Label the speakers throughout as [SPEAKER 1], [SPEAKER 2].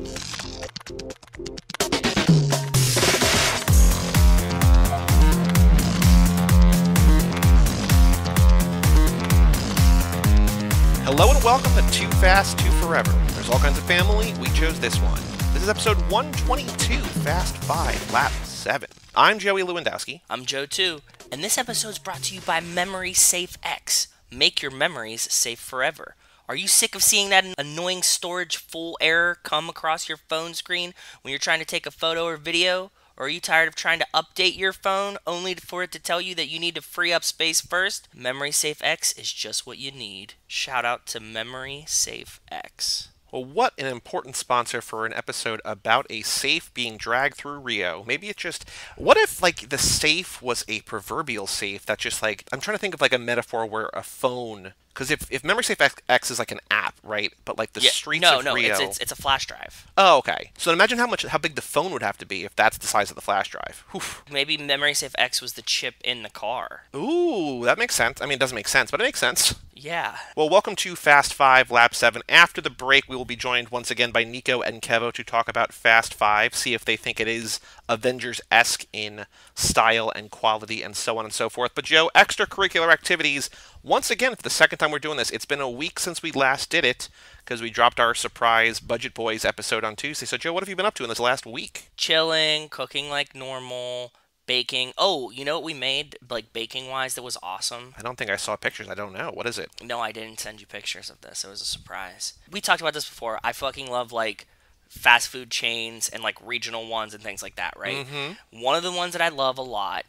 [SPEAKER 1] Hello and welcome to Too Fast, Too Forever. There's all kinds of family, we chose this one. This is episode 122, Fast 5, Lap 7. I'm Joey Lewandowski.
[SPEAKER 2] I'm Joe too, and this episode's brought to you by Memory Safe X. Make your memories safe forever. Are you sick of seeing that annoying storage full error come across your phone screen when you're trying to take a photo or video? Or are you tired of trying to update your phone only for it to tell you that you need to free up space first? Memory Safe X is just what you need. Shout out to Memory Safe X.
[SPEAKER 1] Well, what an important sponsor for an episode about a safe being dragged through Rio. Maybe it's just, what if, like, the safe was a proverbial safe that's just, like, I'm trying to think of, like, a metaphor where a phone, because if Memory Safe X is, like, an app, right? But, like, the streets of Rio...
[SPEAKER 2] No, it's a flash drive.
[SPEAKER 1] Oh, okay. So imagine how big the phone would have to be if that's the size of the flash drive. Whew.
[SPEAKER 2] Maybe Memory Safe X was the chip in the car.
[SPEAKER 1] Ooh, that makes sense. I mean, it doesn't make sense, but it makes sense.
[SPEAKER 2] Yeah.
[SPEAKER 1] Well, welcome to Fast 5, Lap 7. After the break, we will be joined once again by Nico and Kevo to talk about Fast 5, see if they think it is Avengers-esque in style and quality and so on and so forth. But Joe, extracurricular activities, once again, for the second time we're doing this, it's been a week since we last did it, because we dropped our surprise Budget Boys episode on Tuesday. So Joe, what have you been up to in this last week?
[SPEAKER 2] Chilling, cooking like normal. Baking. Oh, you know what we made, like, baking-wise that was awesome?
[SPEAKER 1] I don't think I saw pictures. I don't know. What is it?
[SPEAKER 2] No, I didn't send you pictures of this. It was a surprise. We talked about this before. I fucking love, like, fast food chains and, like, regional ones and things like that, right? Mm-hmm. One of the ones that I love a lot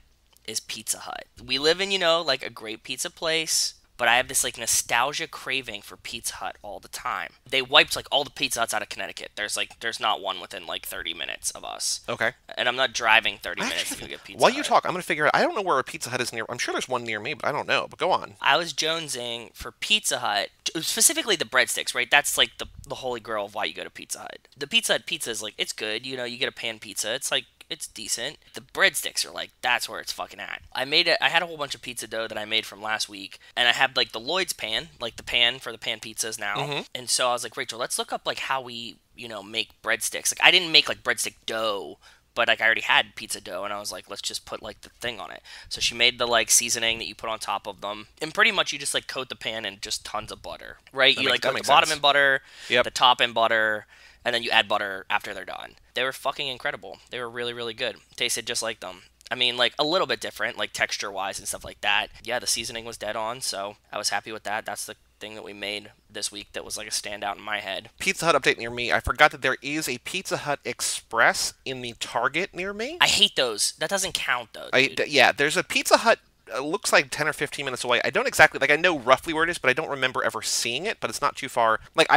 [SPEAKER 2] is Pizza Hut. We live in, like, a great pizza place, but I have this, like, nostalgia craving for Pizza Hut all the time. They wiped, like, all the Pizza Huts out of Connecticut. There's not one within, like, 30 minutes of us.
[SPEAKER 1] Okay.
[SPEAKER 2] And I'm not driving 30 minutes to go get Pizza Hut.
[SPEAKER 1] While you talk, I'm going to figure out, I don't know where a Pizza Hut is near. I'm sure there's one near me, but I don't know. But go on.
[SPEAKER 2] I was jonesing for Pizza Hut, specifically the breadsticks, right? That's, like, the holy grail of why you go to Pizza Hut. The Pizza Hut pizza is, like, it's good. You get a pan pizza. It's, like, it's decent. The breadsticks are like, that's where it's fucking at. I had a whole bunch of pizza dough that I made from last week, and I have, like, the Lloyd's pan, like the pan for the pan pizzas now. Mm-hmm. And so I was like, Rachel, let's look up, like, how we, make breadsticks. Like, I didn't make, like, breadstick dough, but, like, I already had pizza dough, and I was like, let's just put, like, the thing on it. So she made the, like, seasoning that you put on top of them, and pretty much you just, like, coat the pan in just tons of butter, right? You, like, coat the bottom in butter, the top in butter, and then you add butter after they're done. They were fucking incredible. They were really, really good. Tasted just like them. I mean, like, a little bit different, like, texture-wise and stuff like that. Yeah, the seasoning was dead on, so I was happy with that. That's the thing that we made this week that was, like, a standout in my head.
[SPEAKER 1] Pizza Hut update near me. I forgot that there is a Pizza Hut Express in the Target near me.
[SPEAKER 2] I hate those. That doesn't count, though, dude.
[SPEAKER 1] Yeah, there's a Pizza Hut. It looks like 10 or 15 minutes away. I don't exactly, like, I know roughly where it is, but I don't remember ever seeing it, but it's not too far. Like,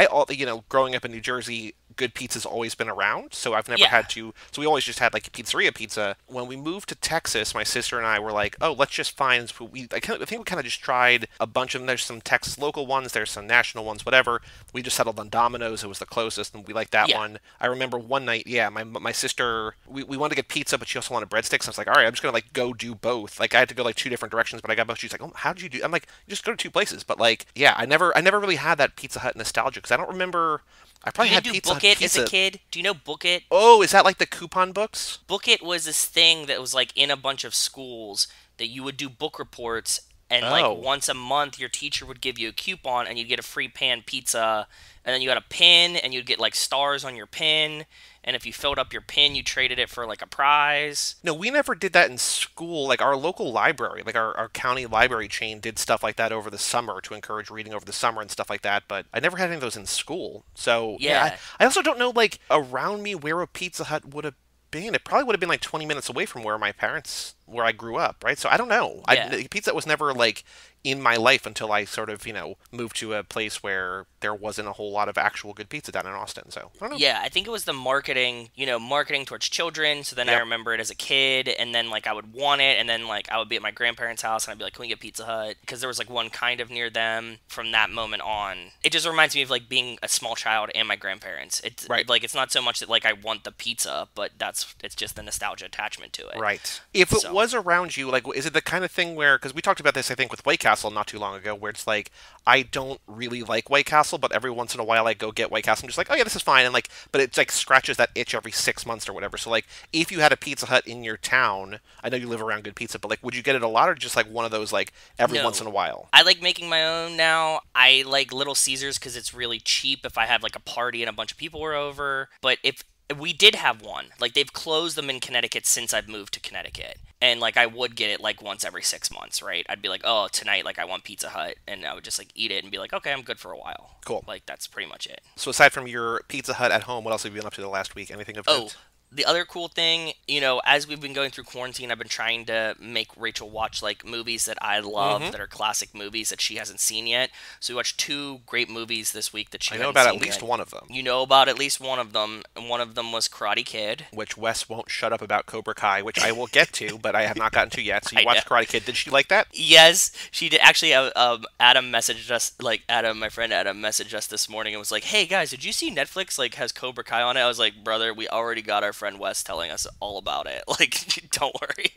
[SPEAKER 1] growing up in New Jersey, good pizza's always been around, so I've never had to, so we always just had, like, a pizzeria pizza. When we moved to Texas, my sister and I were like, oh, let's just find, I think we kind of just tried a bunch of them. There's some Texas local ones, there's some national ones, whatever. We just settled on Domino's. It was the closest, and we liked that one. I remember one night, my sister, we wanted to get pizza, but she also wanted breadsticks. I was like, all right, I'm just gonna, like, go do both. Like, I had to go, like, two different directions, but I got both. She's like, oh, how did you do? I'm like, you just go to two places. But, like, yeah, I never really had that Pizza Hut nostalgia, because I don't remember. I probably had Pizza Hut
[SPEAKER 2] Book It as a kid. Do you know Book It?
[SPEAKER 1] Oh, is that like the coupon books?
[SPEAKER 2] Book It was this thing that was, like, in a bunch of schools that you would do book reports, and like once a month your teacher would give you a coupon and you'd get a free pan pizza, and then you got a pin and you'd get, like, stars on your pin. And if you filled up your pin, you traded it for, like, a prize.
[SPEAKER 1] No, we never did that in school. Like, our local library, like our county library chain, did stuff like that over the summer to encourage reading over the summer and stuff like that. But I never had any of those in school. So, yeah. I also don't know, like, around me where a Pizza Hut would have been. It probably would have been, like, 20 minutes away from where I grew up, right? So I don't know. Yeah. Pizza Hut was never, like, in my life until I sort of, moved to a place where there wasn't a whole lot of actual good pizza down in Austin. So, I don't know.
[SPEAKER 2] Yeah, I think it was the marketing, marketing towards children. So then I remember it as a kid, and then, like, I would want it, and then, like, I would be at my grandparents' house, and I'd be like, can we get Pizza Hut? Because there was, like, one kind of near them. From that moment on, it just reminds me of, like, being a small child and my grandparents. It's right. Like, it's not so much that, like, I want the pizza, but it's just the nostalgia attachment to it.
[SPEAKER 1] Right. If it was around you, like, is it the kind of thing where, because we talked about this, I think, with White Castle not too long ago, where it's like, I don't really like White Castle, but every once in a while I go get White Castle, I'm just like, oh yeah, this is fine, and like, but it's like scratches that itch every 6 months or whatever. So like, if you had a Pizza Hut in your town, I know you live around good pizza, but like, would you get it a lot, or just like one of those like every once in
[SPEAKER 2] No.
[SPEAKER 1] a while?
[SPEAKER 2] I like making my own now. I like Little Caesars because it's really cheap if I have like a party and a bunch of people were over. But if we did have one, like they've closed them in Connecticut since I've moved to Connecticut. And like I would get it like once every 6 months, right? I'd be like, oh, tonight, like I want Pizza Hut. And I would just like eat it and be like, okay, I'm good for a while.
[SPEAKER 1] Cool.
[SPEAKER 2] Like that's pretty much it.
[SPEAKER 1] So aside from your Pizza Hut at home, what else have you been up to the last week? Anything of
[SPEAKER 2] Oh,
[SPEAKER 1] note?
[SPEAKER 2] the other cool thing, as we've been going through quarantine, I've been trying to make Rachel watch like movies that I love
[SPEAKER 1] Mm-hmm.
[SPEAKER 2] that are classic movies that she hasn't seen yet. So we watched two great movies this week that she
[SPEAKER 1] I know
[SPEAKER 2] hadn't
[SPEAKER 1] about at
[SPEAKER 2] seen
[SPEAKER 1] least
[SPEAKER 2] yet.
[SPEAKER 1] one of them,
[SPEAKER 2] You know about at least one of them, and one of them was Karate Kid.
[SPEAKER 1] which Wes won't shut up about Cobra Kai, which I will get to, but I have not gotten to yet. So
[SPEAKER 2] I
[SPEAKER 1] you
[SPEAKER 2] know.
[SPEAKER 1] watched Karate Kid. Did she like that?
[SPEAKER 2] Yes, she did. Actually, Adam messaged us, like Adam, my friend Adam, messaged us this morning and was like, "Hey guys, did you see Netflix like has Cobra Kai on it?" I was like, "Brother, we already got our friend Wes telling us all about it. Like, don't worry."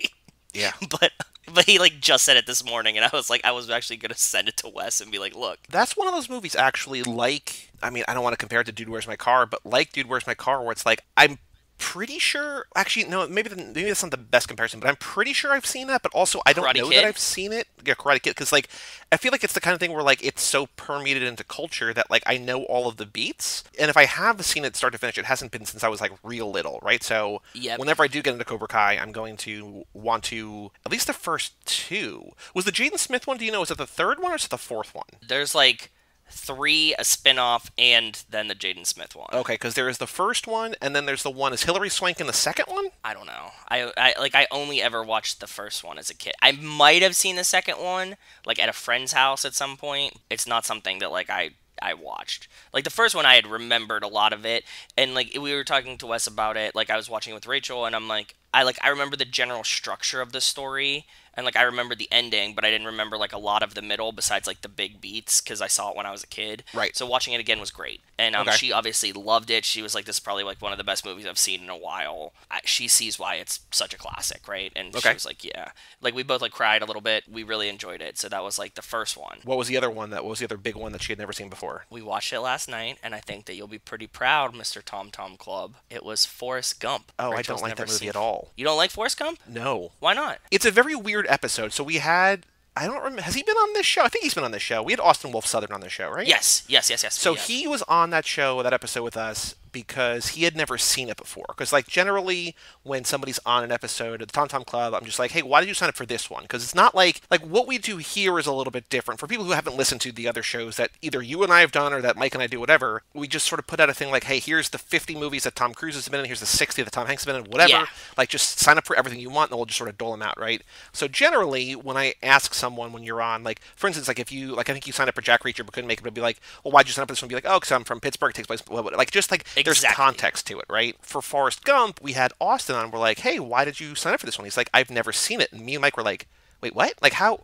[SPEAKER 1] Yeah.
[SPEAKER 2] But he like just said it this morning, and I was actually gonna send it to Wes and be like, "Look,
[SPEAKER 1] That's one of those movies, actually, like, I mean, I don't want to compare it to Dude, Where's My Car, but like Dude, Where's My Car, where it's like, I'm pretty sure, actually, no, maybe that's not the best comparison, but I'm pretty sure I've seen that, but also I don't
[SPEAKER 2] Karate
[SPEAKER 1] know that
[SPEAKER 2] Kid."
[SPEAKER 1] I've seen it. Yeah, Karate Kid, because, like, I feel like it's the kind of thing where, like, it's so permeated into culture that, like, I know all of the beats, and if I have seen it start to finish, it hasn't been since I was, like, real little, right? So,
[SPEAKER 2] Yep.
[SPEAKER 1] whenever I do get into Cobra Kai, I'm going to want to, at least the first two. Was the Jaden Smith one, do you know, is it the third one or is it the fourth one?
[SPEAKER 2] There's like three, a spin-off, and then the Jaden Smith one.
[SPEAKER 1] Okay, because there is the first one, and then there's the one. Is Hillary Swank in the second one?
[SPEAKER 2] I don't know. I only ever watched the first one as a kid. I might have seen the second one like at a friend's house at some point. It's not something that like I watched. Like the first one I had remembered a lot of it, and like we were talking to Wes about it. Like I was watching it with Rachel, and I'm like I remember the general structure of the story, and like I remember the ending, but I didn't remember like a lot of the middle besides like the big beats because I saw it when I was a kid.
[SPEAKER 1] Right.
[SPEAKER 2] So watching it again was great, and
[SPEAKER 1] Okay.
[SPEAKER 2] she obviously loved it. She was like, "This is probably like one of the best movies I've seen in a while." She sees why it's such a classic, right? And she
[SPEAKER 1] Okay.
[SPEAKER 2] was like, "Yeah." Like we both like cried a little bit. We really enjoyed it. So that was like the first one.
[SPEAKER 1] What was the other one? What was the other big one that she had never seen before?
[SPEAKER 2] We watched it last night, and I think that you'll be pretty proud, Mr. Tom Tom Club. It was Forrest Gump.
[SPEAKER 1] Oh, I
[SPEAKER 2] Rachel's
[SPEAKER 1] don't like
[SPEAKER 2] never
[SPEAKER 1] that movie
[SPEAKER 2] seen-
[SPEAKER 1] at all.
[SPEAKER 2] You don't like Forrest Gump?
[SPEAKER 1] No.
[SPEAKER 2] Why not?
[SPEAKER 1] It's a very weird episode. So we had. I don't remember. Has he been on this show? I think he's been on this show. We had Austin Wolf Southern on this show, right?
[SPEAKER 2] Yes, yes, yes, yes.
[SPEAKER 1] So
[SPEAKER 2] yes.
[SPEAKER 1] he was on that show, that episode with us, because he had never seen it before. Because, like, generally, when somebody's on an episode of the Tom Tom Club, I'm just like, hey, why did you sign up for this one? Because it's not like what we do here is a little bit different. For people who haven't listened to the other shows that either you and I have done or that Mike and I do, whatever, we just sort of put out a thing like, hey, here's the 50 movies that Tom Cruise has been in, here's the 60 that Tom Hanks has been in, whatever.
[SPEAKER 2] Yeah.
[SPEAKER 1] Like, just sign up for everything you want, and then we'll just sort of dole them out, right? So generally, when I ask someone when you're on, like, for instance, like if you, like, I think you signed up for Jack Reacher but couldn't make it, but be like, well, why'd you sign up for this one? Be like, oh, because I'm from Pittsburgh, it takes place, blah, blah, blah. Like, just like, there's
[SPEAKER 2] Exactly.
[SPEAKER 1] context to it, right? For Forrest Gump, we had Austin on, we're like, hey, why did you sign up for this one? He's like, I've never seen it. And me and Mike were like, wait, what? Like, how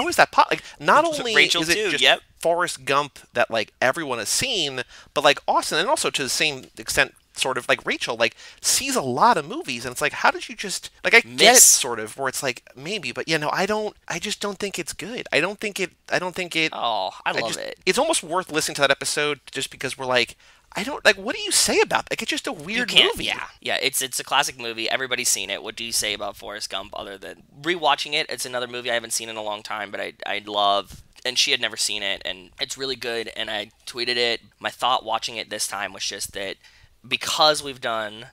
[SPEAKER 1] is that like, not only
[SPEAKER 2] Rachel
[SPEAKER 1] is it
[SPEAKER 2] too,
[SPEAKER 1] just
[SPEAKER 2] yep.
[SPEAKER 1] Forrest Gump that, like, everyone has seen, but, like, Austin, and also to the same extent, sort of like Rachel, like, sees a lot of movies, and it's like, how did you just, like, I get it,
[SPEAKER 2] Miss.
[SPEAKER 1] sort of, where it's like, maybe, but, I just don't think it's good. I don't think it,
[SPEAKER 2] Oh, I love
[SPEAKER 1] just,
[SPEAKER 2] it.
[SPEAKER 1] it's almost worth listening to that episode just because we're like, I don't, like, what do you say about that? Like, it's just a
[SPEAKER 2] You
[SPEAKER 1] weird
[SPEAKER 2] can't.
[SPEAKER 1] movie.
[SPEAKER 2] Yeah. It's a classic movie. Everybody's seen it. What do you say about Forrest Gump other than rewatching it? It's another movie I haven't seen in a long time, but I love. And she had never seen it, and it's really good. And I tweeted it. My thought watching it this time was just that because we've done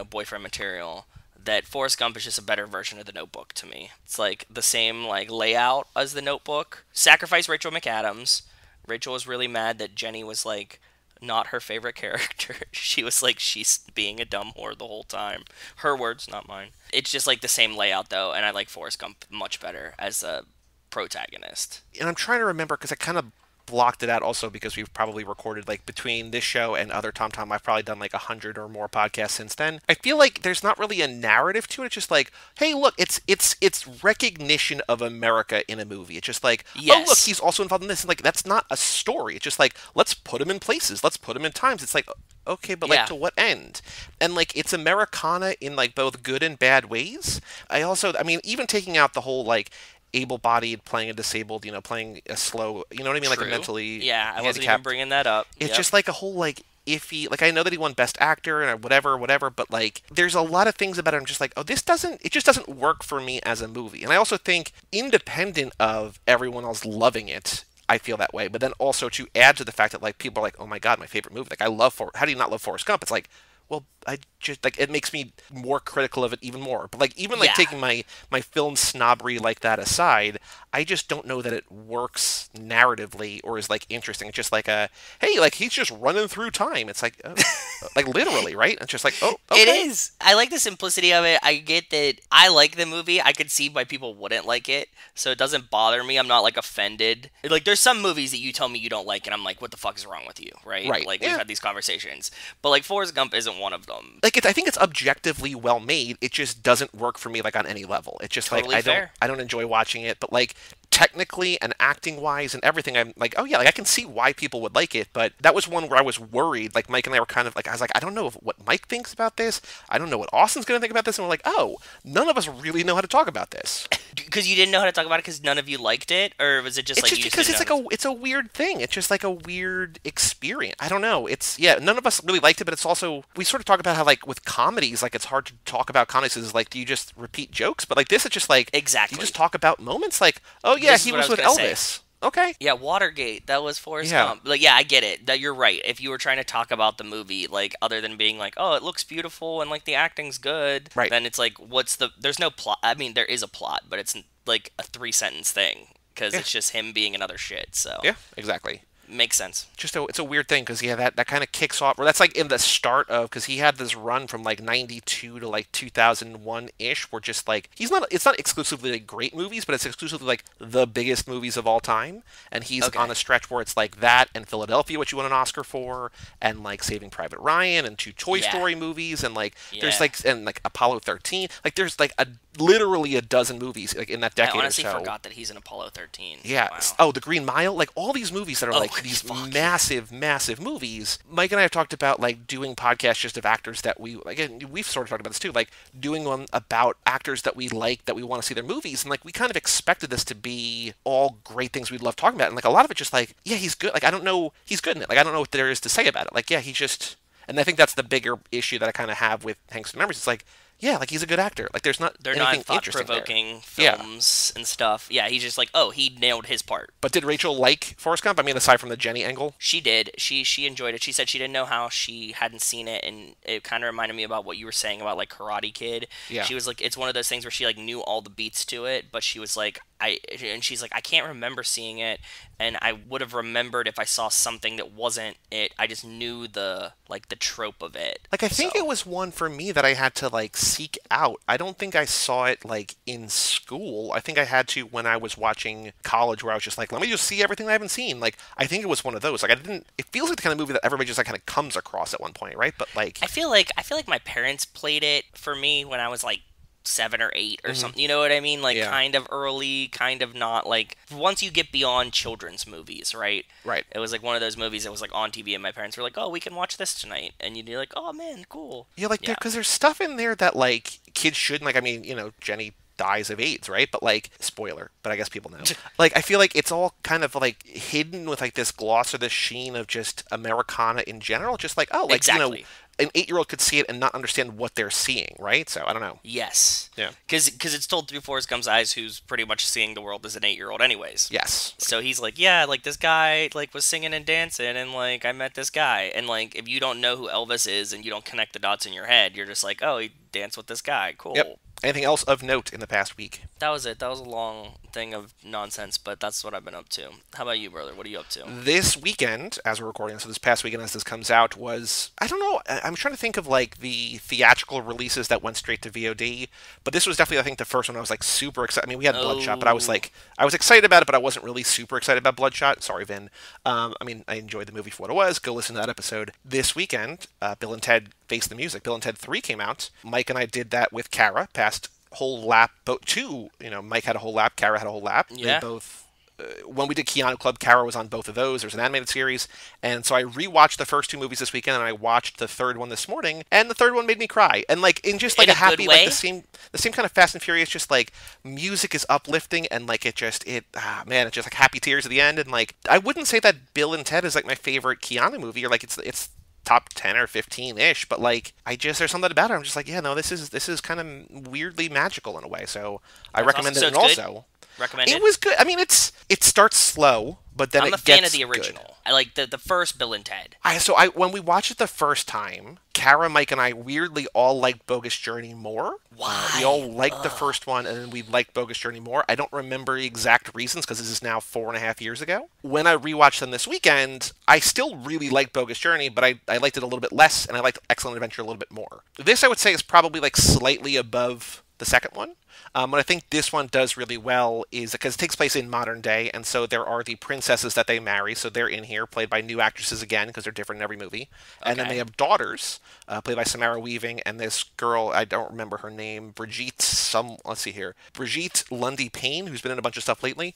[SPEAKER 2] boyfriend material, that Forrest Gump is just a better version of The Notebook to me. It's like the same like layout as The Notebook. Sacrifice Rachel McAdams. Rachel was really mad that Jenny was like not her favorite character. She was like, she's being a dumb whore the whole time. Her words, not mine. It's just like the same layout though, and I like Forrest Gump much better as a protagonist.
[SPEAKER 1] And I'm trying to remember because I kind of blocked it out also because we've probably recorded like between this show and other Tom Tom, I've probably done like 100 or more podcasts since then. I feel like there's not really a narrative to it. It's just like, hey, look, it's recognition of America in a movie. It's just like, oh, look, he's also involved in this. And like, that's not a story. It's just like, let's put him in places. Let's put him in times. It's like, okay, but like to what end? And like it's Americana in like both good and bad ways. I mean, even taking out the whole like able-bodied playing a disabled, playing a slow, you know what I mean, like a mentally
[SPEAKER 2] I wasn't even bringing that up.
[SPEAKER 1] It's just like a whole like iffy, like I know that he won Best Actor and whatever, but like there's a lot of things about it I'm just like, oh, it just doesn't work for me as a movie. And I also think independent of everyone else loving it, I feel that way. But then also to add to the fact that like people are like, oh my god, my favorite movie. Like how do you not love Forrest Gump? It's like, well, I just like it makes me more critical of it even more. But like even like taking my film snobbery like that aside, I just don't know that it works narratively or is like interesting. It's just like hey, like he's just running through time. It's like like literally, right? It's just like, oh, okay.
[SPEAKER 2] It is. I like the simplicity of it. I get that I like the movie. I could see why people wouldn't like it, so it doesn't bother me. I'm not like offended. Like there's some movies that you tell me you don't like, and I'm like, what the fuck is wrong with you, right?
[SPEAKER 1] Right.
[SPEAKER 2] Like we've had these conversations, but like Forrest Gump isn't one of them.
[SPEAKER 1] Like I think it's objectively well made. It just doesn't work for me like on any level. It's just
[SPEAKER 2] totally
[SPEAKER 1] like I don't enjoy watching it, but like technically and acting wise and everything, I'm like, oh yeah, like I can see why people would like it. But that was one where I was worried. Like Mike and I were kind of like, I was like, I don't know what Mike thinks about this. I don't know what Austin's gonna think about this. And we're like, oh, none of us really know how to talk about this.
[SPEAKER 2] Because you didn't know how to talk about it because none of you liked it, or was it just
[SPEAKER 1] it's
[SPEAKER 2] like
[SPEAKER 1] just
[SPEAKER 2] you
[SPEAKER 1] because
[SPEAKER 2] just
[SPEAKER 1] it's like it's a weird thing. It's just like a weird experience. I don't know. It's none of us really liked it, but it's also we sort of talk about how like with comedies, like it's hard to talk about comedies. Is like do you just repeat jokes? But like this, it's just like
[SPEAKER 2] exactly.
[SPEAKER 1] You just talk about moments. Like oh yeah, he was with Elvis. Okay.
[SPEAKER 2] Yeah, Watergate. That was Forrest Gump. Like, yeah, I get it. That you're right. If you were trying to talk about the movie, like, other than being like, oh, it looks beautiful and like the acting's good,
[SPEAKER 1] right?
[SPEAKER 2] Then it's like, there's no plot. I mean, there is a plot, but it's like a 3-sentence thing because it's just him being another shit. So
[SPEAKER 1] yeah, exactly.
[SPEAKER 2] Makes sense.
[SPEAKER 1] It's a weird thing because that kind of kicks off. Or that's like in the start of because he had this run from like '92 to like 2001 ish, where just like it's not exclusively like great movies, but it's exclusively like the biggest movies of all time. And he's on a stretch where it's like that and Philadelphia, which you won an Oscar for, and like Saving Private Ryan and 2 Toy Story movies, and like there's like and like Apollo 13. Like there's like literally a dozen movies like in that decade.
[SPEAKER 2] I honestly
[SPEAKER 1] or so.
[SPEAKER 2] forgot that he's in Apollo 13.
[SPEAKER 1] Yeah.
[SPEAKER 2] Wow.
[SPEAKER 1] Oh, The Green Mile, like all these movies that are like these massive movies. Mike and I have talked about like doing podcasts just of actors that we like. And we've sort of talked about this too, like doing one about actors that we like that we want to see their movies, and like we kind of expected this to be all great things we'd love talking about, and like a lot of it just like he's good. Like I don't know, he's good in it. Like I don't know what there is to say about it. Like he just. And I think that's the bigger issue that I kind of have with Hanks Memories. It's like, yeah, like he's a good actor. Like they're not
[SPEAKER 2] thought-provoking films and stuff. Yeah, he's just like, oh, he nailed his part.
[SPEAKER 1] But did Rachel like Forrest Gump? I mean, aside from the Jenny angle,
[SPEAKER 2] she did. She enjoyed it. She said she didn't know how she hadn't seen it, and it kind of reminded me about what you were saying about like Karate Kid.
[SPEAKER 1] Yeah.
[SPEAKER 2] She was like, it's one of those things where she like knew all the beats to it, but she was like, she's like, I can't remember seeing it, and I would have remembered if I saw something that wasn't it. I just knew the trope of it.
[SPEAKER 1] Like I think it was one for me that I had to like seek out. I don't think I saw it like in school. I think I had to when I was watching college, where I was just like, let me just see everything I haven't seen. Like I think it was one of those. Like it feels like the kind of movie that everybody just like kind of comes across at one point, right? But like
[SPEAKER 2] I feel like my parents played it for me when I was like 7 or 8 or something, you know what I mean? Like kind of early, kind of not. Like once you get beyond children's movies, right?
[SPEAKER 1] Right.
[SPEAKER 2] It was like one of those movies that was like on TV, and my parents were like, "Oh, we can watch this tonight," and you'd be like, "Oh man, cool."
[SPEAKER 1] Yeah, like because there's stuff in there that like kids shouldn't like. I mean, Jenny dies of AIDS, right? But like spoiler, but I guess people know. Like I feel like it's all kind of like hidden with like this gloss or this sheen of just Americana in general. Just like like
[SPEAKER 2] exactly.
[SPEAKER 1] An 8-year-old could see it and not understand what they're seeing, right? So I don't know.
[SPEAKER 2] Yes.
[SPEAKER 1] Yeah.
[SPEAKER 2] Because it's told through Forrest Gump's eyes, who's pretty much seeing the world as an 8-year-old, anyways.
[SPEAKER 1] Yes.
[SPEAKER 2] So he's like, yeah, like this guy like was singing and dancing, and like I met this guy, and like if you don't know who Elvis is and you don't connect the dots in your head, you're just like, oh, he danced with this guy, cool.
[SPEAKER 1] Yep. Anything else of note in the past week?
[SPEAKER 2] That was it. That was a long thing of nonsense, but that's what I've been up to. How about you, brother? What are you up to?
[SPEAKER 1] This weekend, as we're recording, so this past weekend as this comes out, was, I don't know, I'm trying to think of like the theatrical releases that went straight to VOD, but this was definitely, I think, the first one I was like super excited. I mean, we had Bloodshot, but I was
[SPEAKER 2] Oh,
[SPEAKER 1] like, I was excited about it, but I wasn't really super excited about Bloodshot. Sorry, Vin. I mean, I enjoyed the movie for what it was. Go listen to that episode. This weekend, Bill and Ted Face the Music. Bill and Ted 3 came out. Mike and I did that with Kara, past whole lap, both two, Mike had a whole lap, Kara had a whole lap. They
[SPEAKER 2] yeah.
[SPEAKER 1] both when we did Keanu Club, Kara was on both of those. There's an animated series, and so I rewatched the first two movies this weekend, and I watched the third one this morning, and the third one made me cry, and like in just like
[SPEAKER 2] In
[SPEAKER 1] a
[SPEAKER 2] a good
[SPEAKER 1] happy, like
[SPEAKER 2] way?
[SPEAKER 1] the same kind of Fast and Furious, just like music is uplifting, and like man, it's just like happy tears at the end, and like I wouldn't say that Bill and Ted is like my favorite Keanu movie, or like it's top 10 or 15 ish, but like I just there's something about it. I'm just like, yeah, no, this is kind of weirdly magical in a way. So I
[SPEAKER 2] That's awesome.
[SPEAKER 1] recommend it.
[SPEAKER 2] So
[SPEAKER 1] And
[SPEAKER 2] it's good?
[SPEAKER 1] also, it
[SPEAKER 2] Recommended?
[SPEAKER 1] was good. I mean, it starts slow, but then
[SPEAKER 2] I'm a
[SPEAKER 1] it
[SPEAKER 2] fan of
[SPEAKER 1] gets
[SPEAKER 2] the
[SPEAKER 1] good.
[SPEAKER 2] original. I like the first Bill and Ted.
[SPEAKER 1] I when we watched it the first time, Kara, Mike, and I weirdly all liked Bogus Journey more. We all
[SPEAKER 2] Why?
[SPEAKER 1] liked the
[SPEAKER 2] Ugh.
[SPEAKER 1] first one, and then we liked Bogus Journey more. I don't remember the exact reasons because this is now 4.5 years ago. When I rewatched them this weekend, I still really liked Bogus Journey, but I liked it a little bit less, and I liked Excellent Adventure a little bit more. This I would say is probably like slightly above the second one. What I think this one does really well is because it takes place in modern day, and so there are the princesses that they marry, so they're in here, played by new actresses again, because they're different in every movie. And then they
[SPEAKER 2] Okay.
[SPEAKER 1] have daughters, played by Samara Weaving, and this girl, I don't remember her name, let's see here, Brigitte Lundy Payne, who's been in a bunch of stuff lately.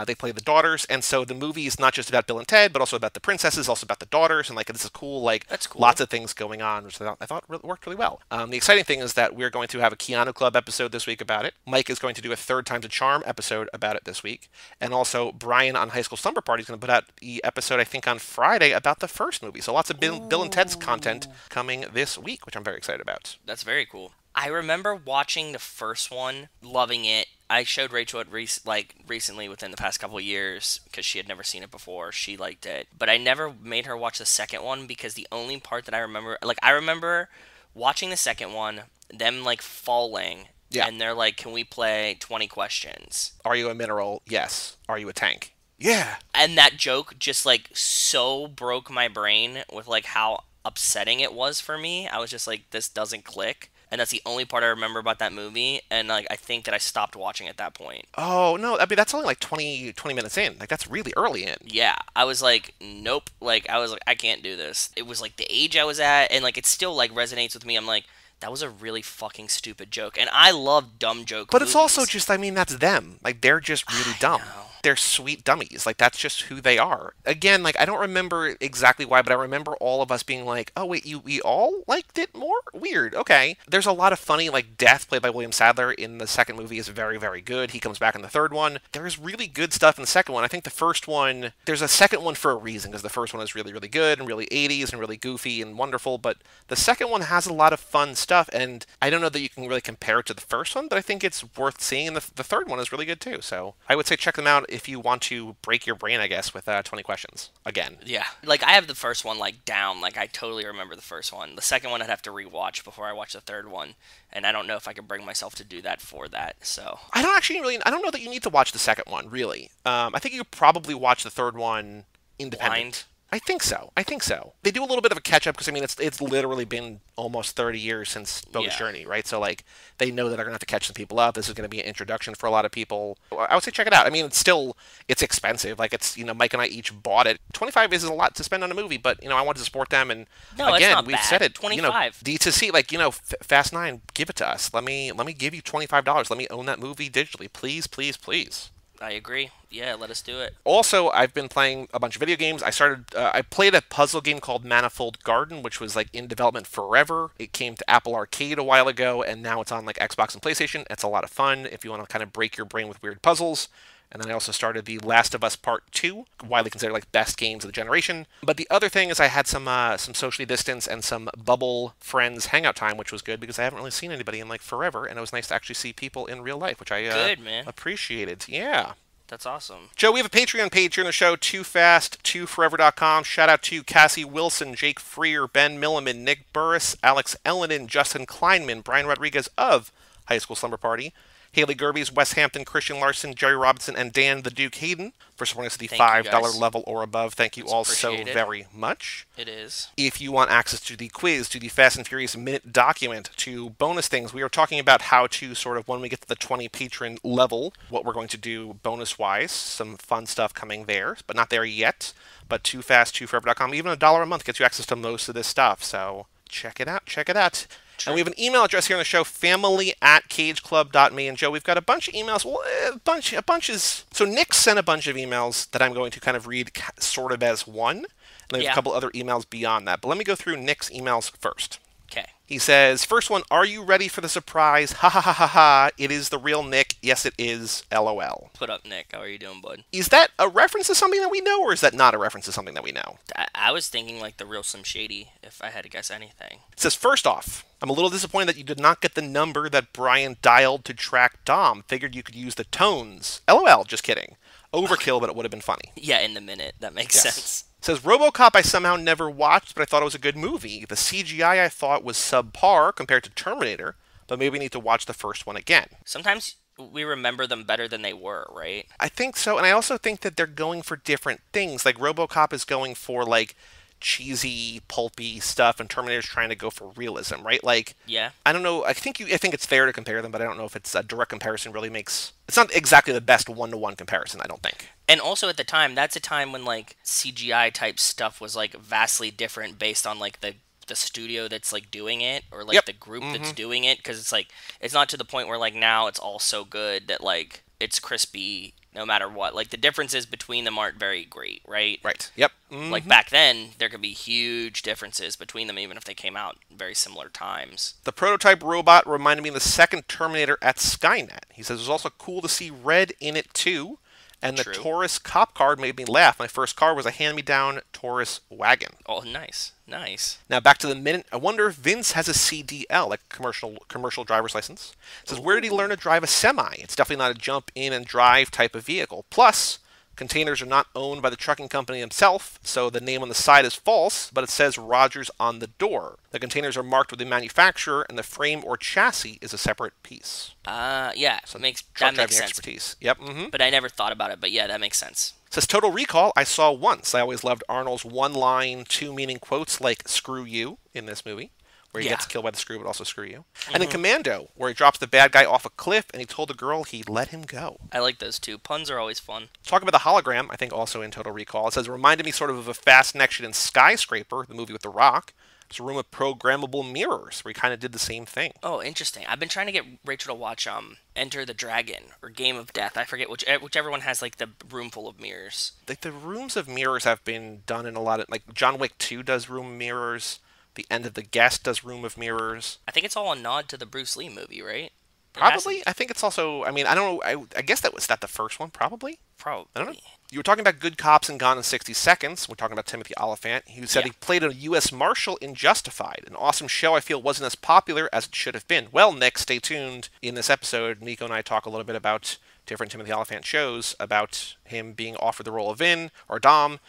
[SPEAKER 1] They play the daughters, and so the movie is not just about Bill and Ted, but also about the princesses, also about the daughters, and like this is cool, like
[SPEAKER 2] That's cool.
[SPEAKER 1] lots of things going on, which I thought worked really well. The exciting thing is that we're going to have a Keanu Club episode this week about it. Mike is going to do a Third Time's a Charm episode about it this week, and also Brian on High School Slumber Party is going to put out the episode I think on Friday about the first movie. So lots of Bill and Ted's content
[SPEAKER 2] Ooh.
[SPEAKER 1] coming this week, which I'm very excited about.
[SPEAKER 2] That's very cool. I remember watching the first one, loving it. I showed Rachel it recently within the past couple of years because she had never seen it before. She liked it, but I never made her watch the second one because the only part that I remember, like I remember watching the second one, them like falling,
[SPEAKER 1] Yeah.
[SPEAKER 2] and they're like, "Can we play 20 questions?"
[SPEAKER 1] Are you a mineral? Yes. Are you a tank? Yeah.
[SPEAKER 2] And that joke just like so broke my brain with like how upsetting it was for me. I was just like, this doesn't click. And that's the only part I remember about that movie. And like, I think that I stopped watching at that point.
[SPEAKER 1] Oh, no. I mean, that's only like 20 minutes in. Like, that's really early in.
[SPEAKER 2] Yeah, I was like, nope. Like, I was like, I can't do this. It was like the age I was at, and like, it still like resonates with me. I'm like, that was a really fucking stupid joke. And I love dumb joke
[SPEAKER 1] But it's also
[SPEAKER 2] movies.
[SPEAKER 1] just, I mean, that's them. Like, they're just really
[SPEAKER 2] I
[SPEAKER 1] dumb.
[SPEAKER 2] know.
[SPEAKER 1] They're sweet dummies. Like, that's just who they are. Again, like, I don't remember exactly why, but I remember all of us being like, oh, wait, we all liked it more? Weird. Okay. There's a lot of funny, like, Death, played by William Sadler, in the second movie is very, very good. He comes back in the third one. There's really good stuff in the second one. I think the first one, there's a second one for a reason, because the first one is really, really good and really 80s and really goofy and wonderful, but the second one has a lot of fun stuff, and I don't know that you can really compare it to the first one, but I think it's worth seeing, and the third one is really good too. So I would say check them out if you want to break your brain, I guess, with 20 questions. Again.
[SPEAKER 2] Yeah, like I have the first one like down. Like I totally remember the first one. The second one I'd have to rewatch before I watch the third one, and I don't know if I could bring myself to do that for that. So
[SPEAKER 1] I don't know that you need to watch the second one, really. I think you could probably watch the third one
[SPEAKER 2] blind.
[SPEAKER 1] independent. I think so. I think so. They do a little bit of a catch up because I mean it's literally been almost 30 years since Bogus
[SPEAKER 2] Yeah.
[SPEAKER 1] Journey, right? So like they know that they're gonna have to catch some people up. This is gonna be an introduction for a lot of people. I would say check it out. I mean it's expensive. Like it's Mike and I each bought it. 25 is a lot to spend on a movie, but I wanted to support them and
[SPEAKER 2] No, it's
[SPEAKER 1] again
[SPEAKER 2] not
[SPEAKER 1] we've
[SPEAKER 2] bad.
[SPEAKER 1] said it.
[SPEAKER 2] 25.
[SPEAKER 1] D2C like Fast 9, give it to us. Let me give you $25. Let me own that movie digitally, please, please, please.
[SPEAKER 2] I agree. Yeah, let us do it.
[SPEAKER 1] Also, I've been playing a bunch of video games. I played a puzzle game called Manifold Garden, which was like in development forever. It came to Apple Arcade a while ago, and now it's on like Xbox and PlayStation. It's a lot of fun if you want to kind of break your brain with weird puzzles. And then I also started The Last of Us Part 2, widely considered like best games of the generation. But the other thing is I had some socially distance and some bubble friends hangout time, which was good because I haven't really seen anybody in like forever, and it was nice to actually see people in real life, which I
[SPEAKER 2] Good, man.
[SPEAKER 1] appreciated. Yeah.
[SPEAKER 2] That's awesome.
[SPEAKER 1] Joe, we have a Patreon page here in the show, TooFast2Forever.com. Shout out to Cassie Wilson, Jake Freer, Ben Milliman, Nick Burris, Alex Ellenin, Justin Kleinman, Brian Rodriguez of High School Slumber Party, Haley Gerbies, Wes Hampton, Christian Larson, Jerry Robinson, and Dan the Duke Hayden for supporting us at the
[SPEAKER 2] Thank you,
[SPEAKER 1] $5
[SPEAKER 2] guys.
[SPEAKER 1] level or above. Thank you
[SPEAKER 2] It's
[SPEAKER 1] all so
[SPEAKER 2] appreciated.
[SPEAKER 1] very much.
[SPEAKER 2] It is.
[SPEAKER 1] If you want access to the quiz, to the Fast and Furious Minute document, to bonus things, we are talking about how to sort of, when we get to the 20 patron level, what we're going to do bonus-wise. Some fun stuff coming there, but not there yet. But toofast2forever.com, even $1 a month gets you access to most of this stuff. So check it out, check it out.
[SPEAKER 2] Sure.
[SPEAKER 1] And we have an email address here on the show, family@cageclub.me. And Joe, we've got a bunch of emails. Well, a bunch is... So Nick sent a bunch of emails that I'm going to kind of read sort of as one. And then
[SPEAKER 2] Yeah.
[SPEAKER 1] a couple other emails beyond that. But let me go through Nick's emails first.
[SPEAKER 2] Okay.
[SPEAKER 1] He says, first one, are you ready for the surprise? Ha ha ha ha ha. It is the real Nick. Yes, it is. LOL.
[SPEAKER 2] Put up, Nick. How are you doing, bud?
[SPEAKER 1] Is that a reference to something that we know, or is that not a reference to something that we know?
[SPEAKER 2] I was thinking like the real Slim Shady, if I had to guess anything.
[SPEAKER 1] It says, first off, I'm a little disappointed that you did not get the number that Brian dialed to track Dom. Figured you could use the tones. LOL, just kidding. Overkill, but it would have been funny.
[SPEAKER 2] Yeah, in the minute. That makes
[SPEAKER 1] Yes.
[SPEAKER 2] sense.
[SPEAKER 1] It says, RoboCop I somehow never watched, but I thought it was a good movie. The CGI I thought was subpar compared to Terminator, but maybe we need to watch the first one again.
[SPEAKER 2] Sometimes we remember them better than they were, right?
[SPEAKER 1] I think so, and I also think that they're going for different things. Like, RoboCop is going for, like, cheesy, pulpy stuff, and Terminator's trying to go for realism, right? Like,
[SPEAKER 2] Yeah.
[SPEAKER 1] I don't know. I think it's fair to compare them, but I don't know if it's a direct comparison really makes... It's not exactly the best one-to-one comparison, I don't think.
[SPEAKER 2] And also at the time, that's a time when like CGI type stuff was like vastly different based on like the studio that's like doing it or like
[SPEAKER 1] Yep.
[SPEAKER 2] the group that's doing it, because it's like it's not to the point where like now it's all so good that like it's crispy no matter what. Like the differences between them aren't very great, right?
[SPEAKER 1] Right. Yep.
[SPEAKER 2] Like back then, there could be huge differences between them, even if they came out very similar times.
[SPEAKER 1] The prototype robot reminded me of the second Terminator at Skynet. He says it was also cool to see red in it too. And the
[SPEAKER 2] True.
[SPEAKER 1] Taurus cop car made me laugh. My first car was a hand-me-down Taurus wagon.
[SPEAKER 2] Oh, nice, nice.
[SPEAKER 1] Now back to the minute. I wonder if Vince has a CDL, like commercial driver's license. It says, where did he learn to drive a semi? It's definitely not a jump in and drive type of vehicle. Plus, containers are not owned by the trucking company himself, so the name on the side is false, but it says Rogers on the door. The containers are marked with the manufacturer, and the frame or chassis is a separate piece.
[SPEAKER 2] Yeah,
[SPEAKER 1] Truck
[SPEAKER 2] that makes
[SPEAKER 1] driving
[SPEAKER 2] sense.
[SPEAKER 1] expertise. Yep.
[SPEAKER 2] But I never thought about it. But yeah, that makes sense.
[SPEAKER 1] It says Total Recall, I saw once. I always loved Arnold's one-line, two-meaning quotes like "screw you" in this movie, where he
[SPEAKER 2] Yeah.
[SPEAKER 1] gets killed by the screw, but also "screw you." And in Commando, where he drops the bad guy off a cliff and he told the girl he'd let him go.
[SPEAKER 2] I like those two. Puns are always fun.
[SPEAKER 1] Talking about the hologram, I think also in Total Recall, it says it reminded me sort of a Fast and Action in Skyscraper, the movie with The Rock. It's a room of programmable mirrors where he kind of did the same thing.
[SPEAKER 2] Oh, interesting. I've been trying to get Rachel to watch Enter the Dragon or Game of Death. I forget whichever one has like the room full of mirrors.
[SPEAKER 1] Like the rooms of mirrors have been done in a lot of, like John Wick 2 does room mirrors. The End of the Guest does room of mirrors.
[SPEAKER 2] I think it's all a nod to the Bruce Lee movie, right? It has
[SPEAKER 1] Probably.
[SPEAKER 2] to-
[SPEAKER 1] I think it's also. I mean, I don't know. I guess that was that the first one. Probably.
[SPEAKER 2] Probably.
[SPEAKER 1] I don't know. You were talking about Good Cops and Gone in 60 Seconds. We're talking about Timothy Oliphant. He said
[SPEAKER 2] Yeah.
[SPEAKER 1] he played a U.S. Marshal in Justified, an awesome show I feel wasn't as popular as it should have been. Well, Nick, stay tuned. In this episode, Nico and I talk a little bit about different Timothy Oliphant shows, about him being offered the role of Vin, or Dom,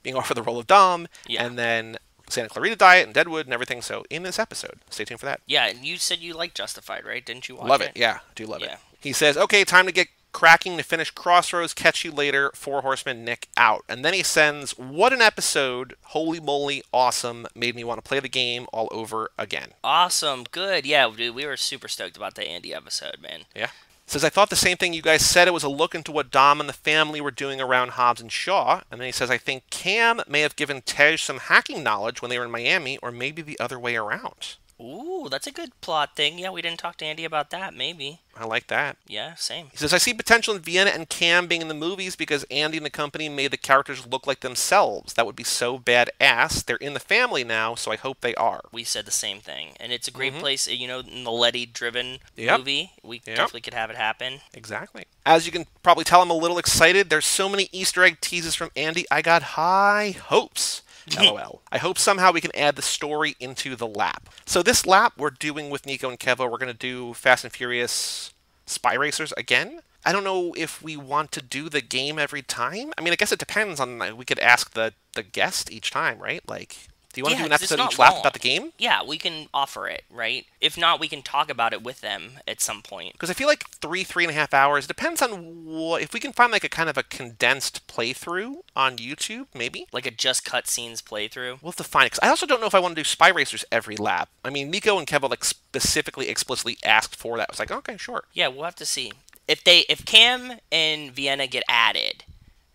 [SPEAKER 1] being offered the role of Dom,
[SPEAKER 2] Yeah.
[SPEAKER 1] and then Santa Clarita Diet and Deadwood and everything. So in this episode, stay tuned for that.
[SPEAKER 2] Yeah, and you said you liked Justified, right? Didn't you watch
[SPEAKER 1] Love it. Yeah, do love it.
[SPEAKER 2] Yeah.
[SPEAKER 1] He says, okay, time to get cracking to finish Crossroads. Catch you later. Four Horsemen, Nick out. And then he sends, what an episode. Holy moly, awesome. Made me want to play the game all over again.
[SPEAKER 2] Awesome. Good. Yeah, dude, we were super stoked about the Andy episode, man.
[SPEAKER 1] Yeah. Says, I thought the same thing you guys said. It was a look into what Dom and the family were doing around Hobbs and Shaw. And then he says, I think Cam may have given Tej some hacking knowledge when they were in Miami, or maybe the other way around.
[SPEAKER 2] Ooh, that's a good plot thing. Yeah, we didn't talk to Andy about that. Maybe.
[SPEAKER 1] I like that.
[SPEAKER 2] Yeah, same.
[SPEAKER 1] He says, I see potential in Vienna and Cam being in the movies because Andy and the company made the characters look like themselves. That would be so badass. They're in the family now, so I hope they are.
[SPEAKER 2] We said the same thing. And it's a great place, in the Letty-driven
[SPEAKER 1] Yep.
[SPEAKER 2] movie. We
[SPEAKER 1] Yep.
[SPEAKER 2] definitely could have it happen.
[SPEAKER 1] Exactly. As you can probably tell, I'm a little excited. There's so many Easter egg teases from Andy. I got high hopes. LOL. I hope somehow we can add the story into the lap. So this lap we're doing with Nico and Kevo, we're going to do Fast and Furious Spy Racers again. I don't know if we want to do the game every time. I mean, I guess it depends on, we could ask the guest each time, right? Like, Do you want to
[SPEAKER 2] Yeah,
[SPEAKER 1] do an
[SPEAKER 2] 'cause it's
[SPEAKER 1] episode
[SPEAKER 2] not
[SPEAKER 1] each lap
[SPEAKER 2] long.
[SPEAKER 1] about the game?
[SPEAKER 2] Yeah, we can offer it, right? If not, we can talk about it with them at some point.
[SPEAKER 1] Because I feel like 3.5 hours depends on what. If we can find like a kind of a condensed playthrough on YouTube, maybe
[SPEAKER 2] Like a just cutscenes playthrough.
[SPEAKER 1] we'll have to find it. 'Cause I also don't know if I want to do Spy Racers every lap. I mean, Nico and Kev like specifically, explicitly asked for that. I was like, okay, sure.
[SPEAKER 2] Yeah, we'll have to see. If Cam and Vienna get added,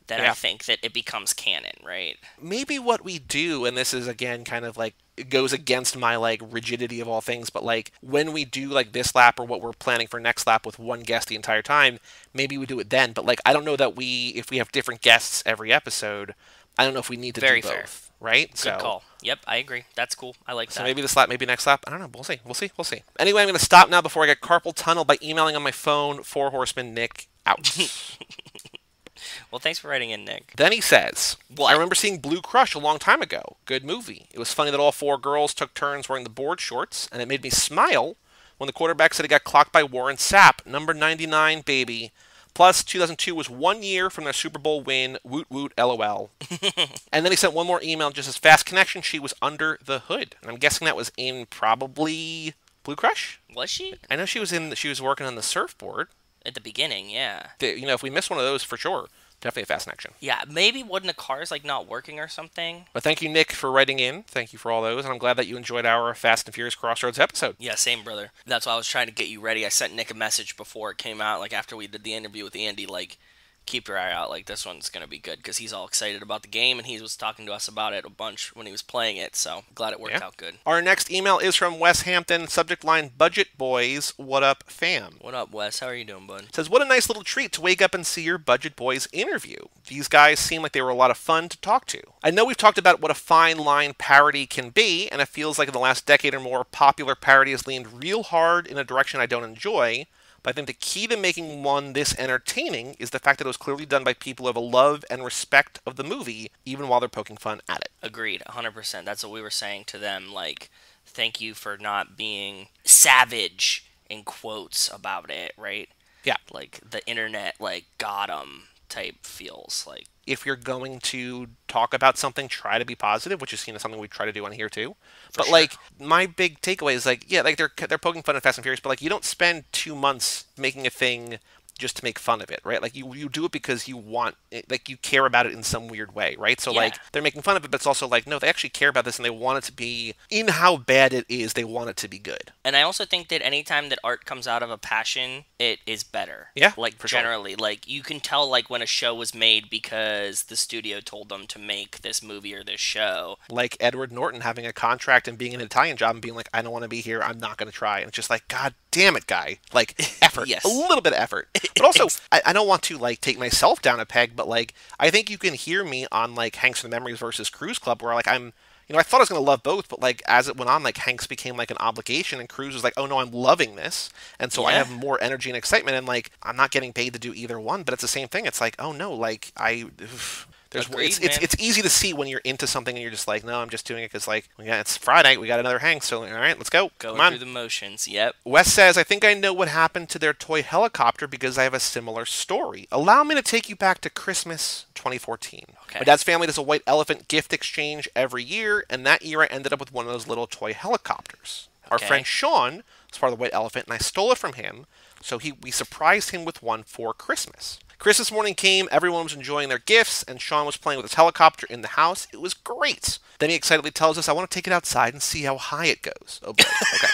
[SPEAKER 2] then I
[SPEAKER 1] Yeah.
[SPEAKER 2] think that it becomes canon, right?
[SPEAKER 1] Maybe what we do, and this is again kind of like it goes against my like rigidity of all things, but like when we do like this lap or what we're planning for next lap with one guest the entire time, maybe we do it then. But like I don't know that if we have different guests every episode, I don't know if we need to
[SPEAKER 2] Very
[SPEAKER 1] do
[SPEAKER 2] fair.
[SPEAKER 1] both, right?
[SPEAKER 2] Good call. Yep, I agree. That's cool. I like
[SPEAKER 1] So
[SPEAKER 2] that.
[SPEAKER 1] maybe this lap, maybe next lap. I don't know. We'll see. We'll see. We'll see. Anyway, I'm going to stop now before I get carpal tunnel by emailing on my phone. Four Horseman Nick out.
[SPEAKER 2] Well, thanks for writing in, Nick.
[SPEAKER 1] Then he says,
[SPEAKER 2] What?
[SPEAKER 1] I remember seeing Blue Crush a long time ago. Good movie. It was funny that all four girls took turns wearing the board shorts, and it made me smile when the quarterback said he got clocked by Warren Sapp. Number 99, baby. Plus, 2002 was 1 year from their Super Bowl win. Woot woot, LOL. And then he sent one more email, just as fast connection. She was under the hood. And I'm guessing that was in probably Blue Crush?
[SPEAKER 2] Was she?
[SPEAKER 1] I know she was working on the surfboard.
[SPEAKER 2] At the beginning, yeah.
[SPEAKER 1] If we miss one of those, for sure, definitely a fast connection.
[SPEAKER 2] Yeah, maybe when the car's like not working or something.
[SPEAKER 1] But thank you, Nick, for writing in. Thank you for all those, and I'm glad that you enjoyed our Fast and Furious Crossroads episode.
[SPEAKER 2] Yeah, same, brother. That's why I was trying to get you ready. I sent Nick a message before it came out, like after we did the interview with Andy, like, keep your eye out, like, this one's going to be good, because he's all excited about the game, and he was talking to us about it a bunch when he was playing it, so glad it worked out good.
[SPEAKER 1] Our next email is from Wes Hampton, subject line, Budget Boys, what up, fam?
[SPEAKER 2] What up, Wes? How are you doing, bud?
[SPEAKER 1] Says, what a nice little treat to wake up and see your Budget Boys interview. These guys seem like they were a lot of fun to talk to. I know we've talked about what a fine line parody can be, and it feels like in the last decade or more, popular parody has leaned real hard in a direction I don't enjoy. But I think the key to making one this entertaining is the fact that it was clearly done by people who have a love and respect of the movie, even while they're poking fun at it.
[SPEAKER 2] Agreed, 100%. That's what we were saying to them, like, thank you for not being savage, in quotes, about it, right?
[SPEAKER 1] Yeah.
[SPEAKER 2] Like, the internet, like, got 'em type feels, like.
[SPEAKER 1] If you're going to talk about something, try to be positive, which is something we try to do on here too. But
[SPEAKER 2] sure.
[SPEAKER 1] like my big takeaway is like, yeah, like they're poking fun at Fast and Furious, but like you don't spend 2 months making a thing just to make fun of it, right? Like you do it because you want it, like you care about it in some weird way, right? So
[SPEAKER 2] Yeah.
[SPEAKER 1] like they're making fun of it, but it's also like no, they actually care about this and they want it to be in how bad it is. They want it to be good.
[SPEAKER 2] And I also think that anytime that art comes out of a passion, it is better.
[SPEAKER 1] Yeah,
[SPEAKER 2] like
[SPEAKER 1] for sure.
[SPEAKER 2] generally, like you can tell like when a show was made because the studio told them to make this movie or this show.
[SPEAKER 1] Like Edward Norton having a contract and being an Italian job and being like, I don't want to be here. I'm not going to try. And it's just like, God damn it, guy. Like effort,
[SPEAKER 2] Yes.
[SPEAKER 1] a little bit of effort. But also, I don't want to like take myself down a peg, but like I think you can hear me on like Hanks and the Memories versus Cruise Club, where like I thought I was going to love both, but like as it went on, like Hanks became like an obligation, and Cruise was like, oh no, I'm loving this, and so I
[SPEAKER 2] Yeah.
[SPEAKER 1] have more energy and excitement, and like I'm not getting paid to do either one, but it's the same thing. It's like, oh no, like
[SPEAKER 2] Agreed,
[SPEAKER 1] it's easy to see when you're into something and you're just like, no, I'm just doing it because like it's Friday, we got another Hanks, so all right, let's go.
[SPEAKER 2] Going
[SPEAKER 1] Come on.
[SPEAKER 2] through the motions. Yep.
[SPEAKER 1] Wes says, I think I know what happened to their toy helicopter because I have a similar story. Allow me to take you back to Christmas 2014.
[SPEAKER 2] Okay.
[SPEAKER 1] My dad's family does a white elephant gift exchange every year, and that year I ended up with one of those little toy helicopters. Our
[SPEAKER 2] Okay.
[SPEAKER 1] friend Sean was part of the white elephant, and I stole it from him, so we surprised him with one for Christmas. Christmas morning came, everyone was enjoying their gifts, and Sean was playing with his helicopter in the house. It was great. Then he excitedly tells us, I want to take it outside and see how high it goes. Oh boy, okay.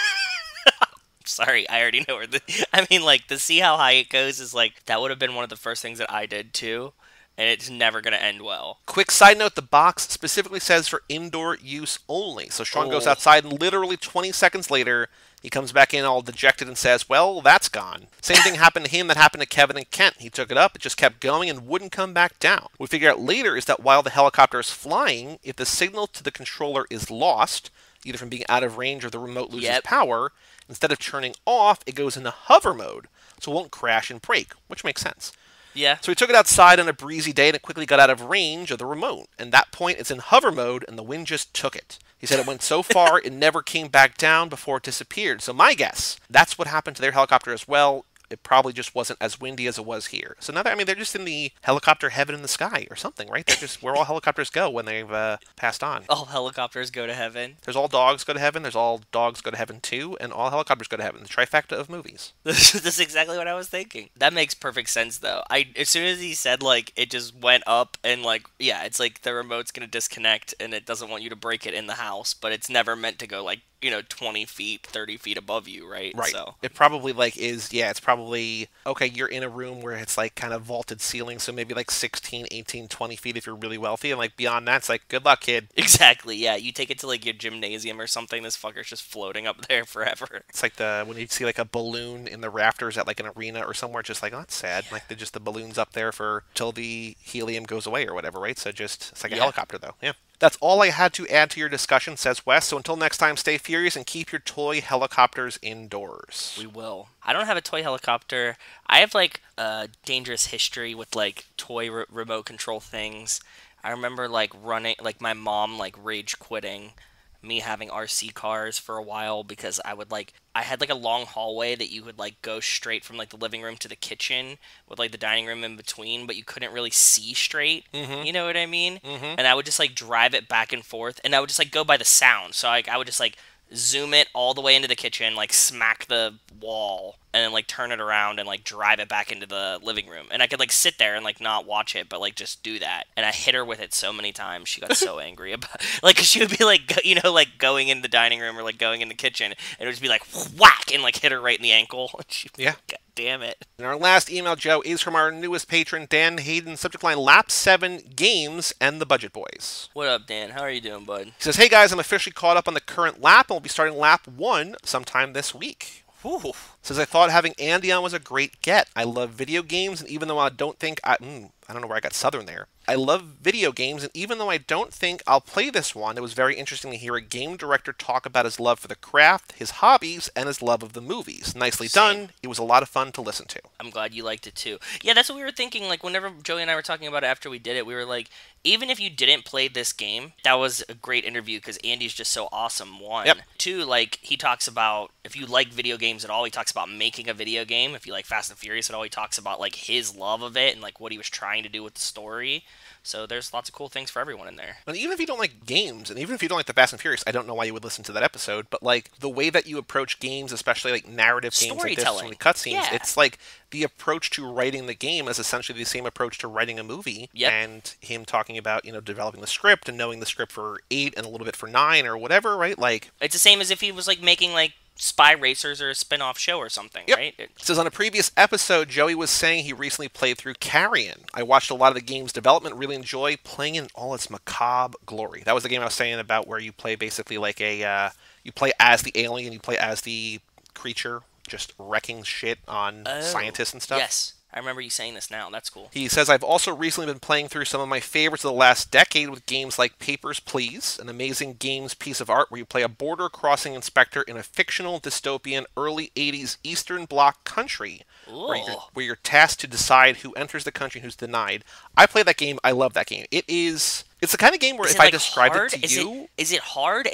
[SPEAKER 2] Sorry, I already know where I mean, like, to see how high it goes is like, that would have been one of the first things that I did too, and it's never going to end well.
[SPEAKER 1] Quick side note, the box specifically says for indoor use only. So Sean goes
[SPEAKER 2] Oh.
[SPEAKER 1] outside, and literally 20 seconds later, he comes back in all dejected and says, well, that's gone. Same thing happened to him that happened to Kevin and Kent. He took it up, it just kept going and wouldn't come back down. What we figure out later is that while the helicopter is flying, if the signal to the controller is lost, either from being out of range or the remote loses
[SPEAKER 2] Yep.
[SPEAKER 1] power, instead of turning off, it goes into hover mode, so it won't crash and break, which makes sense.
[SPEAKER 2] Yeah.
[SPEAKER 1] So we took it outside on a breezy day and it quickly got out of range of the remote. And that point, it's in hover mode and the wind just took it. He said it went so far, it never came back down before it disappeared. So my guess, that's what happened to their helicopter as well. it probably just wasn't as windy as it was here. So now they're just in the helicopter heaven in the sky or something, right? They're just where all helicopters go when they've passed on.
[SPEAKER 2] All helicopters go to heaven.
[SPEAKER 1] There's all dogs go to heaven. There's all dogs go to heaven too, and all helicopters go to heaven. The trifecta of movies.
[SPEAKER 2] That's exactly what I was thinking. That makes perfect sense, though. As soon as he said like it just went up and like yeah, it's like the remote's gonna disconnect and it doesn't want you to break it in the house, but it's never meant to go like 20 feet, 30 feet above you, right?
[SPEAKER 1] Right.
[SPEAKER 2] So
[SPEAKER 1] It probably it's probably, okay, you're in a room where it's like kind of vaulted ceiling, so maybe like 16, 18, 20 feet if you're really wealthy, and like beyond that, it's like, good luck, kid.
[SPEAKER 2] exactly, yeah. You take it to like your gymnasium or something, this fucker's just floating up there forever.
[SPEAKER 1] It's like when you see like a balloon in the rafters at like an arena or somewhere, just like, oh, that's sad. Like the balloon's up there for till the helium goes away or whatever, right? So it's like a helicopter though. Yeah. That's all I had to add to your discussion, says Wes. So until next time, stay furious and keep your toy helicopters indoors.
[SPEAKER 2] We will. I don't have a toy helicopter. I have like a dangerous history with like toy remote control things. I remember like running, like my mom like rage quitting me having RC cars for a while because I had like a long hallway that you could like go straight from like the living room to the kitchen with like the dining room in between, but you couldn't really see straight.
[SPEAKER 1] Mm-hmm.
[SPEAKER 2] You know what I mean?
[SPEAKER 1] Mm-hmm.
[SPEAKER 2] And I would just like drive it back and forth, and I would just like go by the sound. So like I would just like zoom it all the way into the kitchen, like smack the wall, and then like turn it around and like drive it back into the living room. And I could like sit there and like not watch it, but like just do that. And I hit her with it so many times. She got so angry about like, 'cause she would be like, like going in the dining room or like going in the kitchen, and it would just be like whack and like hit her right in the ankle.
[SPEAKER 1] Yeah.
[SPEAKER 2] God damn it.
[SPEAKER 1] And our last email, Joe, is from our newest patron, Dan Hayden. Subject line: Lap 7 Games and the Budget Boys.
[SPEAKER 2] What up, Dan? How are you doing, bud?
[SPEAKER 1] He says, hey guys, I'm officially caught up on the current lap and will be starting lap 1 sometime this week.
[SPEAKER 2] Whew.
[SPEAKER 1] Says, I thought having Andy on was a great get. I love video games, and even though I don't think I don't know where I got Southern there. I love video games, and even though I don't think I'll play this one, it was very interesting to hear a game director talk about his love for the craft, his hobbies, and his love of the movies. Nicely done. It was a lot of fun to listen to.
[SPEAKER 2] I'm glad you liked it too. Yeah, that's what we were thinking. Like, whenever Joey and I were talking about it after we did it, we were like, even if you didn't play this game, that was a great interview because Andy's just so awesome. One.
[SPEAKER 1] Yep.
[SPEAKER 2] Two, like, he talks about, if you like video games at all, he talks about making a video game. If you like Fast and Furious at all, he talks about, like, his love of it and, like, what he was trying to do with the story. So there's lots of cool things for everyone in there.
[SPEAKER 1] And even if you don't like games, and even if you don't like the Fast and Furious, I don't know why you would listen to that episode, but like the way that you approach games, especially like narrative games like this, from the cutscenes,
[SPEAKER 2] Yeah.
[SPEAKER 1] it's like the approach to writing the game is essentially the same approach to writing a movie.
[SPEAKER 2] Yep.
[SPEAKER 1] And him talking about, developing the script and knowing the script for 8 and a little bit for 9 or whatever, right? Like,
[SPEAKER 2] it's the same as if he was like making like Spy Racers or a spin-off show or something,
[SPEAKER 1] Yep.
[SPEAKER 2] right?
[SPEAKER 1] It says on a previous episode, Joey was saying he recently played through Carrion. I watched a lot of the game's development, really enjoy playing it in all its macabre glory. That was the game I was saying about where you play basically like you play as the alien, you play as the creature, just wrecking shit on scientists and stuff.
[SPEAKER 2] Yes. I remember you saying this now. That's cool.
[SPEAKER 1] He says, I've also recently been playing through some of my favorites of the last decade with games like Papers, Please, an amazing games piece of art where you play a border-crossing inspector in a fictional, dystopian, early 80s Eastern Bloc country where you're tasked to decide who enters the country and who's denied. I played that game. I love that game. It's the kind of game where if I described it to you...
[SPEAKER 2] Is it hard?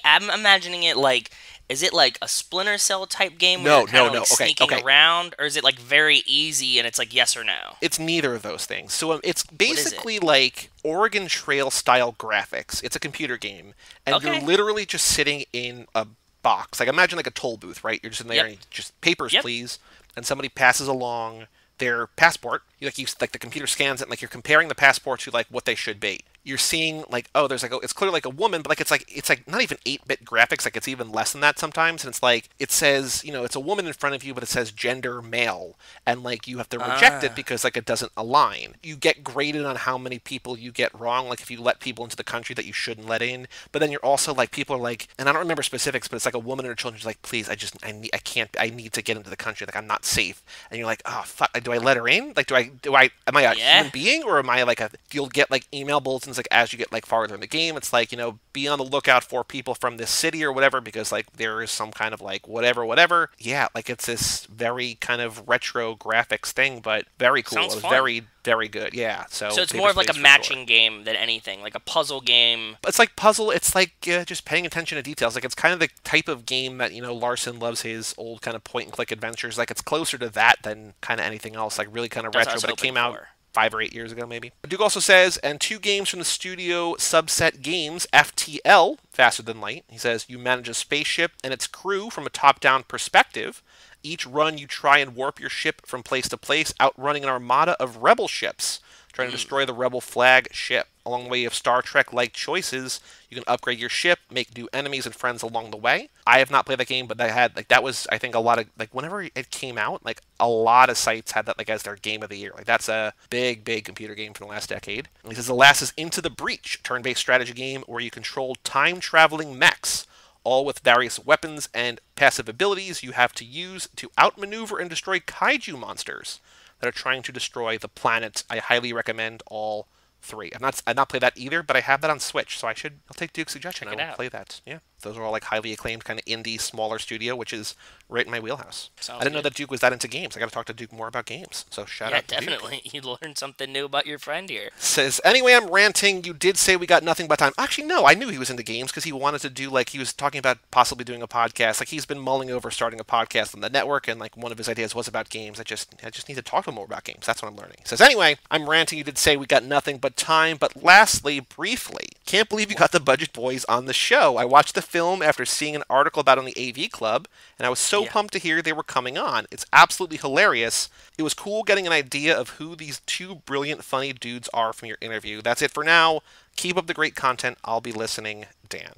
[SPEAKER 2] I'm imagining it like... Is it like a Splinter Cell type game where
[SPEAKER 1] No,
[SPEAKER 2] you're kind of
[SPEAKER 1] no.
[SPEAKER 2] like sneaking around? Or is it like very easy and it's like yes or no?
[SPEAKER 1] It's neither of those things. So it's basically like Oregon Trail style graphics. It's a computer game. And you're literally just sitting in a box. Like imagine like a toll booth, right? You're just in there and just papers, please. And somebody passes along their passport. Like the computer scans it and like you're comparing the passport to like what they should be. You're seeing like, oh, there's like it's clearly like a woman, but like it's like not even 8-bit graphics, like it's even less than that sometimes, and it's like it says, it's a woman in front of you, but it says gender male, and like you have to reject it because like it doesn't align. You get graded on how many people you get wrong, like if you let people into the country that you shouldn't let in, but then you're also like people are like, and I don't remember specifics, but it's like a woman and her children's like, please, I need to get into the country, like I'm not safe, and you're like, oh fuck, do I let her in? Like am I a human being or am I like you'll get like email bulletins like as you get like farther in the game, it's like, be on the lookout for people from this city or whatever because like there is some kind of like whatever. Yeah, like it's this very kind of retro graphics thing, but very cool.
[SPEAKER 2] Sounds
[SPEAKER 1] It was
[SPEAKER 2] fun.
[SPEAKER 1] very Very good, yeah. So
[SPEAKER 2] So it's
[SPEAKER 1] Paper
[SPEAKER 2] more of like a
[SPEAKER 1] Space for
[SPEAKER 2] matching
[SPEAKER 1] sure.
[SPEAKER 2] game than anything, like a puzzle game.
[SPEAKER 1] It's like puzzle. It's like just paying attention to details. Like it's kind of the type of game that Larson loves his old kind of point and click adventures. Like it's closer to that than kind of anything else. Like really kind of
[SPEAKER 2] That's what I
[SPEAKER 1] retro.
[SPEAKER 2] was
[SPEAKER 1] But it
[SPEAKER 2] hoping
[SPEAKER 1] came out
[SPEAKER 2] for.
[SPEAKER 1] 5 or 8 years ago, maybe. Duke also says, and two games from the studio Subset Games, FTL, Faster Than Light. He says, you manage a spaceship and its crew from a top-down perspective. Each run, you try and warp your ship from place to place, outrunning an armada of rebel ships, trying to destroy the rebel flag ship. Along the way, you have Star Trek-like choices. You can upgrade your ship, make new enemies and friends along the way. I have not played that game, but that was, I think, a lot of, like, whenever it came out, like, a lot of sites had that, like, as their game of the year. Like, that's a big, big computer game from the last decade. And he says the last is Into the Breach, turn-based strategy game where you control time-traveling mechs, all with various weapons and passive abilities you have to use to outmaneuver and destroy kaiju monsters that are trying to destroy the planet. I highly recommend all three. I've not played that either, but I have that on Switch, so I'll take Duke's suggestion.
[SPEAKER 2] Check
[SPEAKER 1] I
[SPEAKER 2] it
[SPEAKER 1] will
[SPEAKER 2] out.
[SPEAKER 1] play that. Yeah. Those are all like highly acclaimed kind of indie, smaller studio, which is right in my wheelhouse.
[SPEAKER 2] Sounds
[SPEAKER 1] I didn't know
[SPEAKER 2] good.
[SPEAKER 1] that Duke was that into games. I got to talk to Duke more about games. So shout
[SPEAKER 2] Yeah,
[SPEAKER 1] out to Duke.
[SPEAKER 2] definitely. You learned something new about your friend here.
[SPEAKER 1] Says, anyway, I'm ranting. You did say we got nothing but time. Actually, no, I knew he was into games because he wanted to do, like, he was talking about possibly doing a podcast. Like, he's been mulling over starting a podcast on the network, and, like, one of his ideas was about games. I just need to talk to him more about games. That's what I'm learning. He says, anyway, I'm ranting. You did say we got nothing but time. But lastly, briefly, can't believe you got the Budget Boys on the show. I watched the film after seeing an article about it on the AV Club, and I was so pumped to hear they were coming on. It's absolutely hilarious. It was cool getting an idea of who these two brilliant, funny dudes are from your interview. That's it for now. Keep up the great content. I'll be listening, Dan.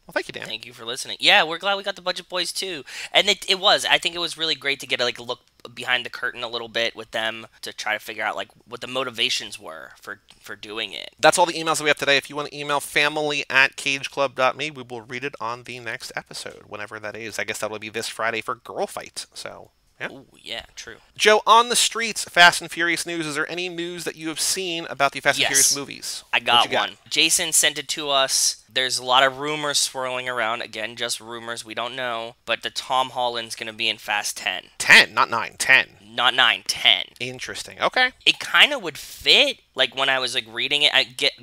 [SPEAKER 1] Well, thank you, Dan.
[SPEAKER 2] Thank you for listening. Yeah, we're glad we got the Budget Boys too. And it was. I think it was really great to get like a look behind the curtain a little bit with them to try to figure out like what the motivations were for doing it.
[SPEAKER 1] That's all the emails that we have today. If you want to email family@cageclub.me, we will read it on the next episode, whenever that is. I guess that'll be this Friday for Girl Fight. So, yeah.
[SPEAKER 2] Ooh, yeah, true.
[SPEAKER 1] Joe, on the streets, Fast and Furious news. Is there any news that you have seen about the Fast and Furious movies?
[SPEAKER 2] I
[SPEAKER 1] What
[SPEAKER 2] got
[SPEAKER 1] you got?
[SPEAKER 2] one. Jason sent it to us. There's a lot of rumors swirling around. Again, just rumors. We don't know. But the Tom Holland's going to be in Fast 10.
[SPEAKER 1] 10, not 9, 10.
[SPEAKER 2] Not 9, 10.
[SPEAKER 1] Interesting. Okay.
[SPEAKER 2] It kind of would fit. Like when I was like reading it,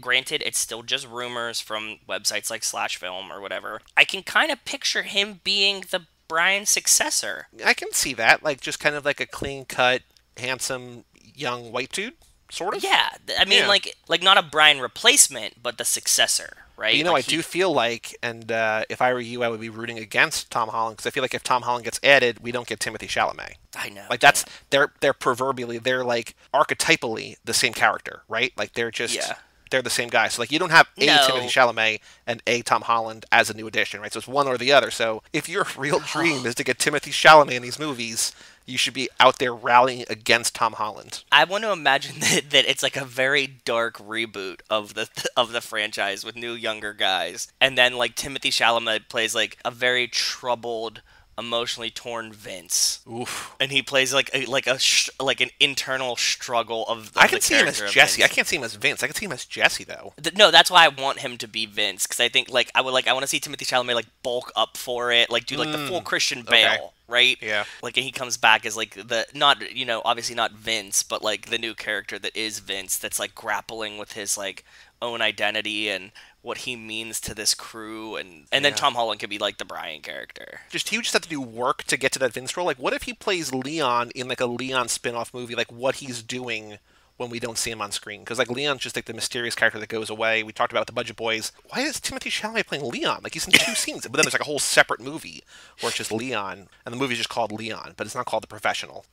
[SPEAKER 2] granted, it's still just rumors from websites like Slash Film or whatever. I can kind of picture him being the Brian successor.
[SPEAKER 1] I can see that. Like, just kind of like a clean-cut, handsome, young white dude, sort of.
[SPEAKER 2] Yeah, I mean,
[SPEAKER 1] Yeah.
[SPEAKER 2] like not a Brian replacement, but the successor, right?
[SPEAKER 1] But, you know,
[SPEAKER 2] Like,
[SPEAKER 1] I do feel like, and if I were you, I would be rooting against Tom Holland, because I feel like if Tom Holland gets added, we don't get Timothy Chalamet.
[SPEAKER 2] I know.
[SPEAKER 1] Like, that's, they're proverbially, they're like archetypally the same character, right? Like, they're just,
[SPEAKER 2] Yeah.
[SPEAKER 1] they're the same guy. So, like, you don't have a
[SPEAKER 2] No.
[SPEAKER 1] Timothy Chalamet and a Tom Holland as a new addition, right? So it's one or the other. So if your real dream is to get Timothy Chalamet in these movies, you should be out there rallying against Tom Holland.
[SPEAKER 2] I want to imagine that it's like a very dark reboot of the franchise with new younger guys, and then like Timothy Chalamet plays like a very troubled, emotionally torn Vince.
[SPEAKER 1] Oof.
[SPEAKER 2] And he plays like an internal struggle of
[SPEAKER 1] I can
[SPEAKER 2] the
[SPEAKER 1] see him as
[SPEAKER 2] character of
[SPEAKER 1] Jesse. I
[SPEAKER 2] Vince.
[SPEAKER 1] can't see him as Vince. I can see him as Jesse, though.
[SPEAKER 2] No, that's why I want him to be Vince, because I think I want to see Timothy Chalamet like bulk up for it, like do like the full Christian Bale,
[SPEAKER 1] okay.
[SPEAKER 2] right?
[SPEAKER 1] Yeah.
[SPEAKER 2] Like, and he comes back as like the not obviously not Vince, but like the new character that is Vince, that's like grappling with his like own identity and what he means to this crew, and then
[SPEAKER 1] Yeah.
[SPEAKER 2] Tom Holland could be like the Brian character.
[SPEAKER 1] He would just have to do work to get to that Vince role. Like, what if he plays Leon in like a Leon spin-off movie? Like, what he's doing when we don't see him on screen? Because like Leon's just like the mysterious character that goes away. We talked about the Budget Boys. Why is Timothy Chalamet playing Leon? Like, he's in 2 scenes, but then there's like a whole separate movie where it's just Leon, and the movie's just called Leon, but it's not called The Professional.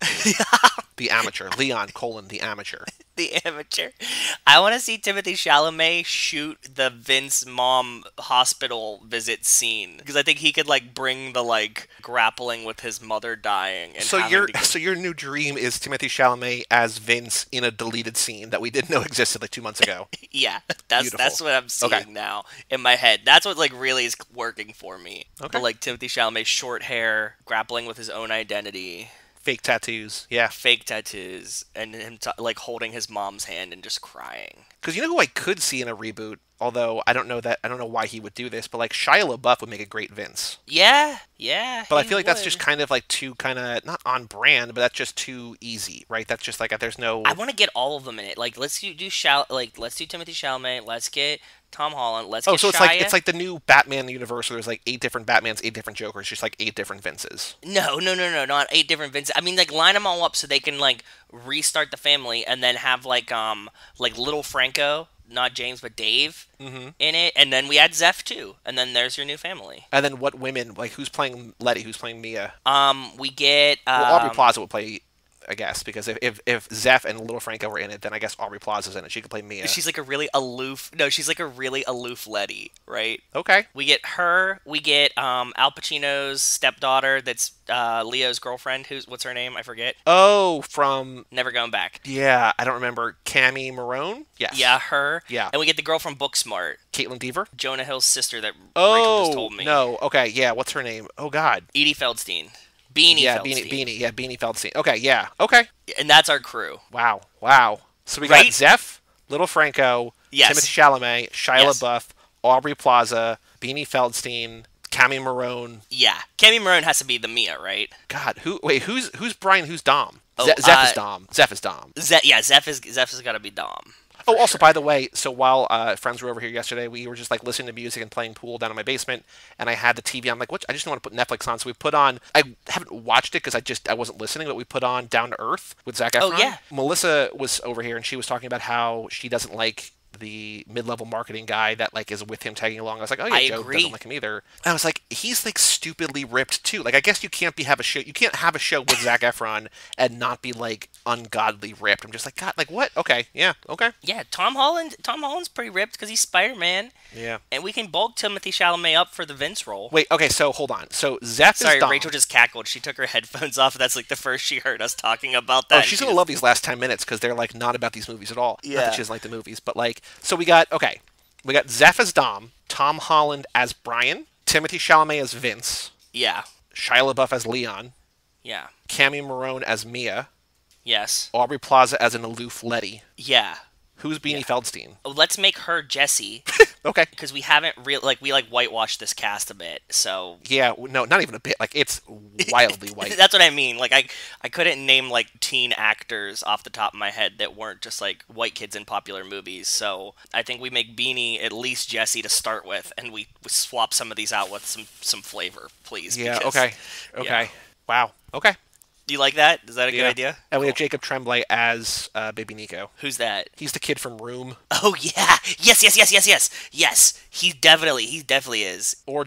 [SPEAKER 1] The Amateur. Leon: The Amateur.
[SPEAKER 2] The amateur. I want to see Timothy Chalamet shoot the Vince mom hospital visit scene, because I think he could like bring the like grappling with his mother dying. And
[SPEAKER 1] So
[SPEAKER 2] having to
[SPEAKER 1] your new dream is Timothy Chalamet as Vince in a deleted scene that we didn't know existed like 2 months ago.
[SPEAKER 2] yeah, that's
[SPEAKER 1] Beautiful.
[SPEAKER 2] what I'm seeing
[SPEAKER 1] Okay.
[SPEAKER 2] now in my head. That's what like really is working for me.
[SPEAKER 1] Okay.
[SPEAKER 2] But like Timothy Chalamet, short hair, grappling with his own identity.
[SPEAKER 1] Fake tattoos. Yeah.
[SPEAKER 2] fake tattoos, and him like holding his mom's hand and just crying.
[SPEAKER 1] Because you know who I could see in a reboot, although I don't know why he would do this, but like Shia LaBeouf would make a great Vince.
[SPEAKER 2] Yeah, yeah.
[SPEAKER 1] But I
[SPEAKER 2] he
[SPEAKER 1] feel like that's just
[SPEAKER 2] would.
[SPEAKER 1] kind of like too kind of not on brand, but that's just too easy, right? That's just like there's no.
[SPEAKER 2] I want to get all of them in it. Like let's do Timothy Chalamet. Let's get Tom Holland. Let's
[SPEAKER 1] Oh,
[SPEAKER 2] get
[SPEAKER 1] so
[SPEAKER 2] Shia.
[SPEAKER 1] it's like the new Batman universe where there's like 8 different Batmans, 8 different Jokers, just like 8 different Vinces.
[SPEAKER 2] No, no, no, no, not 8 different Vince. I mean, like line them all up so they can like restart the family, and then have like little Franco, not James but Dave, in it, and then we add Zeph too, and then there's your new family.
[SPEAKER 1] And then what women like? Who's playing Letty? Who's playing Mia?
[SPEAKER 2] We get
[SPEAKER 1] Well, Aubrey Plaza would play, I guess, because if Zeph and Little Franco were in it, then I guess Aubrey Plaza's in it. She could play Mia.
[SPEAKER 2] she's like a really aloof. No, she's like a really aloof Letty, right?
[SPEAKER 1] Okay.
[SPEAKER 2] We get her. We get Al Pacino's stepdaughter. That's Leo's girlfriend. What's her name? I forget.
[SPEAKER 1] Oh, from
[SPEAKER 2] Never Going Back.
[SPEAKER 1] yeah, I don't remember. Cammy Marone. Yes.
[SPEAKER 2] Yeah, her.
[SPEAKER 1] Yeah.
[SPEAKER 2] And we get the girl from Booksmart,
[SPEAKER 1] Caitlin Deaver.
[SPEAKER 2] Jonah Hill's sister that Rachel just
[SPEAKER 1] Oh
[SPEAKER 2] told me.
[SPEAKER 1] no. Okay. Yeah. What's her name? Oh God.
[SPEAKER 2] Edie Feldstein. Beanie
[SPEAKER 1] Yeah.
[SPEAKER 2] Feldstein.
[SPEAKER 1] Beanie. Yeah. Beanie Feldstein. Okay. Yeah. Okay.
[SPEAKER 2] And that's our crew.
[SPEAKER 1] Wow. Wow. So we
[SPEAKER 2] Right?
[SPEAKER 1] got Zeph, Little Franco,
[SPEAKER 2] Yes.
[SPEAKER 1] Timothy Chalamet, Shia
[SPEAKER 2] Yes.
[SPEAKER 1] LaBeouf, Aubrey Plaza, Beanie Feldstein, Cammy Marone.
[SPEAKER 2] Yeah. Cammy Marone has to be the Mia, right?
[SPEAKER 1] God, who's Brian? Who's Dom?
[SPEAKER 2] Oh,
[SPEAKER 1] Zeph is Dom. Zeph is Dom.
[SPEAKER 2] Zeph has got to be Dom.
[SPEAKER 1] Oh, also, by the way, so while friends were over here yesterday, we were just like listening to music and playing pool down in my basement, and I had the TV. I'm like, what? I just don't want to put Netflix on, so we put on. I haven't watched it because I wasn't listening, but we put on Down to Earth with Zac Efron.
[SPEAKER 2] Oh, yeah.
[SPEAKER 1] Melissa was over here, and she was talking about how she doesn't like the mid-level marketing guy that like is with him tagging along. I was like, oh yeah,
[SPEAKER 2] I
[SPEAKER 1] Joe
[SPEAKER 2] agree.
[SPEAKER 1] doesn't like him either. And I was like, he's like stupidly ripped too. Like I guess you can't have a show. You can't have a show with Zac Efron and not be like ungodly ripped. I'm just like, God, like what? Okay, yeah, okay,
[SPEAKER 2] Yeah, Tom Holland's pretty ripped because he's Spider-Man,
[SPEAKER 1] yeah.
[SPEAKER 2] and we can bulk Timothy Chalamet up for the Vince role.
[SPEAKER 1] Wait, okay, so hold on. So Zeph
[SPEAKER 2] Sorry,
[SPEAKER 1] is Dom.
[SPEAKER 2] Rachel just cackled. She took her headphones off. That's like the first she heard us talking about that.
[SPEAKER 1] Oh, she's gonna love these last 10 minutes because they're like not about these movies at all. Not
[SPEAKER 2] Yeah.
[SPEAKER 1] that she doesn't like the movies, but like, so we got Zeph as Dom, Tom Holland as Brian, Timothy Chalamet as Vince,
[SPEAKER 2] Yeah,
[SPEAKER 1] Shia LaBeouf as Leon,
[SPEAKER 2] yeah,
[SPEAKER 1] Cammy Marone as Mia,
[SPEAKER 2] yes,
[SPEAKER 1] Aubrey Plaza as an aloof Letty.
[SPEAKER 2] yeah.
[SPEAKER 1] Who's Beanie Feldstein?
[SPEAKER 2] Oh, let's make her Jessie
[SPEAKER 1] Okay.
[SPEAKER 2] because we haven't we whitewashed this cast a bit. So
[SPEAKER 1] Yeah, no, not even a bit. Like it's wildly white.
[SPEAKER 2] that's what I mean. Like I couldn't name like teen actors off the top of my head that weren't just like white kids in popular movies. So I think we make Beanie at least Jessie to start with, and we swap some of these out with some flavor, please.
[SPEAKER 1] Yeah.
[SPEAKER 2] because-
[SPEAKER 1] Okay. Okay. Wow. Okay.
[SPEAKER 2] Do you like that? Is that a good
[SPEAKER 1] Yeah.
[SPEAKER 2] idea?
[SPEAKER 1] And we have Jacob Tremblay as Baby Nico.
[SPEAKER 2] Who's that?
[SPEAKER 1] He's the kid from Room,
[SPEAKER 2] Oh yeah, yes. He definitely is.
[SPEAKER 1] or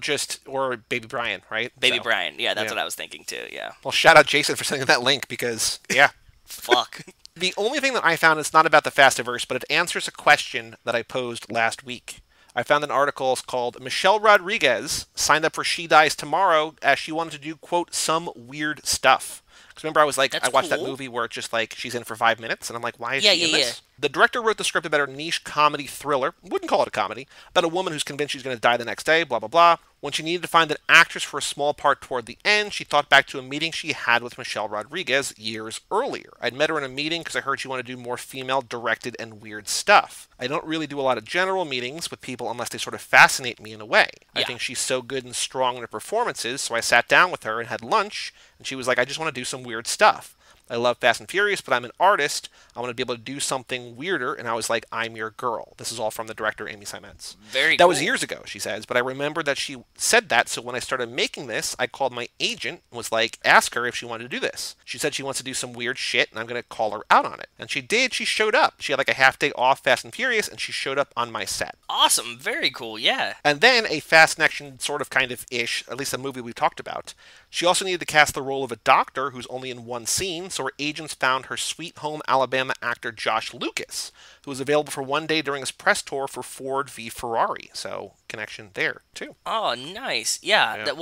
[SPEAKER 1] Baby Brian, right?
[SPEAKER 2] Baby
[SPEAKER 1] So,
[SPEAKER 2] Brian. Yeah, that's
[SPEAKER 1] yeah.
[SPEAKER 2] what I was thinking too. Yeah.
[SPEAKER 1] Well, shout out Jason for sending that link because yeah.
[SPEAKER 2] Fuck.
[SPEAKER 1] The only thing that I found is not about the Fastiverse, but it answers a question that I posed last week. I found an article called Michelle Rodriguez signed up for She Dies Tomorrow as she wanted to do, quote, some weird stuff. Because remember, I was like,
[SPEAKER 2] That's
[SPEAKER 1] I watched that
[SPEAKER 2] cool.
[SPEAKER 1] movie where it's just like she's in for 5 minutes, and I'm like, why is
[SPEAKER 2] Yeah,
[SPEAKER 1] she in
[SPEAKER 2] yeah,
[SPEAKER 1] this? The director wrote the script about her niche comedy thriller, wouldn't call it a comedy, about a woman who's convinced she's going to die the next day, blah, blah, blah. When she needed to find an actress for a small part toward the end, she thought back to a meeting she had with Michelle Rodriguez years earlier. I'd met her in a meeting because I heard she wanted to do more female-directed and weird stuff. I don't really do a lot of general meetings with people unless they sort of fascinate me in a way. I
[SPEAKER 2] Yeah.
[SPEAKER 1] think she's so good and strong in her performances, so I sat down with her and had lunch, and she was like, I just want to do some weird stuff. I love Fast and Furious, but I'm an artist. I want to be able to do something weirder. And I was like, I'm your girl. This is all from the director, Amy Simons.
[SPEAKER 2] Very
[SPEAKER 1] That was
[SPEAKER 2] cool.
[SPEAKER 1] years ago, she says, but I remember that she said that. So when I started making this, I called my agent and was like, ask her if she wanted to do this. She said she wants to do some weird shit, and I'm going to call her out on it. And she did. She showed up. She had like a half day off Fast and Furious, and she showed up on my set.
[SPEAKER 2] Awesome. Very cool. Yeah.
[SPEAKER 1] And then a Fast Connection sort of kind of ish, at least a movie we talked about. She also needed to cast the role of a doctor who's only in one scene, so her agents found her Sweet Home Alabama actor Josh Lucas, who was available for one day during his press tour for Ford v Ferrari. So connection there too.
[SPEAKER 2] Oh, nice. Yeah.
[SPEAKER 1] Yeah.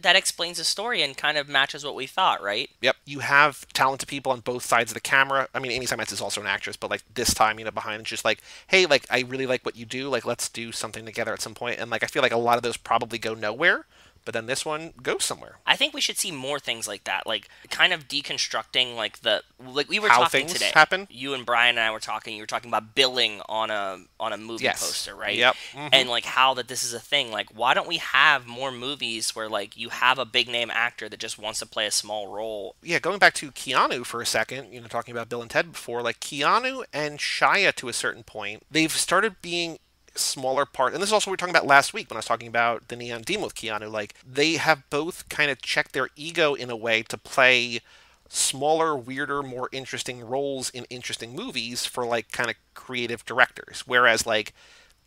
[SPEAKER 2] That explains the story and kind of matches what we thought, right?
[SPEAKER 1] Yep, you have talented people on both sides of the camera. I mean, Amy Simons is also an actress, but like this time, behind it's just like, hey, like I really like what you do. Like let's do something together at some point. And like I feel like a lot of those probably go nowhere. but then this one goes somewhere.
[SPEAKER 2] I think we should see more things like that, like kind of deconstructing like we were
[SPEAKER 1] How
[SPEAKER 2] talking
[SPEAKER 1] things
[SPEAKER 2] today.
[SPEAKER 1] happen?
[SPEAKER 2] You and Brian and I were talking. You were talking about billing on a movie
[SPEAKER 1] Yes.
[SPEAKER 2] poster, right?
[SPEAKER 1] Yep.
[SPEAKER 2] And like how that this is a thing. Like, why don't we have more movies where like you have a big name actor that just wants to play a small role?
[SPEAKER 1] Yeah, going back to Keanu for a second, talking about Bill and Ted before, like Keanu and Shia to a certain point, they've started being smaller part, and this is also what we were talking about last week when I was talking about the Neon Demon with Keanu. Like, they have both kind of checked their ego in a way to play smaller, weirder, more interesting roles in interesting movies for like kind of creative directors. Whereas like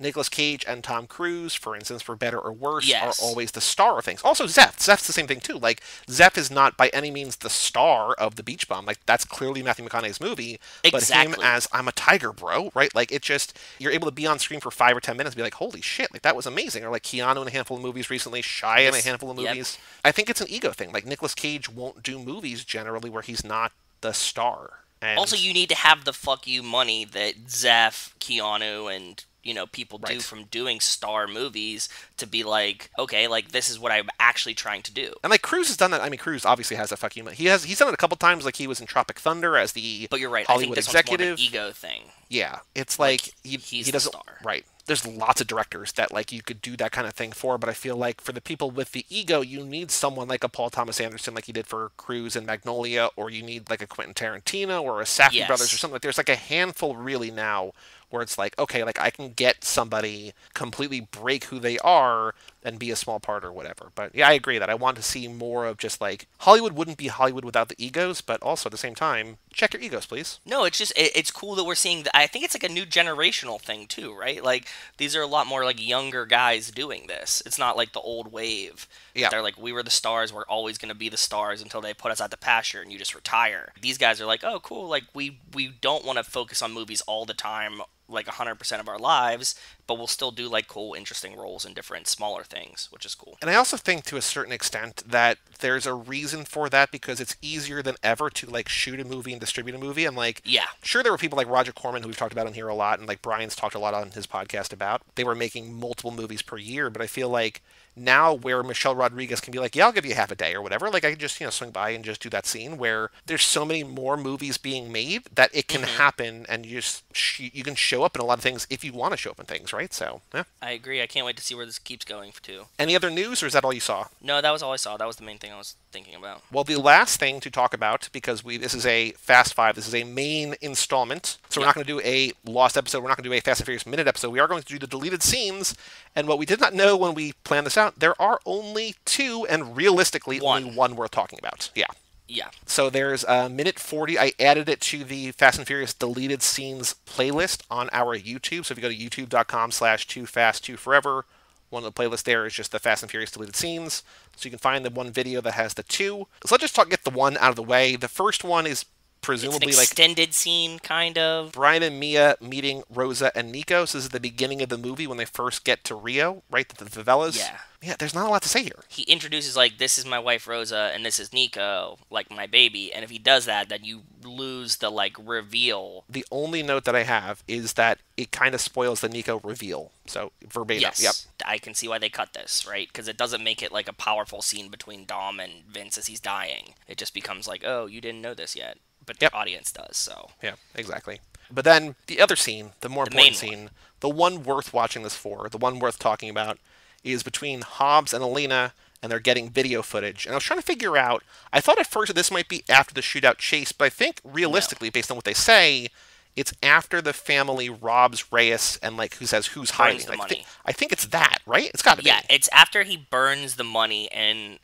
[SPEAKER 1] Nicolas Cage and Tom Cruise, for instance, for better or worse,
[SPEAKER 2] Yes.
[SPEAKER 1] are always the star of things. Also, Zeph's the same thing too. Like, Zeph is not by any means the star of The Beach Bum. Like, that's clearly Matthew McConaughey's movie.
[SPEAKER 2] Exactly.
[SPEAKER 1] But him as, I'm a tiger, bro, right? Like, it just, you're able to be on screen for 5 or 10 minutes and be like, holy shit, like, that was amazing. Or like Keanu in a handful of movies recently, Shia in a handful of
[SPEAKER 2] Yep.
[SPEAKER 1] movies. I think it's an ego thing. Like, Nicolas Cage won't do movies generally where he's not the star. And
[SPEAKER 2] Also, you need to have the fuck you money that Zeph, Keanu, and people do
[SPEAKER 1] Right.
[SPEAKER 2] from doing star movies to be like, okay, like this is what I'm actually trying to do.
[SPEAKER 1] And like Cruise has done that. I mean, Cruise obviously has that fucking. He's done it a couple times. Like he was in Tropic Thunder as the
[SPEAKER 2] But you're right.
[SPEAKER 1] Hollywood
[SPEAKER 2] I think this
[SPEAKER 1] executive.
[SPEAKER 2] one's more of an ego thing.
[SPEAKER 1] Yeah, it's like
[SPEAKER 2] he's
[SPEAKER 1] he
[SPEAKER 2] the
[SPEAKER 1] doesn't.
[SPEAKER 2] star.
[SPEAKER 1] Right. There's lots of directors that like you could do that kind of thing for, but I feel like for the people with the ego, you need someone like a Paul Thomas Anderson, like he did for Cruise and Magnolia, or you need like a Quentin Tarantino or a Safdie
[SPEAKER 2] Yes.
[SPEAKER 1] brothers or something. Like there's like a handful really now where it's like, okay, like I can get somebody completely break who they are and be a small part or whatever. But yeah, I agree that I want to see more of just like Hollywood wouldn't be Hollywood without the egos, but also at the same time, check your egos, please.
[SPEAKER 2] No, it's just it's cool that we're seeing. I think it's like a new generational thing too, right? Like these are a lot more like younger guys doing this. It's not like the old wave.
[SPEAKER 1] Yeah.
[SPEAKER 2] They're like, we were the stars. We're always going to be the stars until they put us out the pasture and you just retire. These guys are like, oh, cool. Like we don't want to focus on movies all the time, like 100% of our lives, but we'll still do like cool, interesting roles in different smaller things, which is cool.
[SPEAKER 1] And I also think to a certain extent that there's a reason for that because it's easier than ever to like shoot a movie and distribute a movie. And like,
[SPEAKER 2] Yeah.
[SPEAKER 1] sure, there were people like Roger Corman who we've talked about on here a lot, and like Brian's talked a lot on his podcast about. They were making multiple movies per year, but I feel like now where Michelle Rodriguez can be like, yeah, I'll give you half a day or whatever. Like I can just swing by and just do that scene where there's so many more movies being made that it can happen, and you just you can show up in a lot of things if you want to show up in things, right? So yeah.
[SPEAKER 2] I agree. I can't wait to see where this keeps going too.
[SPEAKER 1] Any other news, or is that all you saw?
[SPEAKER 2] No, that was all I saw. That was the main thing I was thinking about.
[SPEAKER 1] Well, the last thing to talk about, because this is a Fast Five, this is a main installment, so we're not going to do a Lost episode, we're not going to do a Fast and Furious Minute episode, we are going to do the deleted scenes, and what we did not know when we planned this out, there are only 2, and realistically only one worth talking about. Yeah.
[SPEAKER 2] Yeah.
[SPEAKER 1] So there's minute 40. I added it to the Fast and Furious deleted scenes playlist on our YouTube. So if you go to youtube.com/toofast2forever, one of the playlists there is just the Fast and Furious deleted scenes. So you can find the one video that has the 2. So let's just get the one out of the way. The first one is presumably
[SPEAKER 2] it's an extended scene, kind of.
[SPEAKER 1] Brian and Mia meeting Rosa and Nico. So this is the beginning of the movie when they first get to Rio, right? The favelas.
[SPEAKER 2] Yeah.
[SPEAKER 1] Yeah, there's not a lot to say here.
[SPEAKER 2] He introduces like, this is my wife Rosa and this is Nico, like my baby. And if he does that, then you lose the like reveal.
[SPEAKER 1] The only note that I have is that it kind of spoils the Nico reveal. So verbatim.
[SPEAKER 2] Yes.
[SPEAKER 1] Yep.
[SPEAKER 2] I can see why they cut this, right? Because it doesn't make it like a powerful scene between Dom and Vince as he's dying. It just becomes like, oh, you didn't know this yet. But the audience does, so.
[SPEAKER 1] Yeah, exactly. But then the other scene, the more important
[SPEAKER 2] main
[SPEAKER 1] scene, the one worth watching this for, the one worth talking about, is between Hobbs and Elena, and they're getting video footage. And I was trying to figure out, I thought at first that this might be after the shootout chase, but I think realistically, based on what they say, it's after the family robs Reyes and like who says who's hiding.
[SPEAKER 2] the money.
[SPEAKER 1] I think it's that, right? It's got to be.
[SPEAKER 2] Yeah, it's after he burns the money and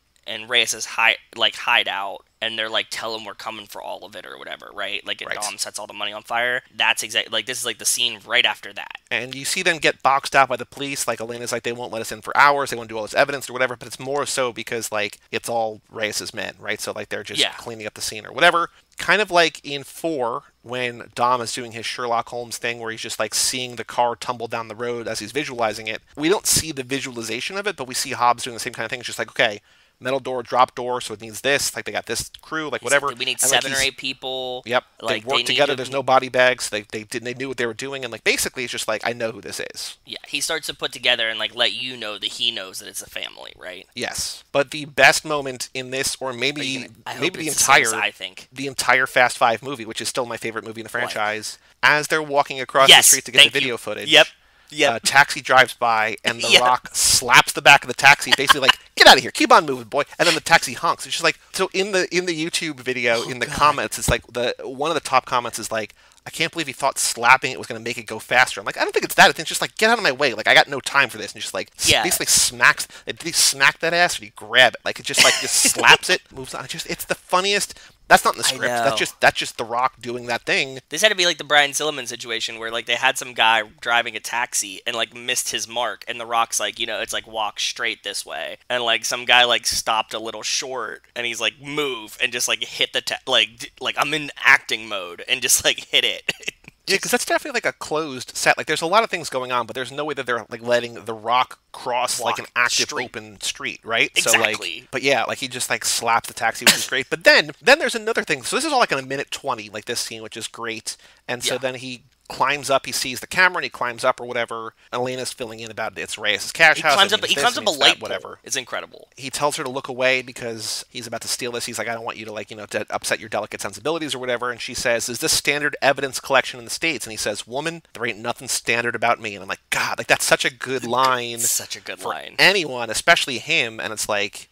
[SPEAKER 2] Reyes' hideout, and they're like, tell him we're coming for all of it or whatever, right? Like,
[SPEAKER 1] Right.
[SPEAKER 2] Dom sets all the money on fire. That's exactly, like, this is like the scene right after that.
[SPEAKER 1] And you see them get boxed out by the police. Like, Elena's like, they won't let us in for hours. They want to do all this evidence or whatever. But it's more so because, like, it's all Reyes' men, right? So, like, they're just cleaning up the scene or whatever. Kind of like in 4, when Dom is doing his Sherlock Holmes thing where he's just, like, seeing the car tumble down the road as he's visualizing it. We don't see the visualization of it, but we see Hobbs doing the same kind of thing. It's just like, okay, metal door, drop door, so it needs this. Like they got this crew, like whatever.
[SPEAKER 2] We need
[SPEAKER 1] And, like,
[SPEAKER 2] 7 or 8 people.
[SPEAKER 1] Yep.
[SPEAKER 2] Like
[SPEAKER 1] they work together. There's no body bags. They knew what they were doing, and like basically it's just like I know who this is.
[SPEAKER 2] Yeah, he starts to put together and like let you know that he knows that it's a family, right?
[SPEAKER 1] Yes. But the best moment in this, or maybe the entire,
[SPEAKER 2] I think
[SPEAKER 1] the entire Fast Five movie, which is still my favorite movie in the franchise, as they're walking across the street to get the video footage.
[SPEAKER 2] Yep.
[SPEAKER 1] Taxi drives by, and The Rock slaps the back of the taxi, basically like, "Get out of here! Keep on moving, boy!" And then the taxi honks. It's just like, so in the YouTube video, in the comments, it's like one of the top comments is like, "I can't believe he thought slapping it was going to make it go faster." I'm like, I don't think it's that. I think it's just like, get out of my way. Like, I got no time for this. And just like, basically smacks. Did he smack that ass, or did he grab it? Like, it just like just slaps it, moves on. It's the funniest. That's not in the script. That's just The Rock doing that thing.
[SPEAKER 2] This had to be like the Brian Silliman situation where like they had some guy driving a taxi and like missed his mark, and The Rock's like, it's like walk straight this way, and like some guy like stopped a little short, and he's like move and just like hit the like I'm in acting mode and just like hit it.
[SPEAKER 1] Yeah, because that's definitely like a closed set. Like, there's a lot of things going on, but there's no way that they're like letting The Rock cross like an active open street, right?
[SPEAKER 2] Exactly.
[SPEAKER 1] So like, but yeah, like he just like slaps the taxi, which is great. But then there's another thing. So this is all like in a minute 20, like this scene, which is great. And so then he climbs up, he sees the camera, and he climbs up or whatever. Elena's filling in about it's Reyes' cash house.
[SPEAKER 2] He climbs up a light pole.
[SPEAKER 1] Whatever.
[SPEAKER 2] It's incredible.
[SPEAKER 1] He tells her to look away because he's about to steal this. He's like, I don't want you to like, to upset your delicate sensibilities or whatever. And she says, is this standard evidence collection in the States? And he says, woman, there ain't nothing standard about me. And I'm like, God, like that's such a good line.
[SPEAKER 2] Such a good
[SPEAKER 1] for
[SPEAKER 2] line.
[SPEAKER 1] anyone, especially him. And it's like,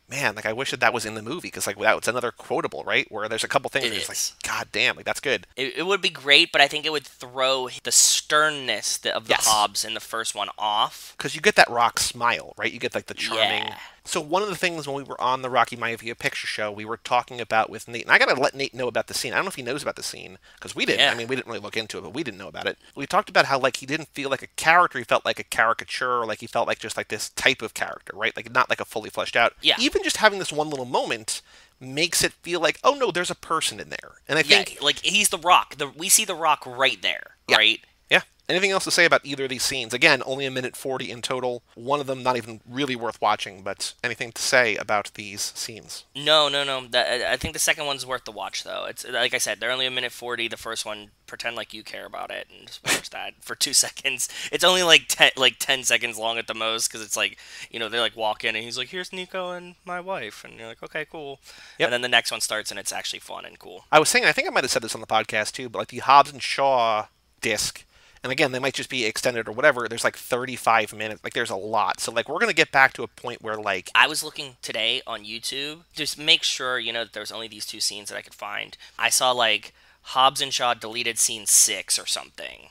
[SPEAKER 1] man, like I wish that was in the movie because like it's another quotable, right? Where there's a couple things that's like, God damn, like that's good.
[SPEAKER 2] It would be great, but I think it would throw the sternness of the Hobbs in the first one off.
[SPEAKER 1] Because you get that Rock smile, right? You get like the charming. Yeah. So one of the things when we were on the Rocky Maivia picture show, we were talking about with Nate, and I gotta let Nate know about the scene. I don't know if he knows about the scene because we didn't. Yeah. I mean, we didn't really look into it, but we didn't know about it. We talked about how like he didn't feel like a character; he felt like a caricature, or like he felt like just like this type of character, right? Like not like a fully fleshed out.
[SPEAKER 2] Yeah.
[SPEAKER 1] Even just having this one little moment makes it feel like, oh no, there's a person in there, and I think
[SPEAKER 2] like he's the Rock. We see the Rock right there, right?
[SPEAKER 1] Yeah. Anything else to say about either of these scenes? Again, only a minute 40 in total. One of them not even really worth watching, but anything to say about these scenes?
[SPEAKER 2] No. I think the second one's worth the watch, though. It's like I said, they're only a minute 40. The first one, pretend like you care about it and just watch that for 2 seconds. It's only like 10 seconds long at the most because it's like, they like walk in and he's like, here's Nico and my wife. And you're like, okay, cool. Yep. And then the next one starts and it's actually fun and cool.
[SPEAKER 1] I was saying, I think I might have said this on the podcast too, but like the Hobbs and Shaw disc, and again, they might just be extended or whatever. There's like 35 minutes. Like, there's a lot. So, like, we're going to get back to a point where, like...
[SPEAKER 2] I was looking today on YouTube. Just make sure, that there's only these 2 scenes that I could find. I saw, like, Hobbs and Shaw deleted scene 6 or something.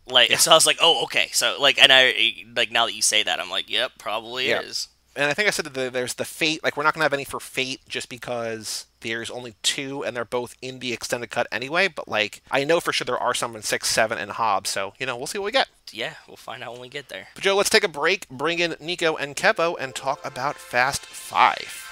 [SPEAKER 2] Like, so I was like, oh, okay. So, like, and I, like, now that you say that, I'm like, yep, probably is.
[SPEAKER 1] And I think I said that there's the Fate. Like, we're not going to have any for Fate just because there's only 2, and they're both in the extended cut anyway. But, like, I know for sure there are some in 6, 7, and Hobbs. So, we'll see what we get.
[SPEAKER 2] Yeah, we'll find out when we get there.
[SPEAKER 1] But, Joe, let's take a break, bring in Nico and Kevo, and talk about Fast 5.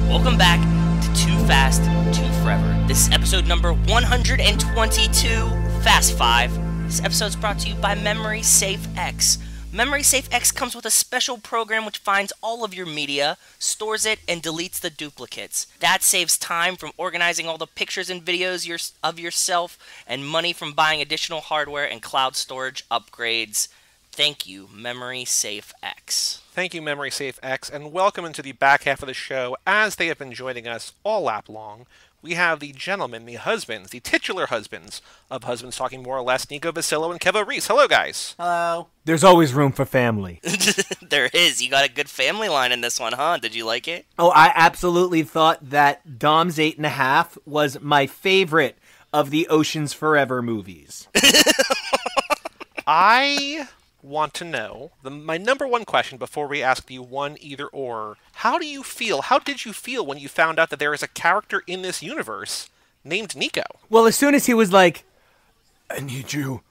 [SPEAKER 2] Welcome back to Too Fast, Too Forever. This is episode number 122, Fast 5. This episode is brought to you by Memory Safe X. Memory Safe X comes with a special program which finds all of your media, stores it, and deletes the duplicates. That saves time from organizing all the pictures and videos of yourself, and money from buying additional hardware and cloud storage upgrades. Thank you, Memory Safe X.
[SPEAKER 1] Thank you, Memory Safe X, and welcome into the back half of the show. As they have been joining us all lap long, we have the gentlemen, the husbands, the titular husbands of Husbands Talking More or Less, Nico Vasillo and Kevo Reese. Hello, guys.
[SPEAKER 3] Hello. There's always room for family.
[SPEAKER 2] There is. You got a good family line in this one, huh? Did you like it?
[SPEAKER 3] Oh, I absolutely thought that Dom's 8.5 was my favorite of the Oceans Forever movies.
[SPEAKER 1] I want to know, my number one question before we ask you one either or, how did you feel when you found out that there is a character in this universe named Nico.
[SPEAKER 3] Well, as soon as he was like, I need you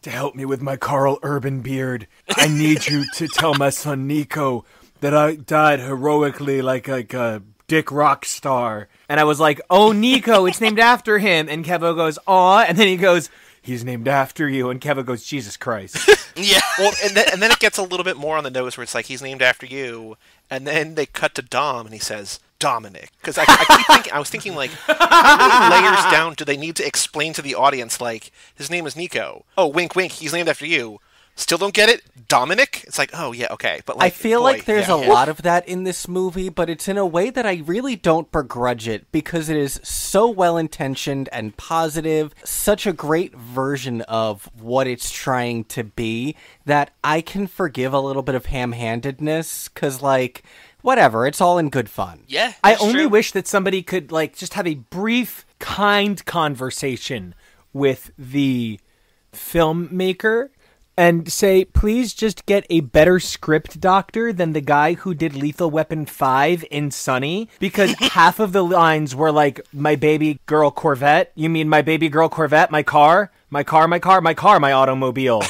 [SPEAKER 3] to help me with my Carl Urban beard. I need you to tell my son Nico that I died heroically like a Dick rock star. And I was like, oh, Nico, it's named after him. And Kevo goes, aw. And then he goes, he's named after you. And Kevo goes, Jesus Christ.
[SPEAKER 2] Yeah.
[SPEAKER 1] Well, and then it gets a little bit more on the nose where it's like, he's named after you. And then they cut to Dom and he says, Dominic. Because I was thinking, like, how many layers down do they need to explain to the audience, like, his name is Nico. Oh, wink, wink, he's named after you. Still don't get it? Dominic? It's like, oh, yeah, okay. But like,
[SPEAKER 4] I feel
[SPEAKER 1] boy,
[SPEAKER 4] like there's
[SPEAKER 1] yeah.
[SPEAKER 4] a lot of that in this movie, but it's in a way that I really don't begrudge it because it is so well-intentioned and positive, such a great version of what it's trying to be that I can forgive a little bit of ham-handedness because, like, whatever, it's all in good fun.
[SPEAKER 2] Yeah.
[SPEAKER 3] I
[SPEAKER 2] that's
[SPEAKER 3] only
[SPEAKER 2] true.
[SPEAKER 3] wish that somebody could, like, just have a brief, kind conversation with the filmmaker and say, please just get a better script doctor than the guy who did Lethal Weapon 5 in Sunny, because half of the lines were like, my baby girl Corvette. You mean my baby girl Corvette? My car? My car, my car, my car, my automobile.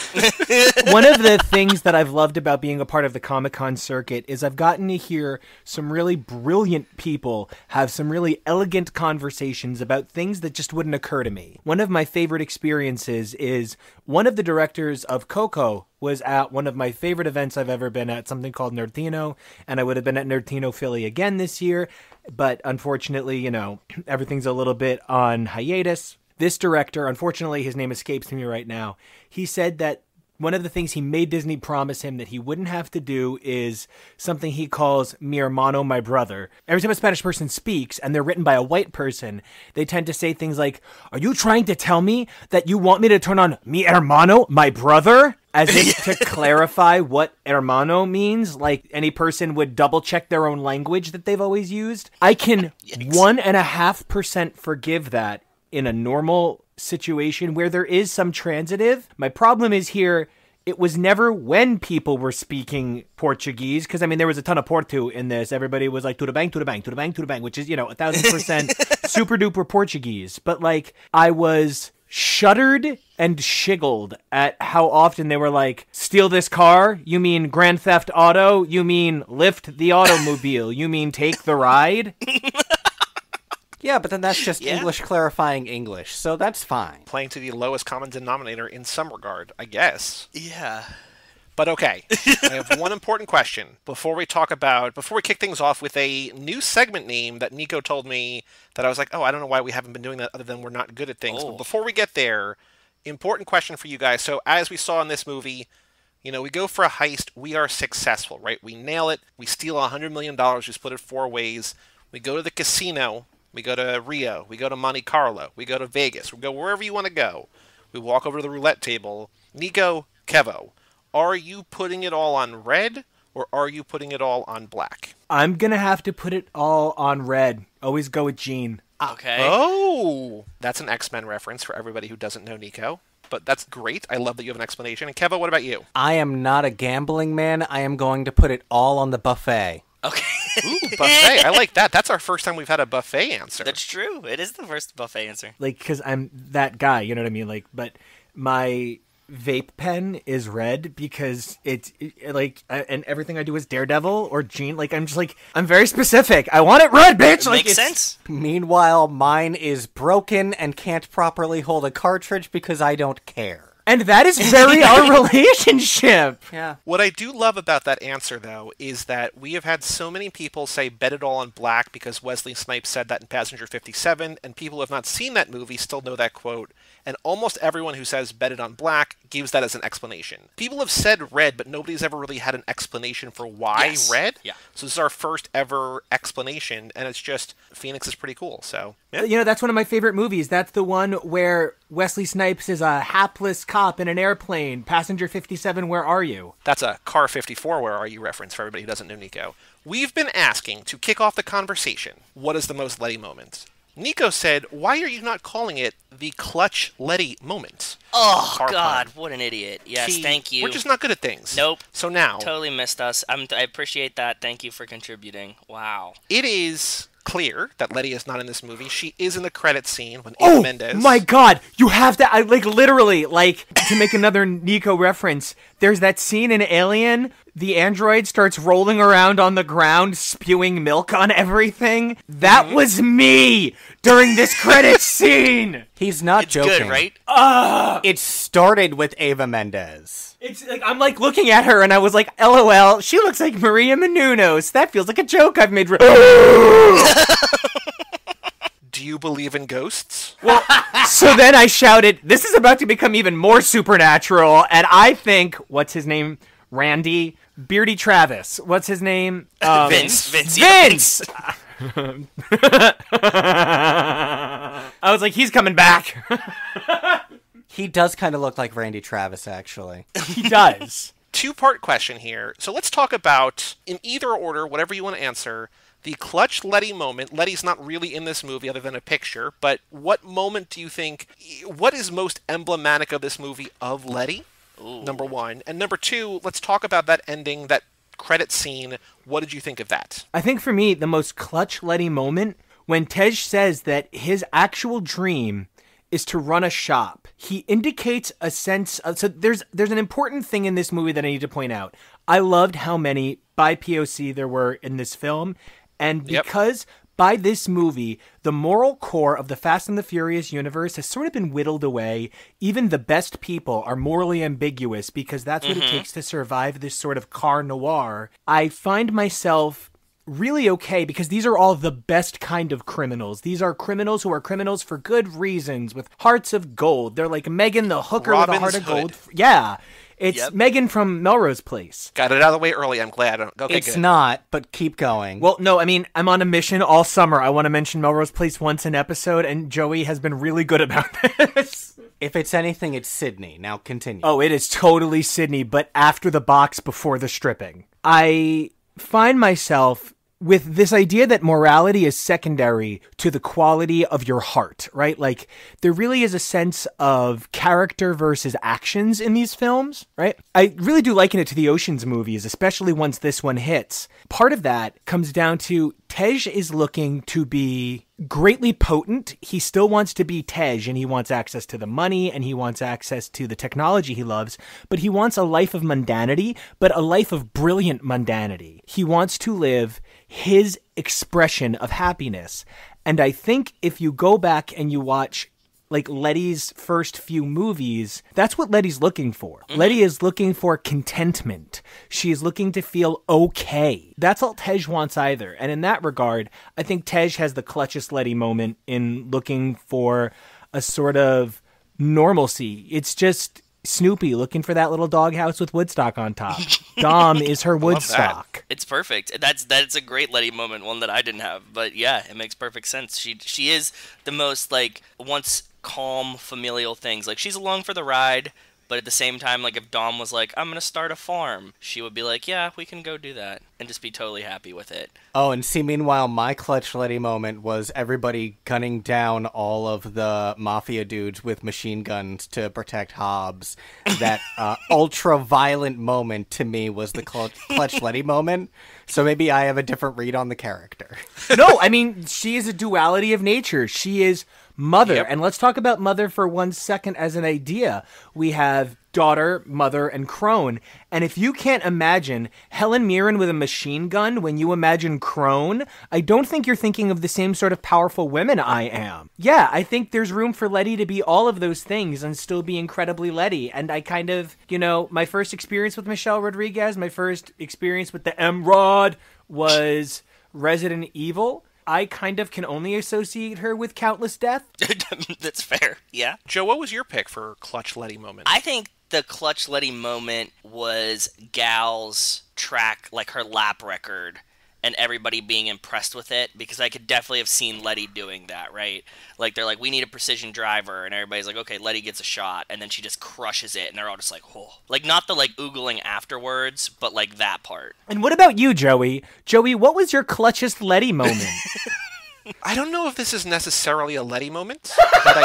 [SPEAKER 3] One of the things that I've loved about being a part of the Comic-Con circuit is I've gotten to hear some really brilliant people have some really elegant conversations about things that just wouldn't occur to me. One of my favorite experiences is one of the directors of Coco was at one of my favorite events I've ever been at, something called Nerdtino, and I would have been at Nerdtino Philly again this year, but unfortunately, you know, everything's a little bit on hiatus. This director, unfortunately, his name escapes me right now. He said that one of the things he made Disney promise him that he wouldn't have to do is something he calls mi hermano, my brother. Every time a Spanish person speaks and they're written by a white person, they tend to say things like, are you trying to tell me that you want me to turn on mi hermano, my brother? As if to clarify what hermano means, like any person would double check their own language that they've always used. I can 1.5% forgive that in a normal situation where there is some transitive. My problem is here, it was never when people were speaking Portuguese, because I mean there was a ton of Portu in this. Everybody was like tudo bem, tudo bem, tudo bem, tudo bem, which is, you know, 1,000% super duper Portuguese. But like I was shuddered and shiggled at how often they were like, steal this car? You mean Grand Theft Auto? You mean lift the automobile? You mean take the ride?
[SPEAKER 4] Yeah, but then that's just English clarifying English, so that's fine.
[SPEAKER 1] Playing to the lowest common denominator in some regard, I guess.
[SPEAKER 2] Yeah.
[SPEAKER 1] But okay, I have one important question before we kick things off with a new segment name that Nico told me that I was like, oh, I don't know why we haven't been doing that other than we're not good at things.
[SPEAKER 2] Oh.
[SPEAKER 1] But before we get there, important question for you guys. So as we saw in this movie, you know, we go for a heist, we are successful, right? We nail it, we steal $100 million, we split it 4 ways, we go to the casino, we go to Rio, we go to Monte Carlo, we go to Vegas, we go wherever you want to go. We walk over to the roulette table. Nico, Kevo, are you putting it all on red or are you putting it all on black?
[SPEAKER 3] I'm going to have to put it all on red. Always go with Gene.
[SPEAKER 2] Okay.
[SPEAKER 1] Oh, that's an X-Men reference for everybody who doesn't know Nico. But that's great. I love that you have an explanation. And Kevo, what about you?
[SPEAKER 4] I am not a gambling man. I am going to put it all on the buffet.
[SPEAKER 2] Okay.
[SPEAKER 1] Ooh, buffet. I like that. That's our first time we've had a buffet answer.
[SPEAKER 2] That's true. It is the first buffet answer.
[SPEAKER 3] Like, because I'm that guy, you know what I mean? Like, but my vape pen is red because and everything I do is Daredevil or Gene. Like, I'm just like, I'm very specific. I want it red, bitch! Like,
[SPEAKER 2] Makes sense.
[SPEAKER 4] Meanwhile, mine is broken and can't properly hold a cartridge because I don't care.
[SPEAKER 3] And that is very our relationship.
[SPEAKER 4] Yeah.
[SPEAKER 1] What I do love about that answer, though, is that we have had so many people say bet it all on black because Wesley Snipes said that in Passenger 57, and people who have not seen that movie still know that quote. And almost everyone who says bet it on black gives that as an explanation. People have said red, but nobody's ever really had an explanation for why
[SPEAKER 2] Yes.
[SPEAKER 1] red.
[SPEAKER 2] Yeah.
[SPEAKER 1] So this is our first ever explanation, and it's just, Phoenix is pretty cool, so... Yeah.
[SPEAKER 3] You know, that's one of my favorite movies. That's the one where Wesley Snipes is a hapless cop in an airplane. Passenger 57, where are you?
[SPEAKER 1] That's a Car 54, where are you reference for everybody who doesn't know Nico. We've been asking to kick off the conversation, what is the most Letty moment? Nico said, why are you not calling it the clutch Letty moment?
[SPEAKER 2] Oh,
[SPEAKER 1] Car
[SPEAKER 2] God,
[SPEAKER 1] pun.
[SPEAKER 2] what an idiot. Yes,
[SPEAKER 1] See,
[SPEAKER 2] thank you.
[SPEAKER 1] We're just not good at things.
[SPEAKER 2] Nope.
[SPEAKER 1] So now,
[SPEAKER 2] Totally missed us. I appreciate that. Thank you for contributing. Wow.
[SPEAKER 1] it is clear that Letty is not in this movie. She is in the credits scene when Eva Mendes.
[SPEAKER 3] Oh my God! You have to. I literally to make another Nico reference. There's that scene in Alien. The android starts rolling around on the ground, spewing milk on everything. That was me during this credits scene.
[SPEAKER 4] He's not
[SPEAKER 2] It's
[SPEAKER 4] joking.
[SPEAKER 2] good, right?
[SPEAKER 4] It started with Eva Mendes.
[SPEAKER 3] It's like I'm looking at her and I was like, LOL, she looks like Maria Menounos. That feels like a joke I've made.
[SPEAKER 1] Do you believe in ghosts?
[SPEAKER 3] Well, so then I shouted, this is about to become even more supernatural, and I think, what's his name? Randy? Beardy Travis. What's his name?
[SPEAKER 2] Vince.
[SPEAKER 3] Vince! I was like, he's coming back.
[SPEAKER 4] He does kind of look like Randy Travis, actually.
[SPEAKER 3] He does.
[SPEAKER 1] Two-part question here. So let's talk about, in either order, whatever you want to answer, the clutch Letty moment. Letty's not really in this movie other than a picture, but what moment do you think, what is most emblematic of this movie of Letty?
[SPEAKER 2] Ooh.
[SPEAKER 1] Number one. And number two, let's talk about that ending, that credit scene. What did you think of that?
[SPEAKER 3] I think for me, the most clutch Letty moment, when Tej says that his actual dream is to run a shop. He indicates a sense of, so there's an important thing in this movie that I need to point out. I loved how many BIPOC there were in this film, and because by this movie, the moral core of the Fast and the Furious universe has sort of been whittled away. Even the best people are morally ambiguous because that's what it takes to survive this sort of car noir. I find myself really okay because these are all the best kind of criminals. These are criminals who are criminals for good reasons with hearts of gold. They're like Megan the hooker with a heart of gold. Yeah. It's Megan from Melrose Place.
[SPEAKER 1] Got it out of the way early. I'm glad. Okay,
[SPEAKER 4] It's
[SPEAKER 1] good.
[SPEAKER 4] not, but keep going.
[SPEAKER 3] Well, no, I mean, I'm on a mission all summer. I want to mention Melrose Place once an episode, and Joey has been really good about this.
[SPEAKER 4] If it's anything, it's Sydney. Now continue.
[SPEAKER 3] Oh, it is totally Sydney, but after the box, before the stripping. I find myself with this idea that morality is secondary to the quality of your heart, right? Like, there really is a sense of character versus actions in these films, right? I really do liken it to the Ocean's movies, especially once this one hits. Part of that comes down to Tej is looking to be greatly potent. He still wants to be Tej, and he wants access to the money, and he wants access to the technology he loves, but he wants a life of mundanity, but a life of brilliant mundanity. He wants to live his expression of happiness. And I think if you go back and you watch like Letty's first few movies, that's what Letty's looking for. Letty is looking for contentment. She is looking to feel okay. That's all Tej wants either. And in that regard, I think Tej has the clutchest Letty moment in looking for a sort of normalcy. It's just Snoopy looking for that little doghouse with Woodstock on top. Dom is her Woodstock.
[SPEAKER 2] It's perfect. That's a great Letty moment, one that I didn't have. But yeah, it makes perfect sense. She is the most like once calm familial things. Like she's along for the ride, but at the same time, like if Dom was like, I'm gonna start a farm, she would be like, yeah, we can go do that, and just be totally happy with it.
[SPEAKER 4] Oh, and see, meanwhile, my clutch Letty moment was everybody gunning down all of the mafia dudes with machine guns to protect Hobbs. That ultra-violent moment, to me, was the clutch Letty moment. So maybe I have a different read on the character.
[SPEAKER 3] No, I mean, she is a duality of nature. She is mother. And let's talk about mother for 1 second as an idea. We have daughter, mother, and crone. And if you can't imagine Helen Mirren with a machine gun when you imagine crone, I don't think you're thinking of the same sort of powerful women I am. Yeah, I think there's room for Letty to be all of those things and still be incredibly Letty. And I kind of, my first experience with Michelle Rodriguez, my first experience with the M-Rod was Resident Evil. I kind of can only associate her with Countless Death.
[SPEAKER 2] That's fair. Yeah.
[SPEAKER 1] Joe, what was your pick for clutch Letty moment?
[SPEAKER 2] I think the clutch Letty moment was Gal's track, like her lap record, and everybody being impressed with it, because I could definitely have seen Letty doing that, right? Like, they're like, we need a precision driver, and everybody's like, okay, Letty gets a shot, and then she just crushes it, and they're all just like, oh. Like, not the, like, oogling afterwards, but, like, that part.
[SPEAKER 3] And what about you, Joey? Joey, what was your clutchest Letty moment?
[SPEAKER 1] I don't know if this is necessarily a Letty moment, but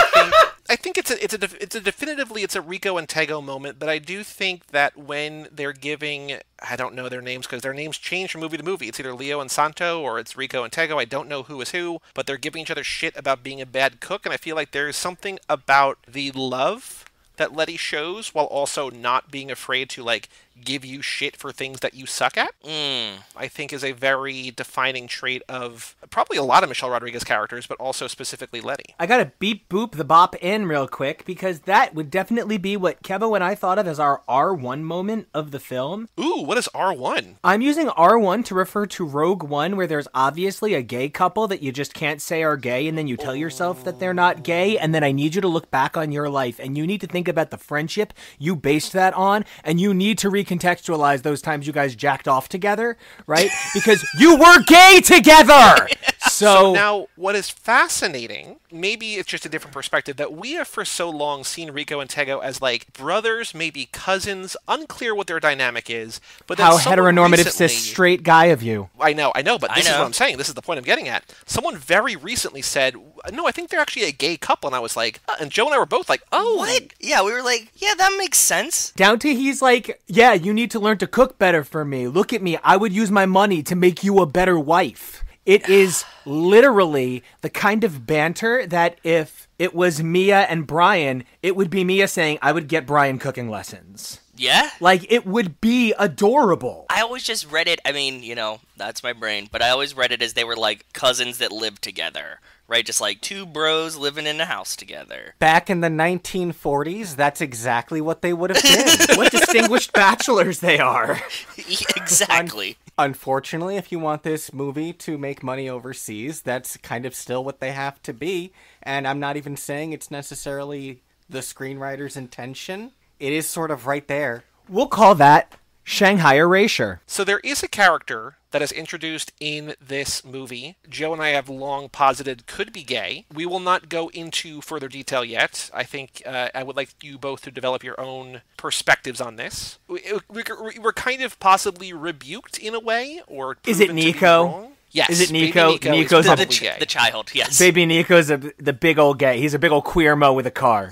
[SPEAKER 1] I think it's a Rico and Tego moment, but I do think that when they're giving, I don't know their names because their names change from movie to movie. It's either Leo and Santo or it's Rico and Tego. I don't know who is who, but they're giving each other shit about being a bad cook, and I feel like there's something about the love that Letty shows while also not being afraid to, like, give you shit for things that you suck at. I think is a very defining trait of probably a lot of Michelle Rodriguez characters, but also specifically Letty.
[SPEAKER 3] I gotta beep boop the bop in real quick because that would definitely be what Kevo and I thought of as our R1 moment of the film.
[SPEAKER 1] Ooh, what is R1?
[SPEAKER 3] I'm using R1 to refer to Rogue One, where there's obviously a gay couple that you just can't say are gay, and then you tell yourself that they're not gay, and then I need you to look back on your life, and you need to think about the friendship you based that on, and you need to recontextualize those times you guys jacked off together, right? Because you were gay together! So
[SPEAKER 1] now, what is fascinating, maybe it's just a different perspective, that we have for so long seen Rico and Tego as, like, brothers, maybe cousins, unclear what their dynamic is, but then
[SPEAKER 3] how
[SPEAKER 1] someone
[SPEAKER 3] heteronormative
[SPEAKER 1] recently,
[SPEAKER 3] cis straight guy of you.
[SPEAKER 1] I know, but this is what I'm saying. This is the point I'm getting at. Someone very recently said, no, I think they're actually a gay couple, and I was like, and Joe and I were both like, oh.
[SPEAKER 2] What? Yeah, we were like, yeah, that makes sense.
[SPEAKER 3] Down to he's like, yeah, you need to learn to cook better for me. Look at me. I would use my money to make you a better wife. It is literally the kind of banter that if it was Mia and Brian, it would be Mia saying, I would get Brian cooking lessons.
[SPEAKER 2] Yeah?
[SPEAKER 3] Like, it would be adorable.
[SPEAKER 2] I always just read it, I mean, you know, that's my brain, but I always read it as they were like cousins that lived together. Right, just like two bros living in a house together.
[SPEAKER 4] Back in the 1940s, that's exactly what they would have been.
[SPEAKER 3] What distinguished bachelors they are.
[SPEAKER 2] Exactly.
[SPEAKER 4] Unfortunately, if you want this movie to make money overseas, that's kind of still what they have to be. And I'm not even saying it's necessarily the screenwriter's intention. It is sort of right there.
[SPEAKER 3] We'll call that Shanghai erasure.
[SPEAKER 1] So there is a character that is introduced in this movie. Joe and I have long posited could be gay. We will not go into further detail yet. I think I would like you both to develop your own perspectives on this. We're kind of possibly rebuked in a way, or
[SPEAKER 3] is it Nico?
[SPEAKER 1] Wrong. Yes.
[SPEAKER 3] Is it Nico?
[SPEAKER 1] Nico's
[SPEAKER 2] the child, yes.
[SPEAKER 3] Baby Nico's the big old gay. He's a big old queer mo with a car.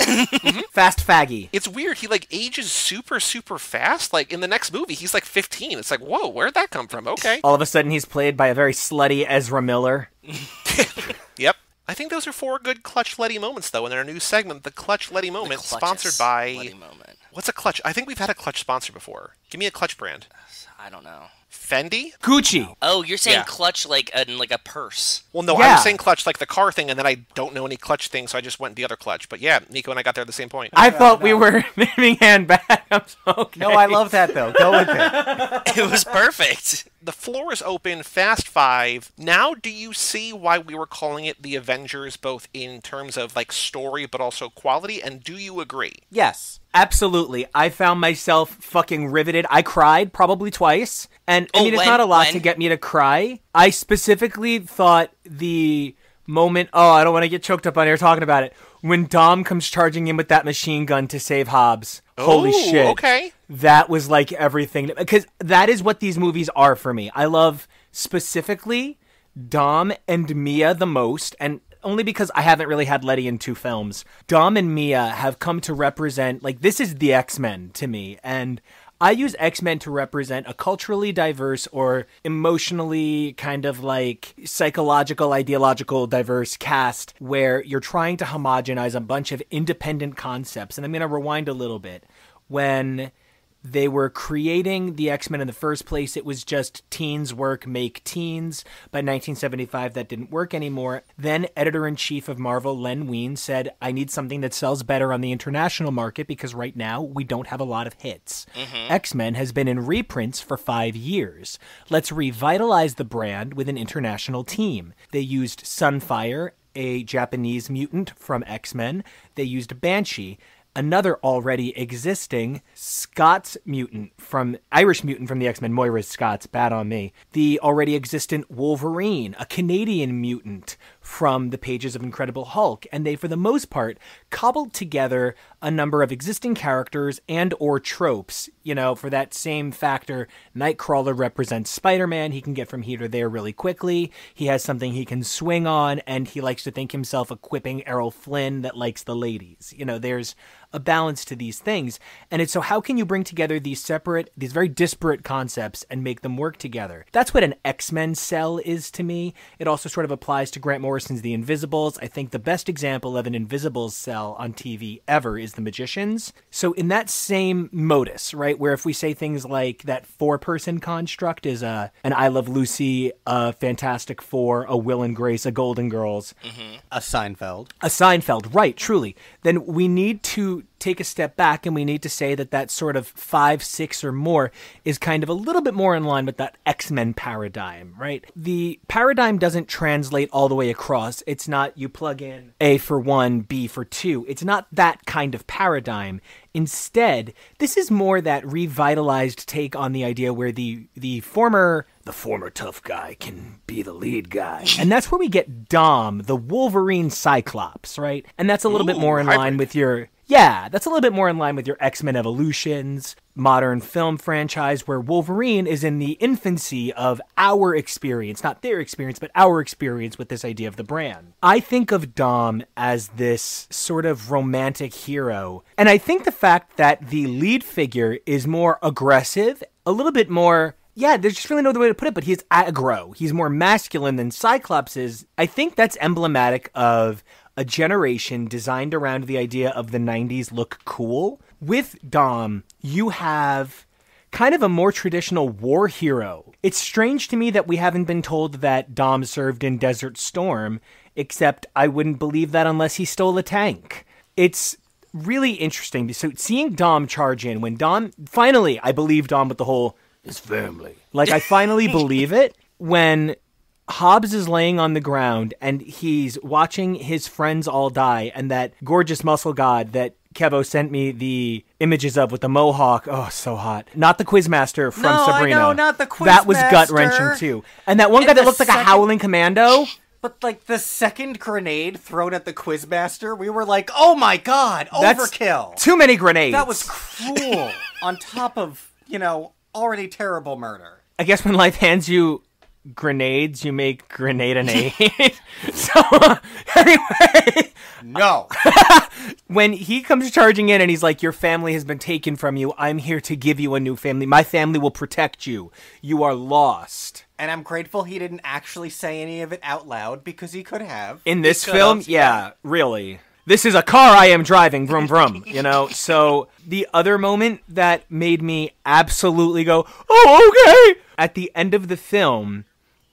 [SPEAKER 3] Fast faggy.
[SPEAKER 1] It's weird. He, like, ages super, super fast. Like, in the next movie, he's, like, 15. It's like, whoa, where'd that come from? Okay.
[SPEAKER 3] All of a sudden, he's played by a very slutty Ezra Miller.
[SPEAKER 1] Yep. I think those are 4 good Clutch Letty moments, though, in our new segment, the Clutch Letty moment, sponsored by...
[SPEAKER 2] Letty moment.
[SPEAKER 1] What's a Clutch? I think we've had a Clutch sponsor before. Give me a Clutch brand.
[SPEAKER 2] I don't know.
[SPEAKER 1] Fendi?
[SPEAKER 3] Gucci.
[SPEAKER 2] Oh, you're saying Clutch like a purse.
[SPEAKER 1] Well, no,
[SPEAKER 3] Yeah.
[SPEAKER 1] I was saying Clutch like the car thing, and then I don't know any Clutch thing, so I just went the other Clutch. But yeah, Nico and I got there at the same point.
[SPEAKER 3] I thought we were naming handbags. Okay.
[SPEAKER 4] No, I love that, though. Go with it.
[SPEAKER 2] It was perfect.
[SPEAKER 1] The floor is open, Fast 5. Now, do you see why we were calling it The Avengers, both in terms of, like, story, but also quality, and do you agree?
[SPEAKER 4] Yes.
[SPEAKER 3] Absolutely. I found myself fucking riveted. I cried probably twice. And I mean, it's not a lot to get me to cry. I specifically thought the moment, I don't want to get choked up on here talking about it, when Dom comes charging in with that machine gun to save Hobbs. Holy shit.
[SPEAKER 1] Okay.
[SPEAKER 3] That was like everything. Because that is what these movies are for me. I love specifically Dom and Mia the most, and only because I haven't really had Letty in 2 films. Dom and Mia have come to represent, like, this is the X-Men to me, and I use X-Men to represent a culturally diverse or emotionally kind of like psychological, ideological diverse cast where you're trying to homogenize a bunch of independent concepts. And I'm going to rewind a little bit. When they were creating the X-Men in the first place, it was just teens work make teens. By 1975, that didn't work anymore. Then editor-in-chief of Marvel, Len Wein, said, I need something that sells better on the international market because right now we don't have a lot of hits. X-Men has been in reprints for 5 years. Let's revitalize the brand with an international team. They used Sunfire, a Japanese mutant from X-Men. They used Banshee, another already existing Irish mutant from the X-Men, Moira Scott's, bad on me. The already existent Wolverine, a Canadian mutant from the pages of Incredible Hulk, and they, for the most part, cobbled together a number of existing characters and or tropes. You know, for that same factor, Nightcrawler represents Spider-Man. He can get from here to there really quickly. He has something he can swing on, and he likes to think himself equipping Errol Flynn that likes the ladies. You know, there's a balance to these things. And it's so how can you bring together these very disparate concepts and make them work together? That's what an X-Men cell is to me. It also sort of applies to Grant Morrison's The Invisibles. I think the best example of an Invisibles cell on TV ever is The Magicians. So in that same modus, right, where if we say things like that 4-person construct is an I Love Lucy, a Fantastic Four, a Will and Grace, a Golden Girls.
[SPEAKER 4] A Seinfeld.
[SPEAKER 3] A Seinfeld, right, truly. Then we need to take a step back and we need to say that sort of 5, 6 or more is kind of a little bit more in line with that X-Men paradigm, right? The paradigm doesn't translate all the way across. It's not you plug in A for 1, B for 2. It's not that kind of paradigm. Instead, this is more that revitalized take on the idea where the former tough guy can be the lead guy. And that's where we get Dom, the Wolverine Cyclops, right? And that's a little bit more in line with your... Yeah, that's a little bit more in line with your X-Men Evolutions, modern film franchise, where Wolverine is in the infancy of our experience, not their experience, but our experience with this idea of the brand. I think of Dom as this sort of romantic hero, and I think the fact that the lead figure is more aggressive, a little bit more... Yeah, there's just really no other way to put it, but he's aggro. He's more masculine than Cyclops is. I think that's emblematic of a generation designed around the idea of the 90s look cool. With Dom, you have kind of a more traditional war hero. It's strange to me that we haven't been told that Dom served in Desert Storm, except I wouldn't believe that unless he stole a tank. It's really interesting. So seeing Dom charge in, when Dom, finally, I believe Dom with the whole, his family. Like, I finally believe it when Hobbs is laying on the ground and he's watching his friends all die, and that gorgeous muscle god that Kevo sent me the images of with the mohawk. Oh, so hot. Not the Quizmaster from Sabrina.
[SPEAKER 4] No, not the Quizmaster.
[SPEAKER 3] That was gut-wrenching, too. And that one guy that looked like a howling commando.
[SPEAKER 4] But, like, the second grenade thrown at the Quizmaster, we were like, oh my god, overkill.
[SPEAKER 3] Too many grenades.
[SPEAKER 4] That was cruel. On top of, already terrible murder.
[SPEAKER 3] I guess when life hands you grenades, you make grenade-a-nade. So, anyway.
[SPEAKER 4] No.
[SPEAKER 3] When he comes charging in and he's like, your family has been taken from you. I'm here to give you a new family. My family will protect you. You are lost.
[SPEAKER 4] And I'm grateful he didn't actually say any of it out loud, because he could have.
[SPEAKER 3] In this film? Yeah, really. This is a car I am driving, vroom vroom, So the other moment that made me absolutely go, oh, okay, at the end of the film,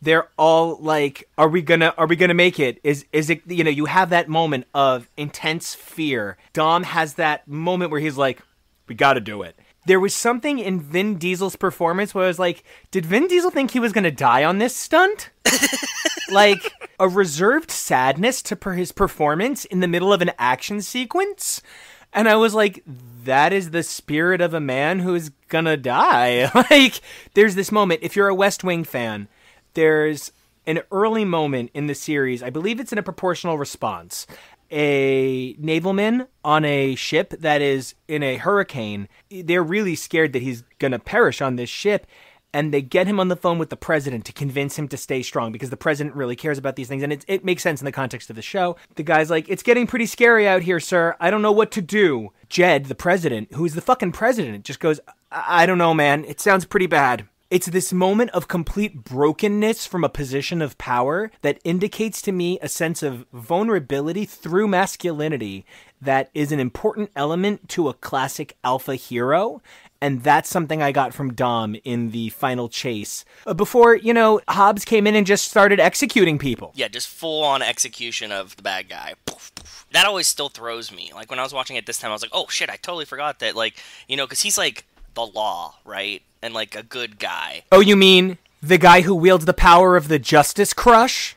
[SPEAKER 3] they're all like, are we gonna make it? Is it, you have that moment of intense fear. Dom has that moment where he's like, we gotta do it. There was something in Vin Diesel's performance where I was like, did Vin Diesel think he was going to die on this stunt? Like, a reserved sadness to his performance in the middle of an action sequence? And I was like, that is the spirit of a man who is going to die. Like, there's this moment, if you're a West Wing fan, there's an early moment in the series, I believe it's in a proportional response. A navalman on a ship that is in a hurricane, they're really scared that he's going to perish on this ship, and they get him on the phone with the president to convince him to stay strong, because the president really cares about these things, and it makes sense in the context of the show. The guy's like, it's getting pretty scary out here, sir. I don't know what to do. Jed, the president, who's the fucking president, just goes, I don't know, man. It sounds pretty bad. It's this moment of complete brokenness from a position of power that indicates to me a sense of vulnerability through masculinity that is an important element to a classic alpha hero. And that's something I got from Dom in the final chase. Before, Hobbs came in and just started executing people.
[SPEAKER 2] Yeah, just full-on execution of the bad guy. Poof, poof. That always still throws me. Like, when I was watching it this time, I was like, oh, shit, I totally forgot that, because he's, like, the law, right? And, like, a good guy.
[SPEAKER 3] Oh, you mean The guy who wields the power of the Justice Crush?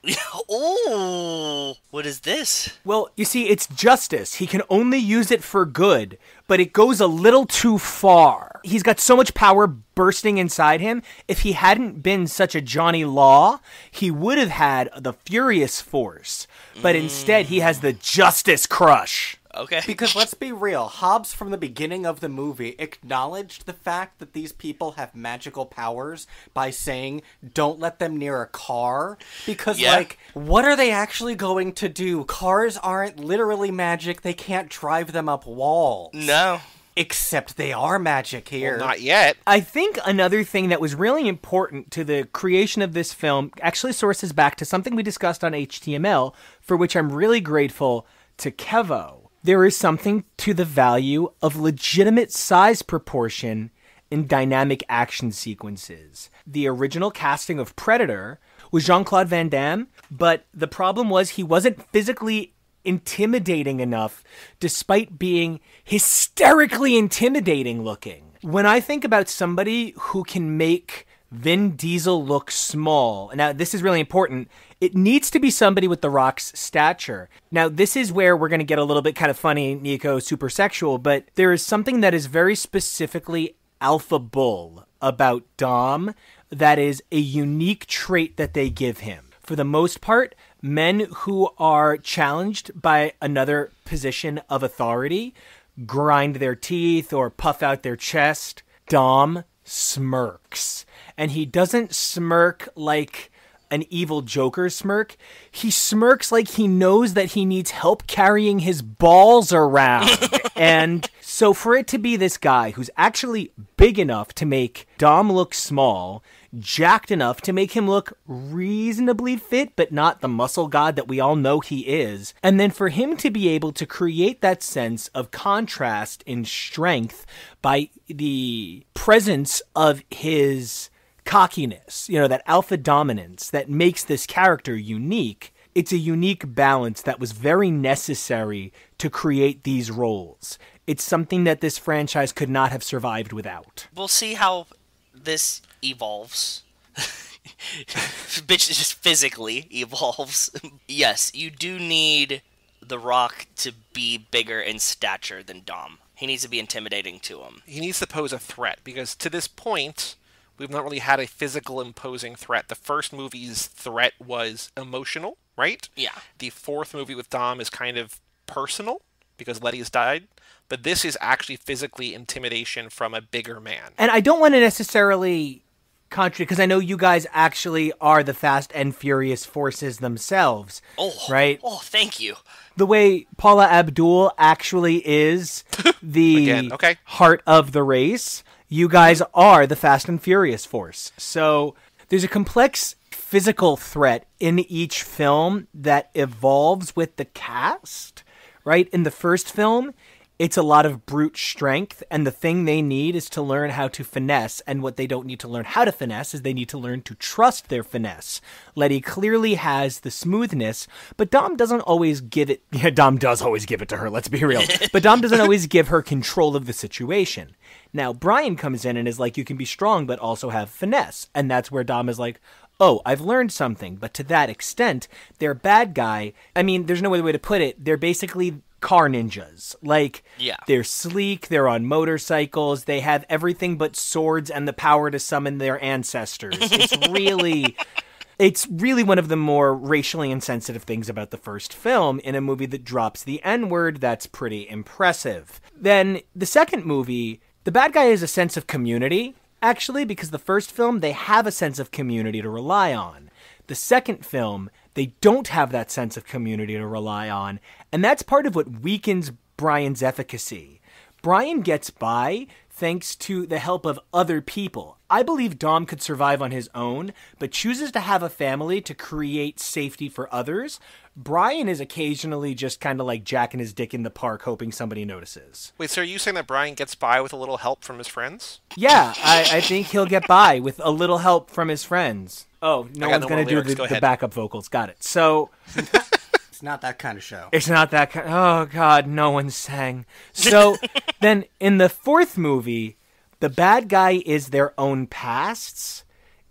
[SPEAKER 2] Ooh, what is this?
[SPEAKER 3] Well, you see, it's justice. He can only use it for good, but it goes a little too far. He's got so much power bursting inside him. If he hadn't been such a Johnny Law, he would have had the Furious Force. But instead, he has the Justice Crush.
[SPEAKER 2] Okay.
[SPEAKER 4] Because let's be real, Hobbs from the beginning of the movie acknowledged the fact that these people have magical powers by saying, don't let them near a car. Because, like, what are they actually going to do? Cars aren't literally magic. They can't drive them up walls.
[SPEAKER 2] No.
[SPEAKER 4] Except they are magic here.
[SPEAKER 1] Well, not yet.
[SPEAKER 3] I think another thing that was really important to the creation of this film actually sources back to something we discussed on HTML, for which I'm really grateful to Kevo. There is something to the value of legitimate size proportion in dynamic action sequences. The original casting of Predator was Jean-Claude Van Damme, but the problem was he wasn't physically intimidating enough despite being hysterically intimidating looking. When I think about somebody who can make Vin Diesel look small, and now this is really important, it needs to be somebody with The Rock's stature. Now, this is where we're going to get a little bit kind of funny, Nico, super sexual, but there is something that is very specifically alpha bull about Dom that is a unique trait that they give him. For the most part, men who are challenged by another position of authority grind their teeth or puff out their chest. Dom smirks. And he doesn't smirk like an evil Joker smirk. He smirks like he knows that he needs help carrying his balls around. And so for it to be this guy who's actually big enough to make Dom look small, jacked enough to make him look reasonably fit, but not the muscle god that we all know he is, and then for him to be able to create that sense of contrast in strength by the presence of his cockiness, you know, that alpha dominance that makes this character unique. It's a unique balance that was very necessary to create these roles. It's something that this franchise could not have survived without.
[SPEAKER 2] We'll see how this evolves. Bitch just physically evolves. Yes, you do need The Rock to be bigger in stature than Dom. He needs to be intimidating to him.
[SPEAKER 1] He needs to pose a threat, because to this point, we've not really had a physical imposing threat. The first movie's threat was emotional, right?
[SPEAKER 2] Yeah.
[SPEAKER 1] The fourth movie with Dom is kind of personal, because Letty has died. But this is actually physically intimidation from a bigger man.
[SPEAKER 3] And I don't want to necessarily contradict, because I know you guys actually are the Fast and Furious forces themselves.
[SPEAKER 2] Oh,
[SPEAKER 3] right?
[SPEAKER 2] Oh, thank you.
[SPEAKER 3] The way Paula Abdul actually is the
[SPEAKER 1] Again, okay.
[SPEAKER 3] heart of the race, you guys are the Fast and Furious force. So there's a complex physical threat in each film that evolves with the cast, right? In the first film, it's a lot of brute strength, and the thing they need is to learn how to finesse, and what they don't need to learn how to finesse is they need to learn to trust their finesse. Letty clearly has the smoothness, but Dom doesn't always give it... Yeah, Dom does always give it to her, let's be real. But Dom doesn't always give her control of the situation. Now, Brian comes in and is like, you can be strong, but also have finesse. And that's where Dom is like, oh, I've learned something. But to that extent, their bad guy... I mean, there's no other way to put it. They're basically car ninjas. Like,
[SPEAKER 2] yeah.
[SPEAKER 3] They're sleek, they're on motorcycles, they have everything but swords and the power to summon their ancestors. It's really one of the more racially insensitive things about the first film in a movie that drops the N-word. That's pretty impressive. Then the second movie, the bad guy has a sense of community, actually, because the first film, they have a sense of community to rely on. The second film, they don't have that sense of community to rely on, and that's part of what weakens Brian's efficacy. Brian gets by thanks to the help of other people. I believe Dom could survive on his own, but chooses to have a family to create safety for others. Brian is occasionally just kind of like jacking his dick in the park, hoping somebody notices.
[SPEAKER 1] Wait, so are you saying that Brian gets by with a little help from his friends?
[SPEAKER 3] Yeah, I think he'll get by with a little help from his friends. Oh, no one's going to do the backup vocals. Got it. So...
[SPEAKER 4] It's not that kind of show.
[SPEAKER 3] It's not that kind. Oh, God, no one sang. So then in the fourth movie, the bad guy is their own pasts.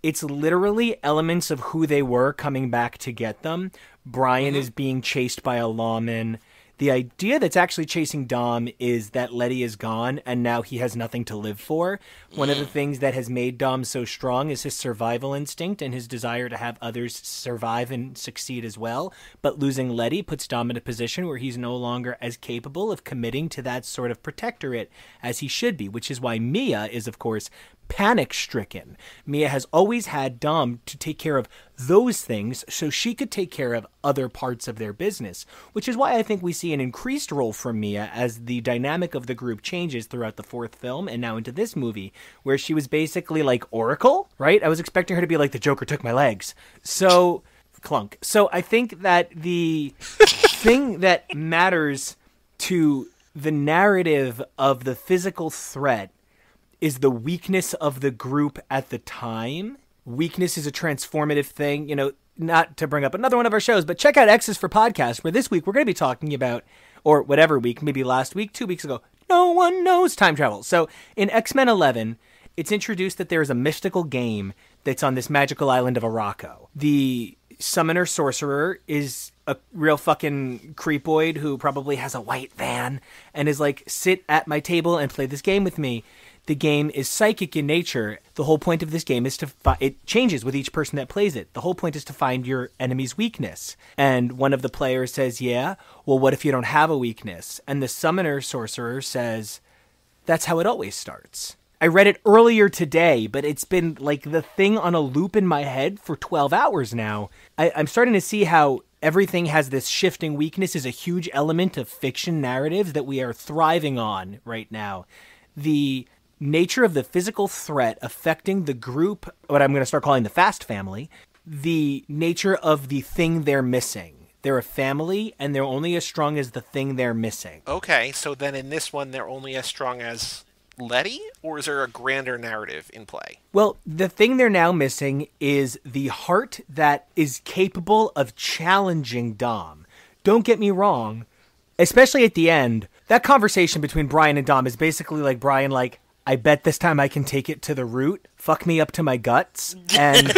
[SPEAKER 3] it's literally elements of who they were coming back to get them. Brian is being chased by a lawman. The idea that's actually chasing Dom is that Letty is gone and now he has nothing to live for. One of the things that has made Dom so strong is his survival instinct and his desire to have others survive and succeed as well. But losing Letty puts Dom in a position where he's no longer as capable of committing to that sort of protectorate as he should be, which is why Mia is, of course, panic-stricken. Mia has always had Dom to take care of those things so she could take care of other parts of their business, which is why I think we see an increased role from Mia as the dynamic of the group changes throughout the fourth film and now into this movie, where she was basically like Oracle, right? I was expecting her to be like, the Joker took my legs. So, clunk. So I think that the thing that matters to the narrative of the physical threat is the weakness of the group at the time. Weakness is a transformative thing. You know, not to bring up another one of our shows, but check out X's for Podcast, where this week we're going to be talking about, or whatever week, maybe last week, 2 weeks ago, no one knows time travel. So in X-Men 11, it's introduced that there is a mystical game that's on this magical island of Araco. The summoner sorcerer is a real fucking creepoid who probably has a white van and is like, sit at my table and play this game with me. The game is psychic in nature. The whole point of this game is it changes with each person that plays it. The whole point is to find your enemy's weakness. And one of the players says, yeah, well, what if you don't have a weakness? And the summoner sorcerer says, that's how it always starts. I read it earlier today, but it's been like the thing on a loop in my head for 12 hours now. I'm starting to see how everything has this shifting weakness is a huge element of fiction narratives that we are thriving on right now. The nature of the physical threat affecting the group, what I'm going to start calling the Fast family, the nature of the thing they're missing. They're a family, and they're only as strong as the thing they're missing.
[SPEAKER 1] Okay, so then in this one, they're only as strong as Letty, or is there a grander narrative in play?
[SPEAKER 3] Well, the thing they're now missing is the heart that is capable of challenging Dom. Don't get me wrong, especially at the end, that conversation between Brian and Dom is basically like Brian like, I bet this time I can take it to the root. Fuck me up to my guts. And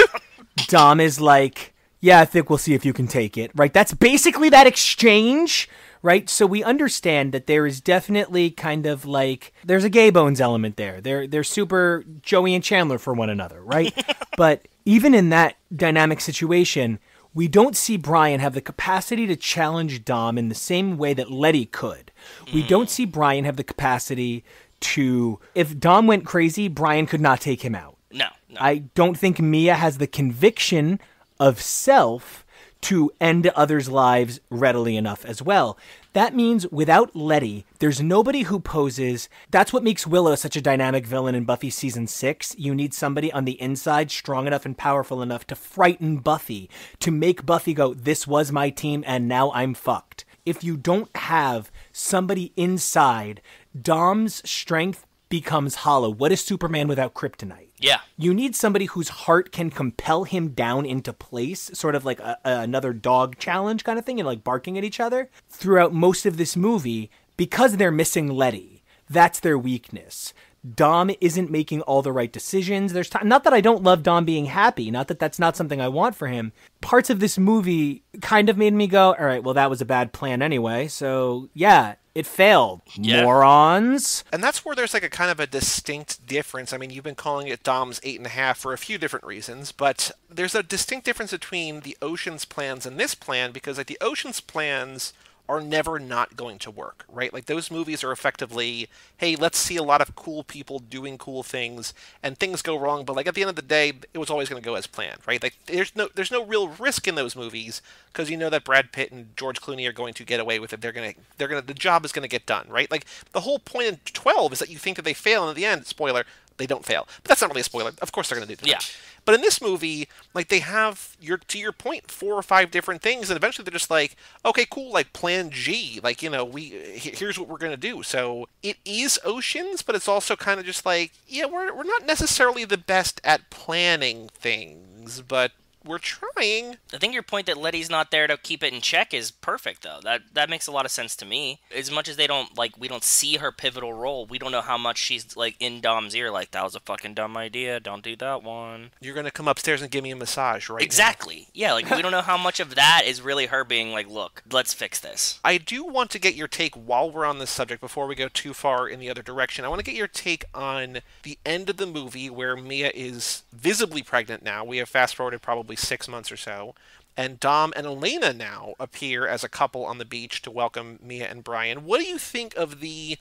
[SPEAKER 3] Dom is like, yeah, I think we'll see if you can take it. Right? That's basically that exchange. Right? So we understand that there is definitely kind of like, there's a gay bones element there. They're super Joey and Chandler for one another. Right? But even in that dynamic situation, we don't see Brian have the capacity to challenge Dom in the same way that Letty could. We don't see Brian have the capacity to, if Dom went crazy, Brian could not take him out.
[SPEAKER 2] No.
[SPEAKER 3] I don't think Mia has the conviction of self to end others' lives readily enough as well. That means without Letty, there's nobody who poses. That's what makes Willow such a dynamic villain in Buffy season 6. You need somebody on the inside strong enough and powerful enough to frighten Buffy, to make Buffy go, this was my team and now I'm fucked. If you don't have somebody inside, Dom's strength becomes hollow. What is Superman without kryptonite?
[SPEAKER 2] Yeah.
[SPEAKER 3] You need somebody whose heart can compel him down into place, sort of like another dog challenge kind of thing, and like barking at each other. Throughout most of this movie, because they're missing Letty, that's their weakness. Dom isn't making all the right decisions. There's time. Not that I don't love Dom being happy. Not that that's not something I want for him. Parts of this movie kind of made me go, all right, well, that was a bad plan anyway. So, yeah, it failed.
[SPEAKER 2] Yeah.
[SPEAKER 3] Morons.
[SPEAKER 1] And that's where there's like a kind of a distinct difference. I mean, you've been calling it Dom's 8.5 for a few different reasons, but there's a distinct difference between the Ocean's plans and this plan, because like the Ocean's plans are never not going to work, right? Like those movies are effectively, hey, let's see a lot of cool people doing cool things, and things go wrong, but like at the end of the day, it was always going to go as planned, right? Like there's no real risk in those movies because you know that Brad Pitt and George Clooney are going to get away with it. The job is going to get done, right? Like the whole point in 12 is that you think that they fail, and at the end, spoiler, they don't fail. But that's not really a spoiler. Of course they're going to do that.
[SPEAKER 2] Yeah.
[SPEAKER 1] But in this movie, like they have to your point, 4 or 5 different things, and eventually they're just like, okay, cool, like Plan G, like here's what we're gonna do. So it is Oceans, but it's also kind of just like, yeah, we're not necessarily the best at planning things, but we're trying.
[SPEAKER 2] I think your point that Letty's not there to keep it in check is perfect, though. That makes a lot of sense to me. As much as we don't see her pivotal role, we don't know how much she's, like, in Dom's ear, like, that was a fucking dumb idea, don't do that one.
[SPEAKER 1] You're gonna come upstairs and give me a massage, right?
[SPEAKER 2] Exactly. Yeah, like, we don't know how much of that is really her being like, look, let's fix this.
[SPEAKER 1] I do want to get your take while we're on this subject, before we go too far in the other direction. I want to get your take on the end of the movie where Mia is visibly pregnant now. We have fast-forwarded probably 6 months or so. And Dom and Elena now appear as a couple on the beach to welcome Mia and Brian. What do you think of the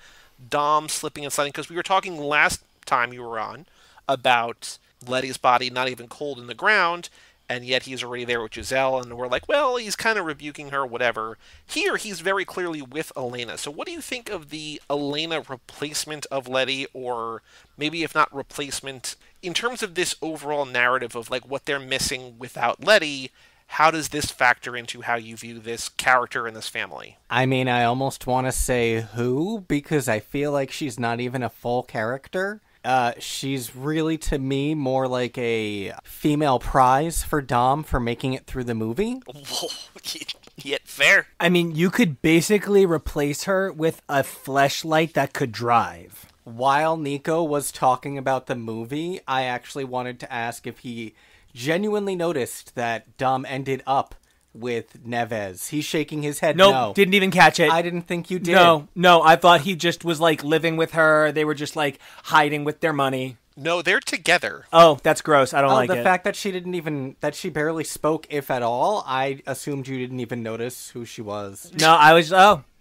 [SPEAKER 1] Dom slipping and sliding? Because we were talking last time you were on about Letty's body not even cold in the ground, and yet he's already there with Giselle, and we're like, well, he's kind of rebuking her, whatever. Here, he's very clearly with Elena. So what do you think of the Elena replacement of Letty, or maybe if not replacement, in terms of this overall narrative of like what they're missing without Letty? How does this factor into how you view this character in this family?
[SPEAKER 4] I mean, I almost want to say who, because I feel like she's not even a full character. She's really, to me, more like a female prize for Dom for making it through the movie.
[SPEAKER 2] Yet fair.
[SPEAKER 3] I mean, you could basically replace her with a fleshlight that could drive.
[SPEAKER 4] While Nico was talking about the movie, I actually wanted to ask if he genuinely noticed that Dom ended up with Neves. He's shaking his head.
[SPEAKER 3] Nope,
[SPEAKER 4] no.
[SPEAKER 3] Didn't even catch it.
[SPEAKER 4] I didn't think you did.
[SPEAKER 3] No, I thought he just was like living with her. They were just like hiding with their money.
[SPEAKER 1] No, they're together.
[SPEAKER 3] Oh, that's gross. I don't like it.
[SPEAKER 4] The fact that she barely spoke, if at all, I assumed you didn't even notice who she was.
[SPEAKER 3] No, I was,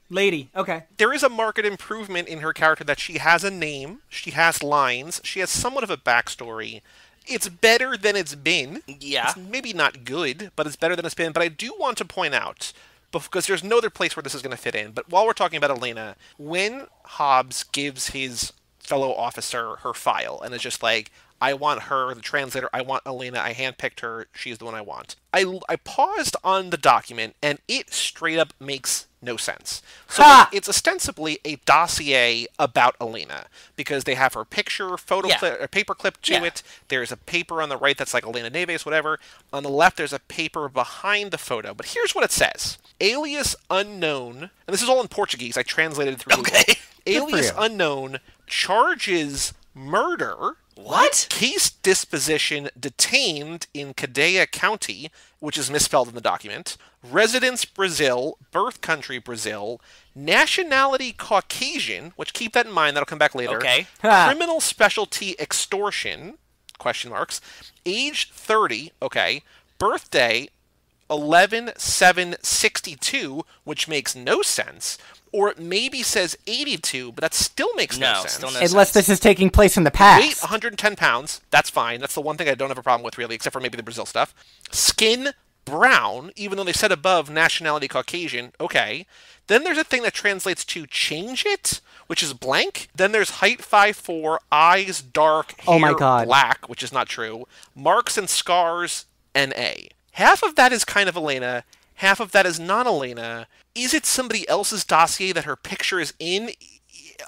[SPEAKER 3] lady. Okay.
[SPEAKER 1] There is a marked improvement in her character that she has a name, she has lines, she has somewhat of a backstory. It's better than it's been.
[SPEAKER 2] Yeah.
[SPEAKER 1] It's maybe not good, but it's better than it's been. But I do want to point out, because there's no other place where this is going to fit in, but while we're talking about Elena, when Hobbs gives his fellow officer her file and is just like, I want her, the translator, I want Elena, I handpicked her, she's the one I want. I paused on the document, and it straight up makes no sense. So it's ostensibly a dossier about Elena, because they have her picture, paper clip to it. There's a paper on the right that's like Elena Neves, whatever. On the left, there's a paper behind the photo. But here's what it says. Alias unknown, and this is all in Portuguese, I translated it through Google. Alias unknown charges murder.
[SPEAKER 2] What?
[SPEAKER 1] Case disposition detained in Cadeia County, which is misspelled in the document. Residence Brazil, birth country Brazil. Nationality Caucasian, which keep that in mind, that'll come back later.
[SPEAKER 2] Okay.
[SPEAKER 1] Criminal specialty extortion, question marks. Age 30, okay. Birthday 11/7/62, which makes no sense. Or it maybe says 82, but that still makes no sense.
[SPEAKER 2] Still no
[SPEAKER 4] Unless
[SPEAKER 2] sense.
[SPEAKER 4] this is taking place in the past.
[SPEAKER 1] Weight 110 pounds. That's fine. That's the one thing I don't have a problem with, really, except for maybe the Brazil stuff. Skin brown, even though they said above nationality Caucasian. Okay. Then there's a thing that translates to change it, which is blank. Then there's height 5'4", eyes dark, hair
[SPEAKER 4] Oh my God.
[SPEAKER 1] black, which is not true. Marks and scars, NA. Half of that is kind of Elena. Half of that is not Elena. Is it somebody else's dossier that her picture is in?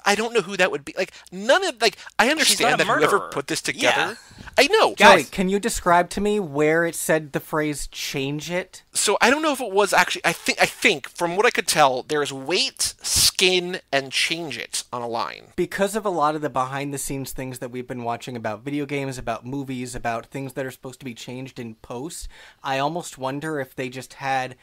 [SPEAKER 1] I don't know who that would be. Like, none of, like, I understand that whoever put this together. Yeah. I know.
[SPEAKER 4] Joey, can you describe to me where it said the phrase change it?
[SPEAKER 1] So I don't know if it was actually, I think, from what I could tell, there's weight, skin, and change it on a line.
[SPEAKER 4] Because of a lot of the behind-the-scenes things that we've been watching about video games, about movies, about things that are supposed to be changed in post, I almost wonder if they just had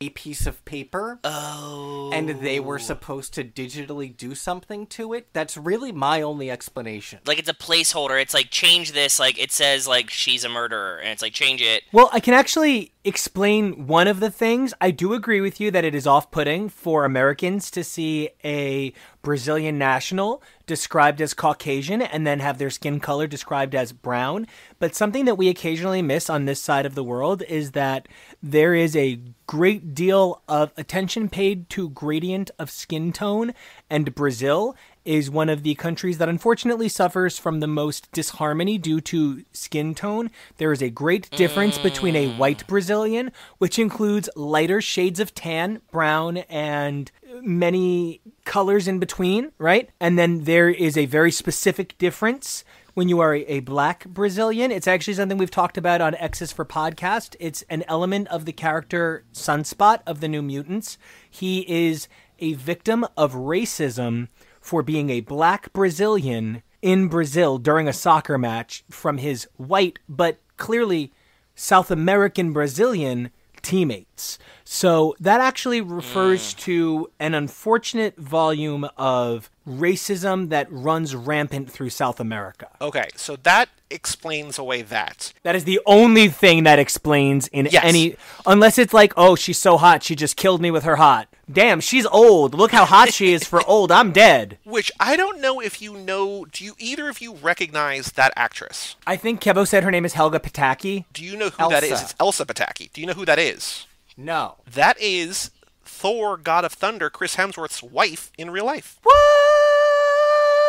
[SPEAKER 4] a piece of paper and they were supposed to digitally do something to it. That's really my only explanation.
[SPEAKER 2] Like, it's a placeholder. It's like, change this. Like, it says, like, she's a murderer. And it's like, change it.
[SPEAKER 3] Well, I can actually explain one of the things. I do agree with you that it is off-putting for Americans to see a Brazilian national described as Caucasian and then have their skin color described as brown. But something that we occasionally miss on this side of the world is that there is a great deal of attention paid to gradient of skin tone, and Brazil is one of the countries that unfortunately suffers from the most disharmony due to skin tone. There is a great difference between a white Brazilian, which includes lighter shades of tan, brown, and many colors in between, right? And then there is a very specific difference when you are a black Brazilian. It's actually something we've talked about on X's for Podcast. It's an element of the character Sunspot of the New Mutants. He is a victim of racism for being a black Brazilian in Brazil during a soccer match from his white but clearly South American Brazilian teammates. So that actually refers to an unfortunate volume of racism that runs rampant through South America.
[SPEAKER 1] Okay, so that explains away that.
[SPEAKER 3] That is the only thing that explains in
[SPEAKER 1] Yes.
[SPEAKER 3] any... Unless it's like, oh, she's so hot, she just killed me with her hot. Damn, she's old. Look how hot she is for old. I'm dead.
[SPEAKER 1] Which I don't know if you know. Do you either of you recognize that actress?
[SPEAKER 3] I think Kevo said her name is Helga Pataki.
[SPEAKER 1] Do you know who that is?
[SPEAKER 4] Elsa.
[SPEAKER 1] It's Elsa Pataki. Do you know who that is?
[SPEAKER 4] No.
[SPEAKER 1] That is Thor, God of Thunder, Chris Hemsworth's wife in real life.
[SPEAKER 4] What?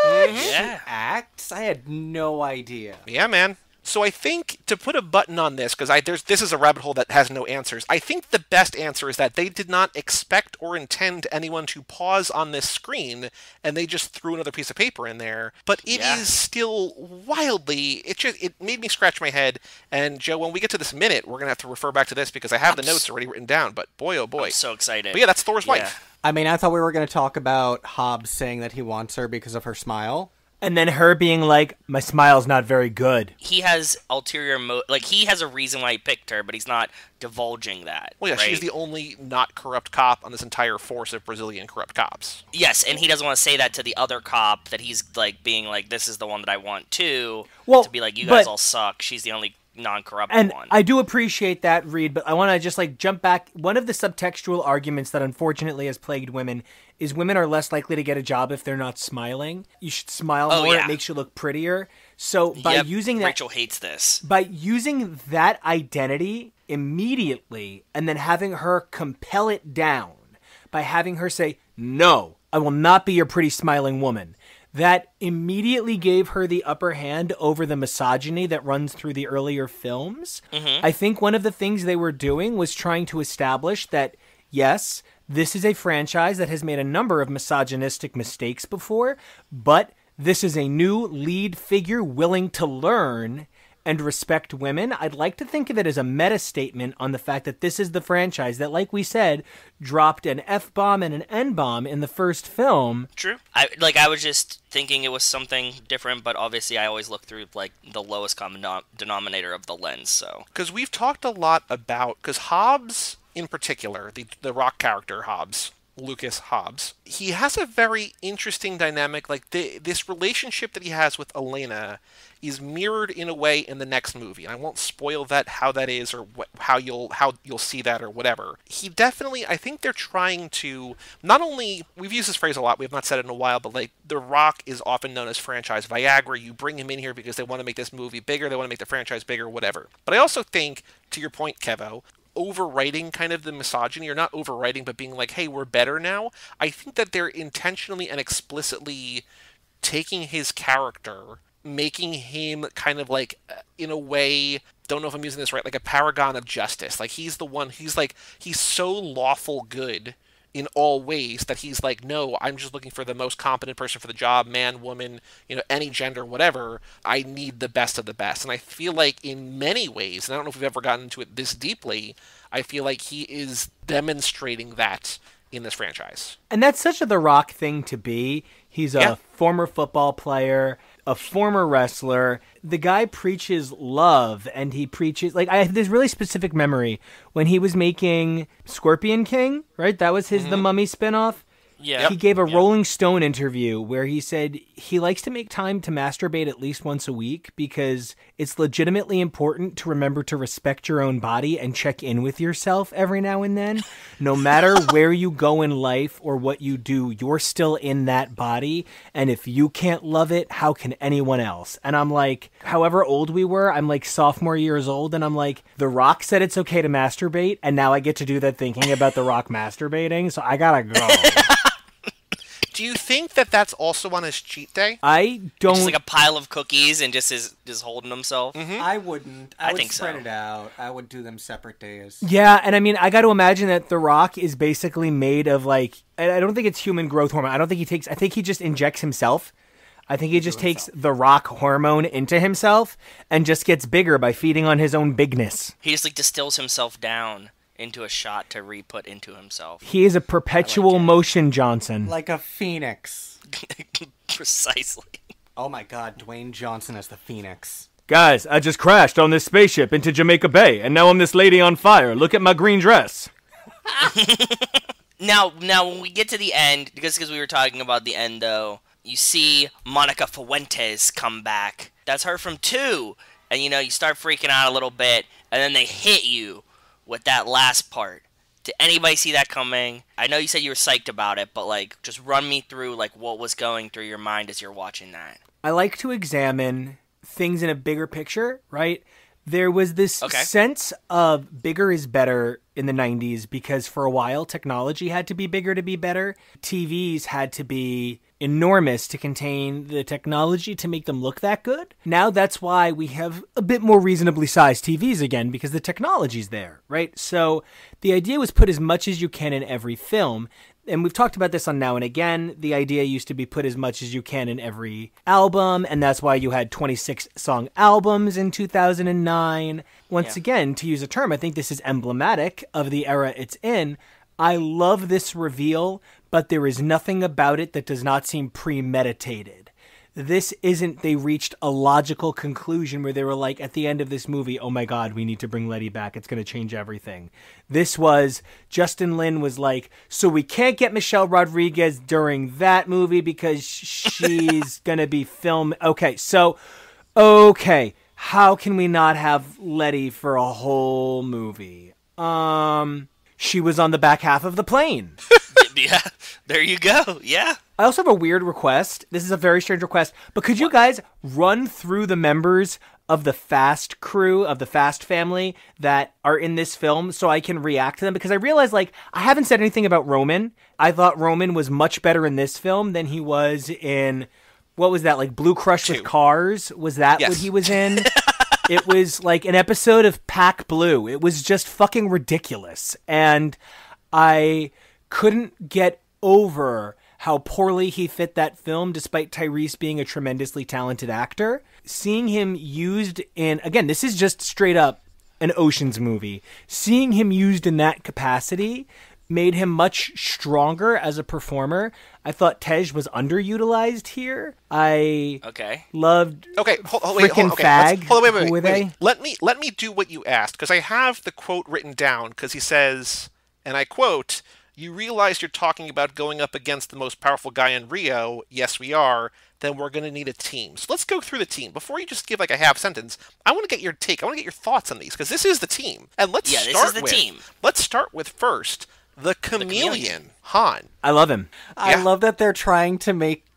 [SPEAKER 2] Yeah.
[SPEAKER 4] Acts? I had no idea.
[SPEAKER 1] Yeah, man. So I think to put a button on this, because this is a rabbit hole that has no answers, I think the best answer is that they did not expect or intend anyone to pause on this screen, and they just threw another piece of paper in there. But it is still wildly, it made me scratch my head. And Joe, when we get to this minute, we're going to have to refer back to this because I have the notes already written down, but boy, oh boy.
[SPEAKER 2] I'm so excited.
[SPEAKER 1] But yeah, that's Thor's
[SPEAKER 2] Yeah.
[SPEAKER 1] wife.
[SPEAKER 4] I mean, I thought we were going to talk about Hobbs saying that he wants her because of her smile.
[SPEAKER 3] And then her being like, my smile's not very good.
[SPEAKER 2] He has ulterior like he has a reason why he picked her, but he's not divulging that.
[SPEAKER 1] Well, yeah,
[SPEAKER 2] right?
[SPEAKER 1] she's the only not corrupt cop on this entire force of Brazilian corrupt cops.
[SPEAKER 2] Yes, and he doesn't want to say that to the other cop that he's like being like, this is the one that I want too.
[SPEAKER 3] Well,
[SPEAKER 2] to be like, you guys
[SPEAKER 3] but-
[SPEAKER 2] all suck. She's the only non-corrupt
[SPEAKER 3] And
[SPEAKER 2] one.
[SPEAKER 3] I do appreciate that, Reed, but I want to just like jump back. One of the subtextual arguments that unfortunately has plagued women is women are less likely to get a job if they're not smiling. You should smile
[SPEAKER 2] Oh,
[SPEAKER 3] more.
[SPEAKER 2] yeah.
[SPEAKER 3] It makes you look prettier. So by
[SPEAKER 2] Yep,
[SPEAKER 3] using that
[SPEAKER 2] Rachel hates this.
[SPEAKER 3] by using that identity immediately and then having her compel it down by having her say, no, I will not be your pretty smiling woman. That immediately gave her the upper hand over the misogyny that runs through the earlier films. I think one of the things they were doing was trying to establish that, yes, this is a franchise that has made a number of misogynistic mistakes before, but this is a new lead figure willing to learn and respect women. I'd like to think of it as a meta statement on the fact that this is the franchise that, like we said, dropped an F-bomb and an N-bomb in the first film.
[SPEAKER 2] True. I was just thinking it was something different, but obviously I always look through like the lowest common denominator of the lens. So
[SPEAKER 1] Because we've talked a lot about, because Hobbs in particular, the Rock character Hobbs, Lucas Hobbs, he has a very interesting dynamic. Like this relationship that he has with Elena is mirrored in a way in the next movie. And I won't spoil that, how that is, or how you'll see that, or whatever. He definitely, I think they're trying to not only, we've used this phrase a lot, we have not said it in a while, but like The Rock is often known as franchise Viagra. You bring him in here because they want to make this movie bigger, they want to make the franchise bigger, whatever. But I also think, to your point, Kevo, overwriting kind of the misogyny, or not overwriting, but being like, hey, we're better now. I think that they're intentionally and explicitly taking his character, making him kind of like, in a way, don't know if I'm using this right, like a paragon of justice. Like he's the one, he's so lawful good in all ways that he's like, no, I'm just looking for the most competent person for the job, man, woman, any gender, whatever. I need the best of the best. And I feel like in many ways, and I don't know if we've ever gotten into it this deeply, I feel like he is demonstrating that in this franchise.
[SPEAKER 3] And that's such a The Rock thing to be. He's a former football player, a former wrestler. The guy preaches love, and he preaches, like, I have this really specific memory when he was making Scorpion King, right? That was his The Mummy spinoff.
[SPEAKER 2] yeah,
[SPEAKER 3] He gave a Rolling Stone interview where he said he likes to make time to masturbate at least once a week because it's legitimately important to remember to respect your own body and check in with yourself every now and then. No matter where you go in life or what you do, you're still in that body. And if you can't love it, how can anyone else? And I'm like, however old we were, I'm like sophomore years old. And I'm like, The Rock said it's okay to masturbate. And now I get to do that thinking about The Rock masturbating. So I gotta go.
[SPEAKER 1] Do you think that that's also on his cheat day?
[SPEAKER 3] I don't.
[SPEAKER 2] just like a pile of cookies and just holding himself.
[SPEAKER 4] I wouldn't. I would
[SPEAKER 2] think
[SPEAKER 4] spread
[SPEAKER 2] so.
[SPEAKER 4] it out. I would do them separate days.
[SPEAKER 3] Yeah, and I mean, I got to imagine that The Rock is basically made of like, I don't think it's human growth hormone. I don't think he takes, I think he just injects himself. I think he just takes the Rock hormone into himself and just gets bigger by feeding on his own bigness.
[SPEAKER 2] He just like distills himself down into a shot to re-put into himself.
[SPEAKER 3] He is a perpetual motion Johnson.
[SPEAKER 4] Like a phoenix.
[SPEAKER 2] Precisely.
[SPEAKER 4] Oh my god, Dwayne Johnson as the Phoenix.
[SPEAKER 3] Guys, I just crashed on this spaceship into Jamaica Bay, and now I'm this lady on fire. Look at my green dress.
[SPEAKER 2] Now, when we get to the end, because we were talking about the end, though, you see Monica Fuentes come back. That's her from 2. And, you start freaking out a little bit, and then they hit you with that last part. Did anybody see that coming? I know you said you were psyched about it, but, just run me through, what was going through your mind as you're watching that.
[SPEAKER 3] I like to examine things in a bigger picture, right? There was this sense of bigger is better in the 90s because for a while technology had to be bigger to be better. TVs had to be enormous to contain the technology to make them look that good. Now that's why we have a bit more reasonably sized TVs again because the technology's there, right? So the idea was put as much as you can in every film. And we've talked about this on Now and Again. The idea used to be put as much as you can in every album, and that's why you had 26-song albums in 2009. Once again, to use a term, I think this is emblematic of the era it's in. I love this reveal, but there is nothing about it that does not seem premeditated. This isn't, they reached a logical conclusion where they were like, at the end of this movie, oh my God, we need to bring Letty back. It's going to change everything. This was, Justin Lin was like, so we can't get Michelle Rodriguez during that movie because she's going to be filmed. Okay, how can we not have Letty for a whole movie? She was on the back half of the plane.
[SPEAKER 2] Yeah, there you go. Yeah.
[SPEAKER 3] I also have a weird request. This is a very strange request, but could you guys run through the members of the Fast crew, of the Fast family that are in this film so I can react to them? Because I realized, I haven't said anything about Roman. I thought Roman was much better in this film than he was in, what was that, Blue Crush with Cars? Was that what he was in? It was like an episode of Pac Blue. It was just fucking ridiculous. And I couldn't get over how poorly he fit that film, despite Tyrese being a tremendously talented actor. Seeing him used in, again, this is just straight up an Ocean's movie. Seeing him used in that capacity made him much stronger as a performer. I thought Tej was underutilized here. I loved freaking Fag.
[SPEAKER 1] Wait. Let me do what you asked, because I have the quote written down, because he says, and I quote, "You realize you're talking about going up against the most powerful guy in Rio? Yes, we are. Then we're going to need a team." So let's go through the team. Before you just give a half sentence, I want to get your take. I want to get your thoughts on these, because this is the team. And let's start with first, the chameleon, Han.
[SPEAKER 3] I love him.
[SPEAKER 4] I love that they're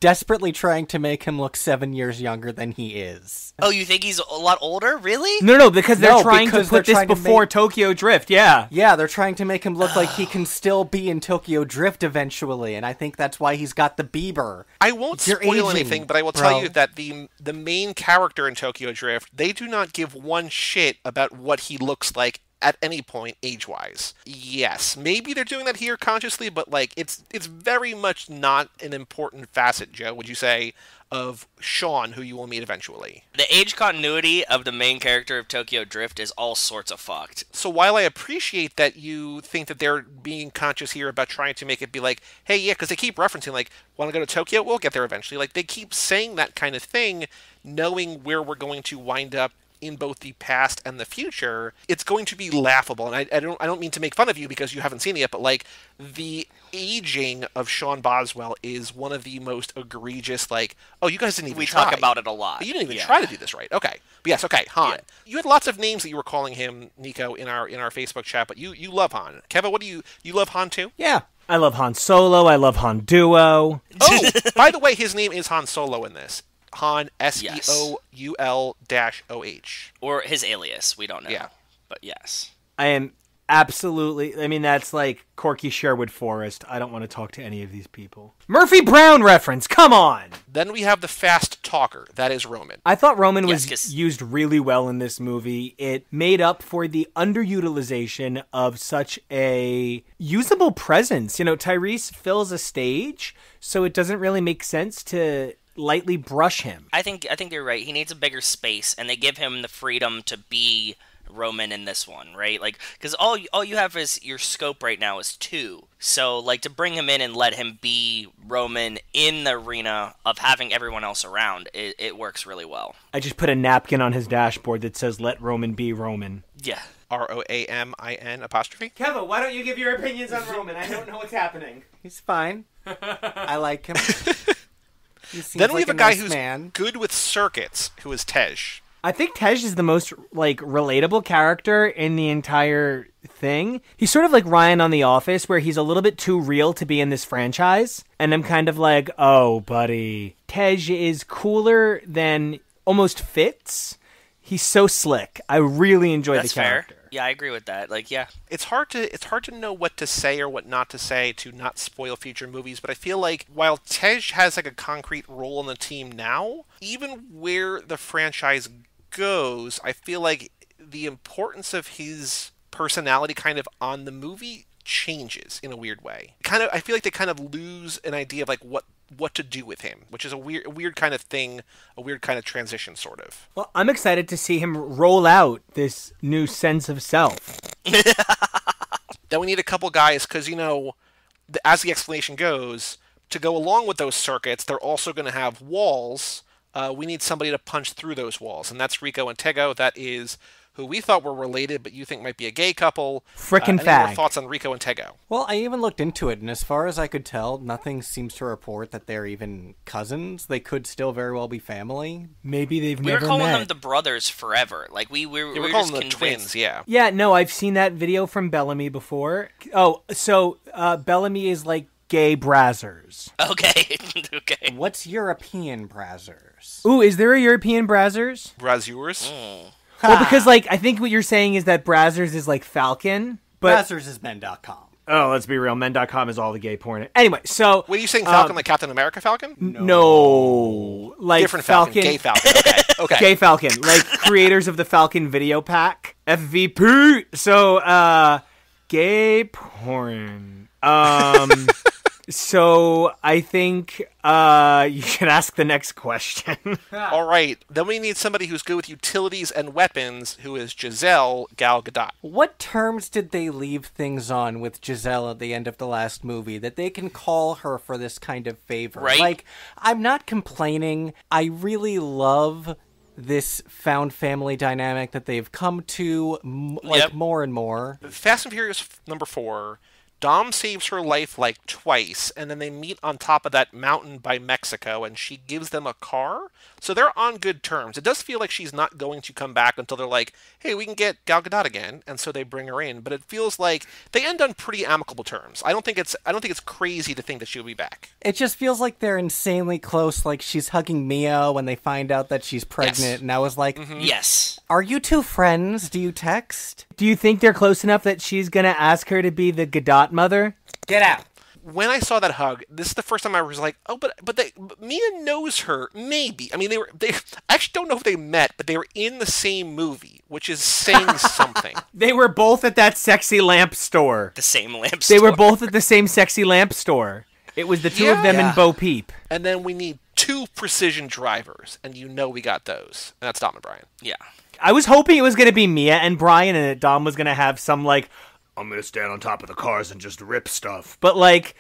[SPEAKER 4] desperately trying to make him look 7 years younger than he is.
[SPEAKER 2] Oh, you think he's a lot older? Really?
[SPEAKER 3] No, because they're trying to put this before Tokyo Drift,
[SPEAKER 4] Yeah, they're trying to make him look like he can still be in Tokyo Drift eventually, and I think that's why he's got the Bieber.
[SPEAKER 1] I won't spoil anything, but I will tell you that the main character in Tokyo Drift, they do not give one shit about what he looks like at any point age-wise. Yes, maybe they're doing that here consciously, but it's very much not an important facet, Joe, would you say, of Sean, who you will meet eventually.
[SPEAKER 2] The age continuity of the main character of Tokyo Drift is all sorts of fucked.
[SPEAKER 1] So while I appreciate that you think that they're being conscious here about trying to make it be like, hey, yeah, because they keep referencing, want to go to Tokyo? We'll get there eventually. They keep saying that kind of thing, knowing where we're going to wind up in both the past and the future, it's going to be laughable. And I don't mean to make fun of you because you haven't seen it yet, but the aging of Sean Boswell is one of the most egregious, oh, you guys didn't even try.
[SPEAKER 2] We talk about it a lot.
[SPEAKER 1] You didn't even try to do this right. Okay. But yes, okay, Han. Yeah. You had lots of names that you were calling him, Nico, in our Facebook chat, but you love Han. Kevin, what do you love Han too?
[SPEAKER 3] Yeah. I love Han Solo. I love Han Duo.
[SPEAKER 1] Oh, by the way, his name is Han Solo in this. Han, SEOUL-OH.
[SPEAKER 2] Or his alias, we don't know. Yeah. But yes.
[SPEAKER 3] I am absolutely, that's like Corky Sherwood Forest. I don't want to talk to any of these people. Murphy Brown reference, come on!
[SPEAKER 1] Then we have the fast talker, that is Roman.
[SPEAKER 3] I thought Roman was used really well in this movie. It made up for the underutilization of such a usable presence. Tyrese fills a stage, so it doesn't really make sense to lightly brush him.
[SPEAKER 2] I think you're right. He needs a bigger space, and they give him the freedom to be Roman in this one, right? Like, because all you have is your scope right now is 2. So, like, to bring him in and let him be Roman in the arena of having everyone else around, it works really well.
[SPEAKER 3] I just put a napkin on his dashboard that says "Let Roman be Roman."
[SPEAKER 2] Yeah.
[SPEAKER 1] ROAMIN apostrophe.
[SPEAKER 3] Kevin, why don't you give your opinions on Roman? I don't know what's happening.
[SPEAKER 4] He's fine. I like him. He seems
[SPEAKER 1] Then we
[SPEAKER 4] like
[SPEAKER 1] have a guy
[SPEAKER 4] nice
[SPEAKER 1] who's
[SPEAKER 4] man.
[SPEAKER 1] good with circuits, who is Tej.
[SPEAKER 3] I think Tej is the most, like, relatable character in the entire thing. He's sort of like Ryan on The Office, where he's a little bit too real to be in this franchise. And I'm kind of like, oh, buddy. Tej is cooler than almost fits. He's so slick. I really enjoy
[SPEAKER 2] That's
[SPEAKER 3] the character.
[SPEAKER 2] fair. Yeah, I agree with that. Like, yeah.
[SPEAKER 1] It's hard to know what to say or what not to say to not spoil future movies, but I feel like while Tej has like a concrete role on the team now, even where the franchise goes, I feel like the importance of his personality kind of on the movie changes in a weird way. I feel like they kind of lose an idea of like what to do with him, which is a weird kind of thing, a weird kind of transition, sort of.
[SPEAKER 3] Well, I'm excited to see him roll out this new sense of self.
[SPEAKER 1] Then we need a couple guys, because, you know, as the explanation goes, to go along with those circuits, they're also going to have walls. We need somebody to punch through those walls, and that's Rico and Tego. That is who we thought were related, but you think might be a gay couple.
[SPEAKER 3] Frickin'
[SPEAKER 1] Any
[SPEAKER 3] fag.
[SPEAKER 1] more thoughts on Rico and Tego?
[SPEAKER 4] Well, I even looked into it, and as far as I could tell, nothing seems to report that they're even cousins. They could still very well be family.
[SPEAKER 3] Maybe they've
[SPEAKER 2] We
[SPEAKER 3] never
[SPEAKER 2] were calling
[SPEAKER 3] met.
[SPEAKER 2] them the brothers forever. Like, we were
[SPEAKER 1] We're
[SPEAKER 2] just
[SPEAKER 1] calling them the
[SPEAKER 2] convinced.
[SPEAKER 1] twins, yeah.
[SPEAKER 3] Yeah, no, I've seen that video from Bellamy before. Oh, so Bellamy is like gay Brazzers.
[SPEAKER 2] Okay. Okay.
[SPEAKER 4] What's European Brazzers?
[SPEAKER 3] Ooh, is there a European Brazzers?
[SPEAKER 1] Brazzers.
[SPEAKER 3] Well, because, like, I think what you're saying is that Brazzers is like Falcon, but...
[SPEAKER 4] Brazzers is men.com.
[SPEAKER 3] Oh, let's be real. Men.com is all the gay porn. Anyway, so...
[SPEAKER 1] Were you saying Falcon like Captain America Falcon?
[SPEAKER 3] No. Like
[SPEAKER 1] Different Falcon. Gay Falcon. Okay. Okay.
[SPEAKER 3] Gay Falcon. Like, creators of the Falcon video pack. FVP. So, gay porn. So, I think, you should ask the next question.
[SPEAKER 1] All right. Then we need somebody who's good with utilities and weapons, who is Giselle Gal Gadot.
[SPEAKER 4] What terms did they leave things on with Giselle at the end of the last movie that they can call her for this kind of favor?
[SPEAKER 2] Right.
[SPEAKER 4] Like, I'm not complaining. I really love this found family dynamic that they've come to
[SPEAKER 2] Yep.
[SPEAKER 4] more and more.
[SPEAKER 1] Fast and Furious number 4. Dom saves her life like twice, and then they meet on top of that mountain by Mexico, and she gives them a car. So they're on good terms. It does feel like she's not going to come back until they're like, hey, we can get Gal Gadot again, and so they bring her in. But it feels like they end on pretty amicable terms. I don't think it's crazy to think that she'll be back.
[SPEAKER 4] It just feels like they're insanely close. Like, she's hugging Mia when they find out that she's pregnant,
[SPEAKER 1] Yes.
[SPEAKER 4] and I was like,
[SPEAKER 2] Yes.
[SPEAKER 4] are you two friends? Do you text?
[SPEAKER 3] Do you think they're close enough that she's gonna ask her to be the Gadot mother?
[SPEAKER 4] Get out.
[SPEAKER 1] When I saw that hug, this is the first time I was like, oh, but Mia knows her, maybe. I mean, they I actually don't know if they met, but they were in the same movie, which is saying something.
[SPEAKER 3] They were both at that sexy lamp store.
[SPEAKER 2] The same lamp
[SPEAKER 3] They
[SPEAKER 2] store.
[SPEAKER 3] were both at the same sexy lamp store. It was the two of them
[SPEAKER 4] Yeah.
[SPEAKER 3] and Bo Peep.
[SPEAKER 1] And then we need 2 precision drivers, and you know we got those. And that's Dom and Brian.
[SPEAKER 2] Yeah.
[SPEAKER 3] I was hoping it was going to be Mia and Brian, and that Dom was going to have some, like, I'm going to stand on top of the cars and just rip stuff. But, like,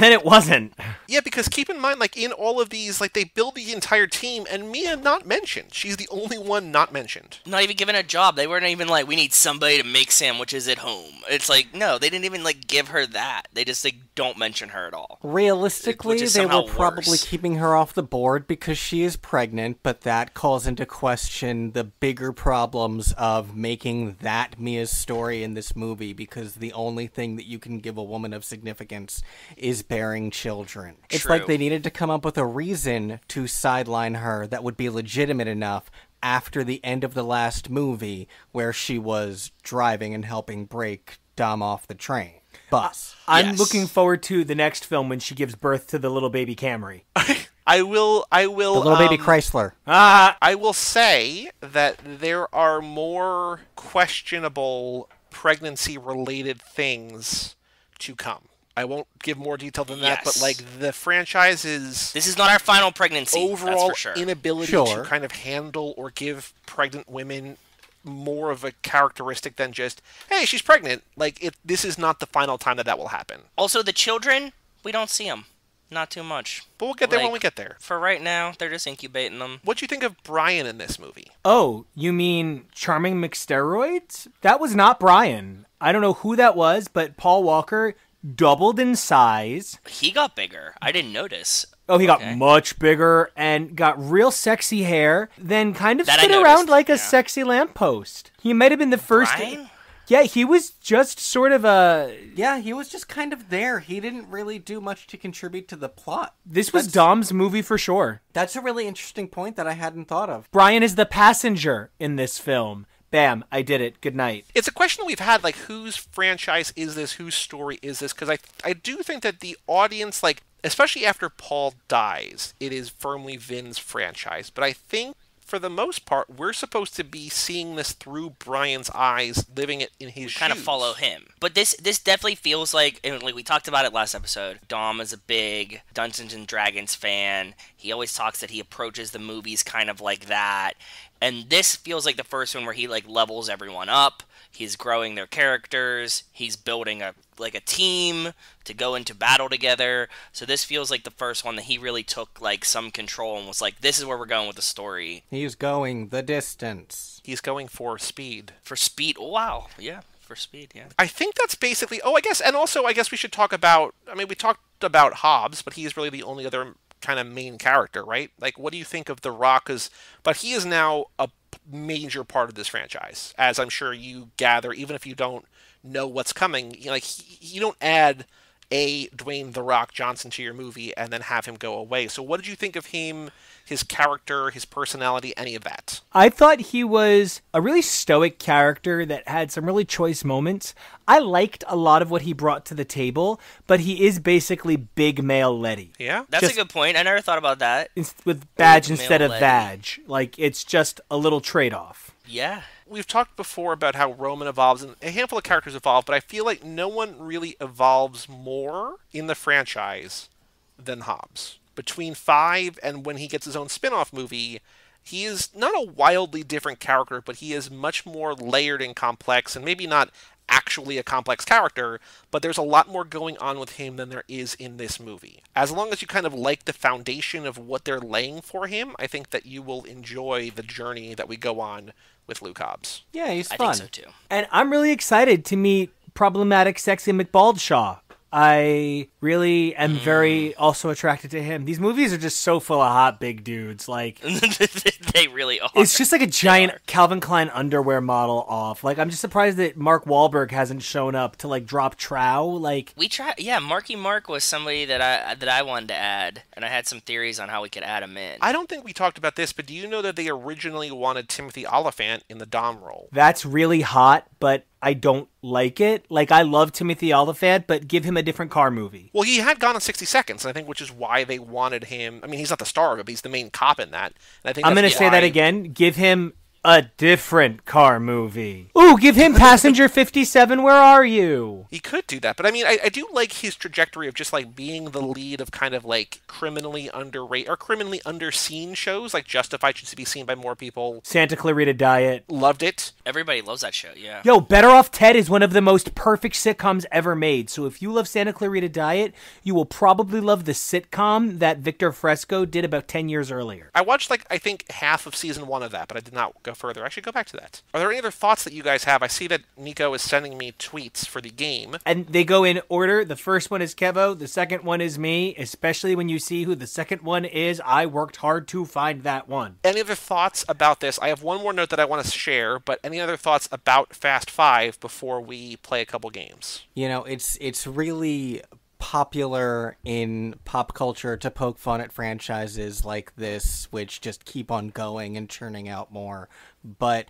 [SPEAKER 3] then it wasn't.
[SPEAKER 1] Yeah, because keep in mind, like, in all of these, like, they build the entire team, and Mia not mentioned. She's the only one not mentioned.
[SPEAKER 2] Not even given a job. They weren't even like, we need somebody to make sandwiches at home. It's like, no, they didn't even like give her that. They just like don't mention her at all.
[SPEAKER 4] Realistically,
[SPEAKER 2] Which is
[SPEAKER 4] they
[SPEAKER 2] somehow
[SPEAKER 4] were probably
[SPEAKER 2] worse.
[SPEAKER 4] keeping her off the board because she is pregnant, but that calls into question the bigger problems of making that Mia's story in this movie, because the only thing that you can give a woman of significance is bearing children. It's like
[SPEAKER 2] True.
[SPEAKER 4] they needed to come up with a reason to sideline her that would be legitimate enough after the end of the last movie where she was driving and helping break Dom off the train. Bus.
[SPEAKER 3] I'm
[SPEAKER 2] Yes.
[SPEAKER 3] looking forward to the next film when she gives birth to the little baby Camry.
[SPEAKER 1] I will.
[SPEAKER 4] The little baby Chrysler.
[SPEAKER 1] I will say that there are more questionable pregnancy-related things to come. I won't give more detail than that, but
[SPEAKER 2] Yes.
[SPEAKER 1] like the franchise is
[SPEAKER 2] This is not our final pregnancy.
[SPEAKER 1] overall
[SPEAKER 2] that's for sure.
[SPEAKER 1] inability
[SPEAKER 4] Sure.
[SPEAKER 1] to kind of handle or give pregnant women more of a characteristic than just, hey, she's pregnant. Like, this is not the final time that will happen.
[SPEAKER 2] Also, the children, we don't see them. Not too much.
[SPEAKER 1] But we'll get there when
[SPEAKER 2] Like,
[SPEAKER 1] we get there.
[SPEAKER 2] For right now, they're just incubating them.
[SPEAKER 1] What'd you think of Brian in this movie?
[SPEAKER 3] Oh, you mean Charming McSteroids? That was not Brian. I don't know who that was, but Paul Walker doubled in size.
[SPEAKER 2] He got bigger. I didn't notice.
[SPEAKER 3] Oh, he got
[SPEAKER 2] Okay.
[SPEAKER 3] much bigger and got real sexy hair, then kind of
[SPEAKER 2] That I
[SPEAKER 3] stood
[SPEAKER 2] noticed,
[SPEAKER 3] around like a
[SPEAKER 2] yeah.
[SPEAKER 3] sexy lamppost. He might have been the first.
[SPEAKER 2] Brian?
[SPEAKER 3] Yeah, he was just sort of a.
[SPEAKER 4] Yeah, he was just kind of there. He didn't really do much to contribute to the plot.
[SPEAKER 3] This was Dom's movie for sure.
[SPEAKER 4] That's a really interesting point that I hadn't thought of.
[SPEAKER 3] Brian is the passenger in this film. Bam, I did it. Good night.
[SPEAKER 1] It's a question that we've had, like, whose franchise is this? Whose story is this? Because I do think that the audience, like, especially after Paul dies, it is firmly Vin's franchise. But I think, for the most part, we're supposed to be seeing this through Brian's eyes, living it in his shoes.
[SPEAKER 2] Kind of follow him. But this definitely feels like, and like we talked about it last episode, Dom is a big Dungeons and Dragons fan. He always talks that he approaches the movies kind of like that. And this feels like the first one where he like levels everyone up. He's growing their characters. He's building a team to go into battle together. So this feels like the first one that he really took like some control and was like, this is where we're going with the story.
[SPEAKER 4] He's going the distance.
[SPEAKER 1] He's going for speed.
[SPEAKER 2] For speed. Oh, wow. Yeah. For speed. Yeah.
[SPEAKER 1] I think that's basically... Oh, I guess we should talk about... I mean, we talked about Hobbs, but he is really the only other kind of main character, right? Like, what do you think of The Rock? But he is now a major part of this franchise, as I'm sure you gather, even if you don't know what's coming. You know, like, you don't add a Dwayne The Rock Johnson to your movie and then have him go away. So what did you think of him, his character, his personality, any of that?
[SPEAKER 3] I thought he was a really stoic character that had some really choice moments. I liked a lot of what he brought to the table, but he is basically big male Letty.
[SPEAKER 1] Yeah?
[SPEAKER 2] That's
[SPEAKER 3] Just-
[SPEAKER 2] a good point. I never thought about that.
[SPEAKER 3] With badge
[SPEAKER 2] Big
[SPEAKER 3] instead
[SPEAKER 2] male
[SPEAKER 3] of
[SPEAKER 2] Letty.
[SPEAKER 3] vag. Like, it's just a little trade-off.
[SPEAKER 2] Yeah.
[SPEAKER 1] We've talked before about how Roman evolves, and a handful of characters evolve, but I feel like no one really evolves more in the franchise than Hobbs. Between 5 and when he gets his own spin-off movie, he is not a wildly different character, but he is much more layered and complex, and maybe not actually a complex character, but there's a lot more going on with him than there is in this movie. As long as you kind of like the foundation of what they're laying for him, I think that you will enjoy the journey that we go on with Luke Hobbs.
[SPEAKER 4] Yeah, he's
[SPEAKER 2] I
[SPEAKER 4] fun.
[SPEAKER 2] think so too.
[SPEAKER 3] And I'm really excited to meet problematic, sexy McBaldshaw. I really am very also attracted to him. These movies are just so full of hot big dudes. Like,
[SPEAKER 2] They really are.
[SPEAKER 3] it's just like a giant Calvin Klein underwear model off. Like, I'm just surprised that Mark Wahlberg hasn't shown up to like drop trow. Like,
[SPEAKER 2] We tried. Yeah, Marky Mark was somebody that I wanted to add, and I had some theories on how we could add him in.
[SPEAKER 1] I don't think we talked about this, but do you know that they originally wanted Timothy Olyphant in the Dom role?
[SPEAKER 3] that's really hot, but I don't like it. Like, I love Timothy Olyphant, but give him a different car movie.
[SPEAKER 1] Well, he had Gone in 60 Seconds, and I think which is why they wanted him. I mean, he's not the star of it, but he's the main cop in that. And I think
[SPEAKER 3] I'm
[SPEAKER 1] that's
[SPEAKER 3] going to say that
[SPEAKER 1] why-
[SPEAKER 3] again. Give him a different car movie. Ooh, give him Passenger 57, Where Are You?
[SPEAKER 1] He could do that, but I mean, I do like his trajectory of just like being the lead of kind of like criminally underrated or criminally underseen shows, like Justified should be seen by more people.
[SPEAKER 3] Santa Clarita Diet.
[SPEAKER 1] Loved it.
[SPEAKER 2] Everybody loves that show. Yeah.
[SPEAKER 3] Yo, Better Off Ted is one of the most perfect sitcoms ever made. So if you love Santa Clarita Diet, you will probably love the sitcom that Victor Fresco did about 10 years earlier.
[SPEAKER 1] I watched like I think half of season 1 of that, but I did not go further. I should go back to that. Are there any other thoughts that you guys have? I see that Nico is sending me tweets for the game.
[SPEAKER 3] And they go in order. The first one is Kevo. The second one is me. Especially when you see who the second one is. I worked hard to find that one.
[SPEAKER 1] Any other thoughts about this? I have one more note that I want to share, but any other thoughts about Fast 5 before we play a couple games?
[SPEAKER 4] You know, it's really popular in pop culture to poke fun at franchises like this, which just keep on going and churning out more. But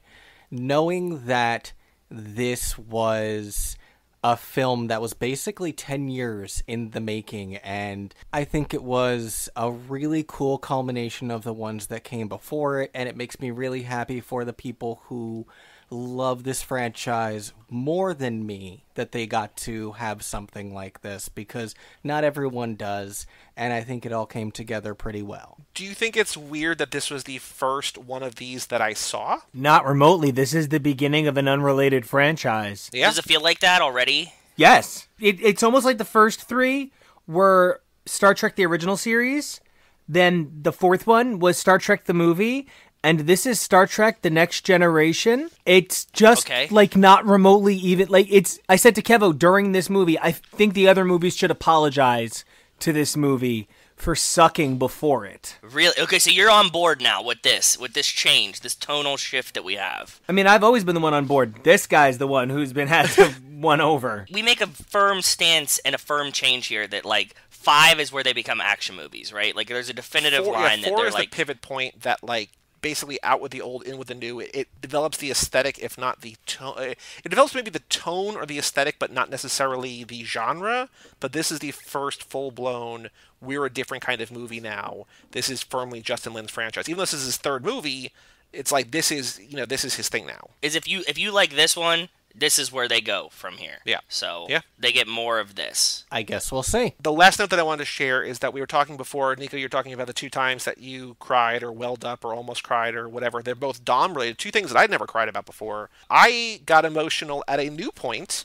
[SPEAKER 4] knowing that this was a film that was basically 10 years in the making, and I think it was a really cool culmination of the ones that came before it, and it makes me really happy for the people who love this franchise more than me that they got to have something like this, because not everyone does, and I think it all came together pretty well.
[SPEAKER 1] Do you think it's weird that this was the first one of these that I saw?
[SPEAKER 3] Not remotely. This is the beginning of an unrelated franchise.
[SPEAKER 1] Yeah.
[SPEAKER 2] Does it feel like that already?
[SPEAKER 3] Yes. It's almost like the first three were Star Trek the original series, then the fourth one was Star Trek the movie, and this is Star Trek The Next Generation. It's just like not remotely even like it's. I said to Kevo during this movie, I think the other movies should apologize to this movie for sucking before it.
[SPEAKER 2] Really? Okay, so you're on board now with this change, this tonal shift that we have.
[SPEAKER 3] I mean, I've always been the one on board. This guy's the one who's been had to won over.
[SPEAKER 2] We make a firm stance and a firm change here that like 5 is where they become action movies, right? Like there's a definitive line that
[SPEAKER 1] 4
[SPEAKER 2] they're
[SPEAKER 1] is
[SPEAKER 2] like
[SPEAKER 1] the pivot point that like basically out with the old, in with the new. It develops the aesthetic, if not the tone. It develops maybe the tone or the aesthetic, but not necessarily the genre. But this is the first full-blown, we're a different kind of movie now. This is firmly Justin Lin's franchise. Even though this is his third movie, it's like this is his thing now.
[SPEAKER 2] Is if you like this one, this is where they go from here.
[SPEAKER 1] Yeah.
[SPEAKER 2] So
[SPEAKER 1] Yeah.
[SPEAKER 2] they get more of this.
[SPEAKER 4] I guess we'll see.
[SPEAKER 1] The last note that I wanted to share is that we were talking before, Nico, you're talking about the 2 times that you cried or welled up or almost cried or whatever. They're both Dom related, 2 things that I'd never cried about before. I got emotional at a new point.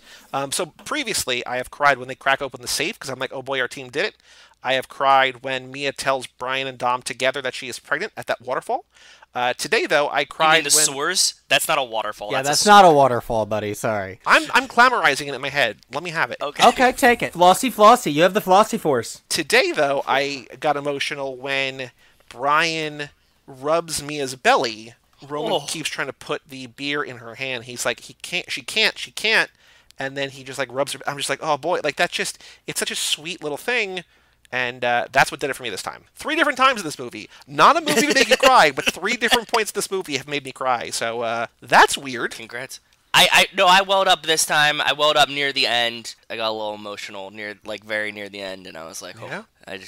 [SPEAKER 1] So previously, I have cried when they crack open the safe because I'm like, oh boy, our team did it. I have cried when Mia tells Brian and Dom together that she is pregnant at that waterfall. Today, though, I cried
[SPEAKER 2] You mean the sewers? That's not a waterfall.
[SPEAKER 4] Yeah,
[SPEAKER 2] that's
[SPEAKER 4] that's not a waterfall, buddy. Sorry.
[SPEAKER 1] I'm glamorizing it in my head. Let me have it.
[SPEAKER 2] Okay.
[SPEAKER 4] Okay, take it.
[SPEAKER 3] Flossy, you have the Flossy Force.
[SPEAKER 1] Today, though, I got emotional when Brian rubs Mia's belly. Roman keeps trying to put the beer in her hand. He's like, she can't. And then he just like rubs her. I'm just like, oh boy, like that's just, it's such a sweet little thing. And that's what did it for me this time. 3 different times in this movie. Not a movie to make you cry, but 3 different points in this movie have made me cry. So that's weird.
[SPEAKER 2] Congrats. I welled up this time. I welled up near the end. I got a little emotional very near the end, and I was like, oh,
[SPEAKER 1] Yeah.
[SPEAKER 2] I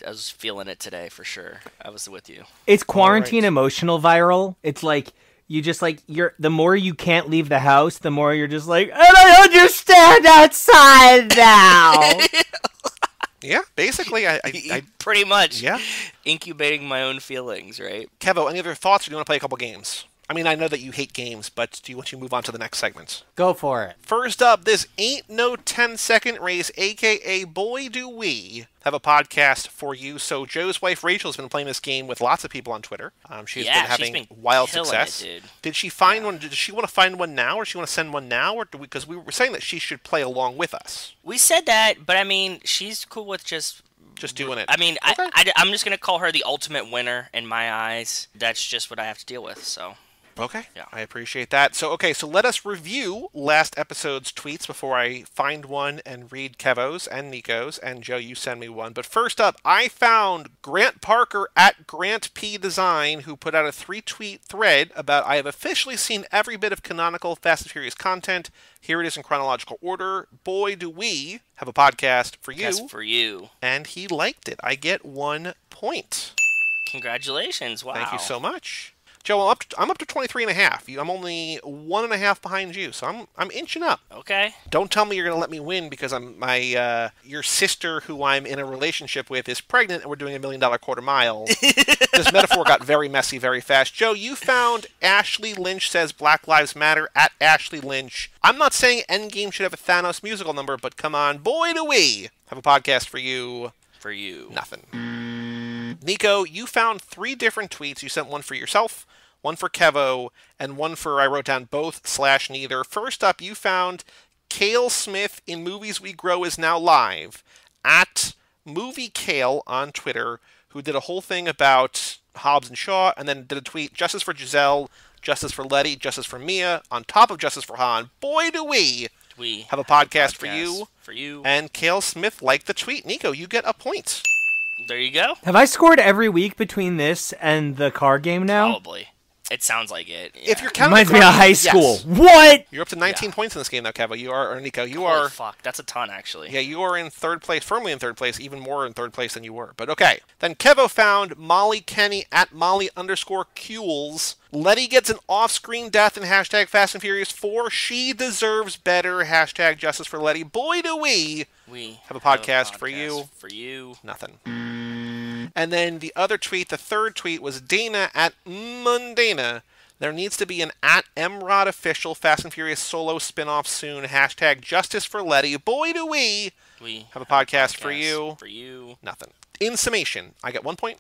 [SPEAKER 2] was feeling it today for sure. I was with you.
[SPEAKER 3] It's quarantine emotional viral. It's like you just like the more you can't leave the house, the more you're just like, and I understand outside now.
[SPEAKER 1] Yeah, basically, I
[SPEAKER 2] pretty much.
[SPEAKER 1] Yeah.
[SPEAKER 2] Incubating my own feelings, right?
[SPEAKER 1] Kevo, any other thoughts, or do you want to play a couple games? I mean, I know that you hate games, but do you want to move on to the next segment?
[SPEAKER 4] Go for it.
[SPEAKER 1] First up, this ain't no 10-second race, a.k.a. Boy Do We have a podcast for you. So Joe's wife, Rachel, has been playing this game with lots of people on Twitter. She's been having wild success.
[SPEAKER 2] Dude.
[SPEAKER 1] Did she find one? Does she want to find one now, or does she want to send one now? Or because we were saying that she should play along with us.
[SPEAKER 2] We said that, but I mean, she's cool with just
[SPEAKER 1] doing it.
[SPEAKER 2] I mean,
[SPEAKER 1] Okay.
[SPEAKER 2] I'm just going to call her the ultimate winner in my eyes. That's just what I have to deal with, so.
[SPEAKER 1] Okay,
[SPEAKER 2] Yeah.
[SPEAKER 1] I appreciate that. So let us review last episode's tweets before I find one and read Kevo's and Nico's, and Joe, you send me one. But first up, I found Grant Parker at Grant P Design, who put out a 3-tweet thread about I have officially seen every bit of canonical Fast and Furious content. Here it is in chronological order. Boy, do we have a podcast for you.
[SPEAKER 2] That's for you.
[SPEAKER 1] And he liked it. I get 1 point.
[SPEAKER 2] Congratulations. Wow.
[SPEAKER 1] Thank you so much. Joe, I'm up to 23.5. I'm only 1.5 behind you, so I'm inching up.
[SPEAKER 2] Okay.
[SPEAKER 1] Don't tell me you're going to let me win because your sister, who I'm in a relationship with, is pregnant and we're doing $1 million quarter mile. This metaphor got very messy very fast. Joe, you found Ashley Lynch says Black Lives Matter at Ashley Lynch. I'm not saying Endgame should have a Thanos musical number, but come on, boy, do we have a podcast for you.
[SPEAKER 2] For you.
[SPEAKER 1] Nothing. Nico, you found 3 different tweets. You sent one for yourself, one for Kevo, and one for, I wrote down both/neither. First up, you found Kale Smith in Movies We Grow is now live at Movie Kale on Twitter, who did a whole thing about Hobbs and Shaw, and then did a tweet, justice for Giselle, justice for Letty, justice for Mia, on top of justice for Han. Boy, do we have a podcast for you.
[SPEAKER 2] For you.
[SPEAKER 1] And Kale Smith liked the tweet. Nico, you get a point.
[SPEAKER 2] There you go.
[SPEAKER 3] Have I scored every week between this and the car game now?
[SPEAKER 2] Probably. It sounds like it.
[SPEAKER 1] If
[SPEAKER 2] yeah.
[SPEAKER 1] you're counting
[SPEAKER 3] Reminds me of
[SPEAKER 1] Guardians-
[SPEAKER 3] high school.
[SPEAKER 1] yes.
[SPEAKER 3] What?
[SPEAKER 1] You're up to 19 points in this game, though, Kevo. You are, or Nico, you
[SPEAKER 2] Holy
[SPEAKER 1] are.
[SPEAKER 2] fuck, that's a ton, actually.
[SPEAKER 1] Yeah, you are in third place, firmly in third place, even more in third place than you were. But okay. Then Kevo found Molly Kenny at Molly_Kules. Letty gets an off-screen death in hashtag Fast and Furious 4. She deserves better. Hashtag Justice for Letty. Boy, do we have a podcast for you.
[SPEAKER 2] For you.
[SPEAKER 1] Nothing. And then the other tweet, the third tweet, was Dana at Mundana. There needs to be an at Emrod official Fast and Furious solo spin-off soon. Hashtag Justice for Letty. Boy, do we have a podcast for you.
[SPEAKER 2] For you.
[SPEAKER 1] Nothing. In summation, I get 1 point.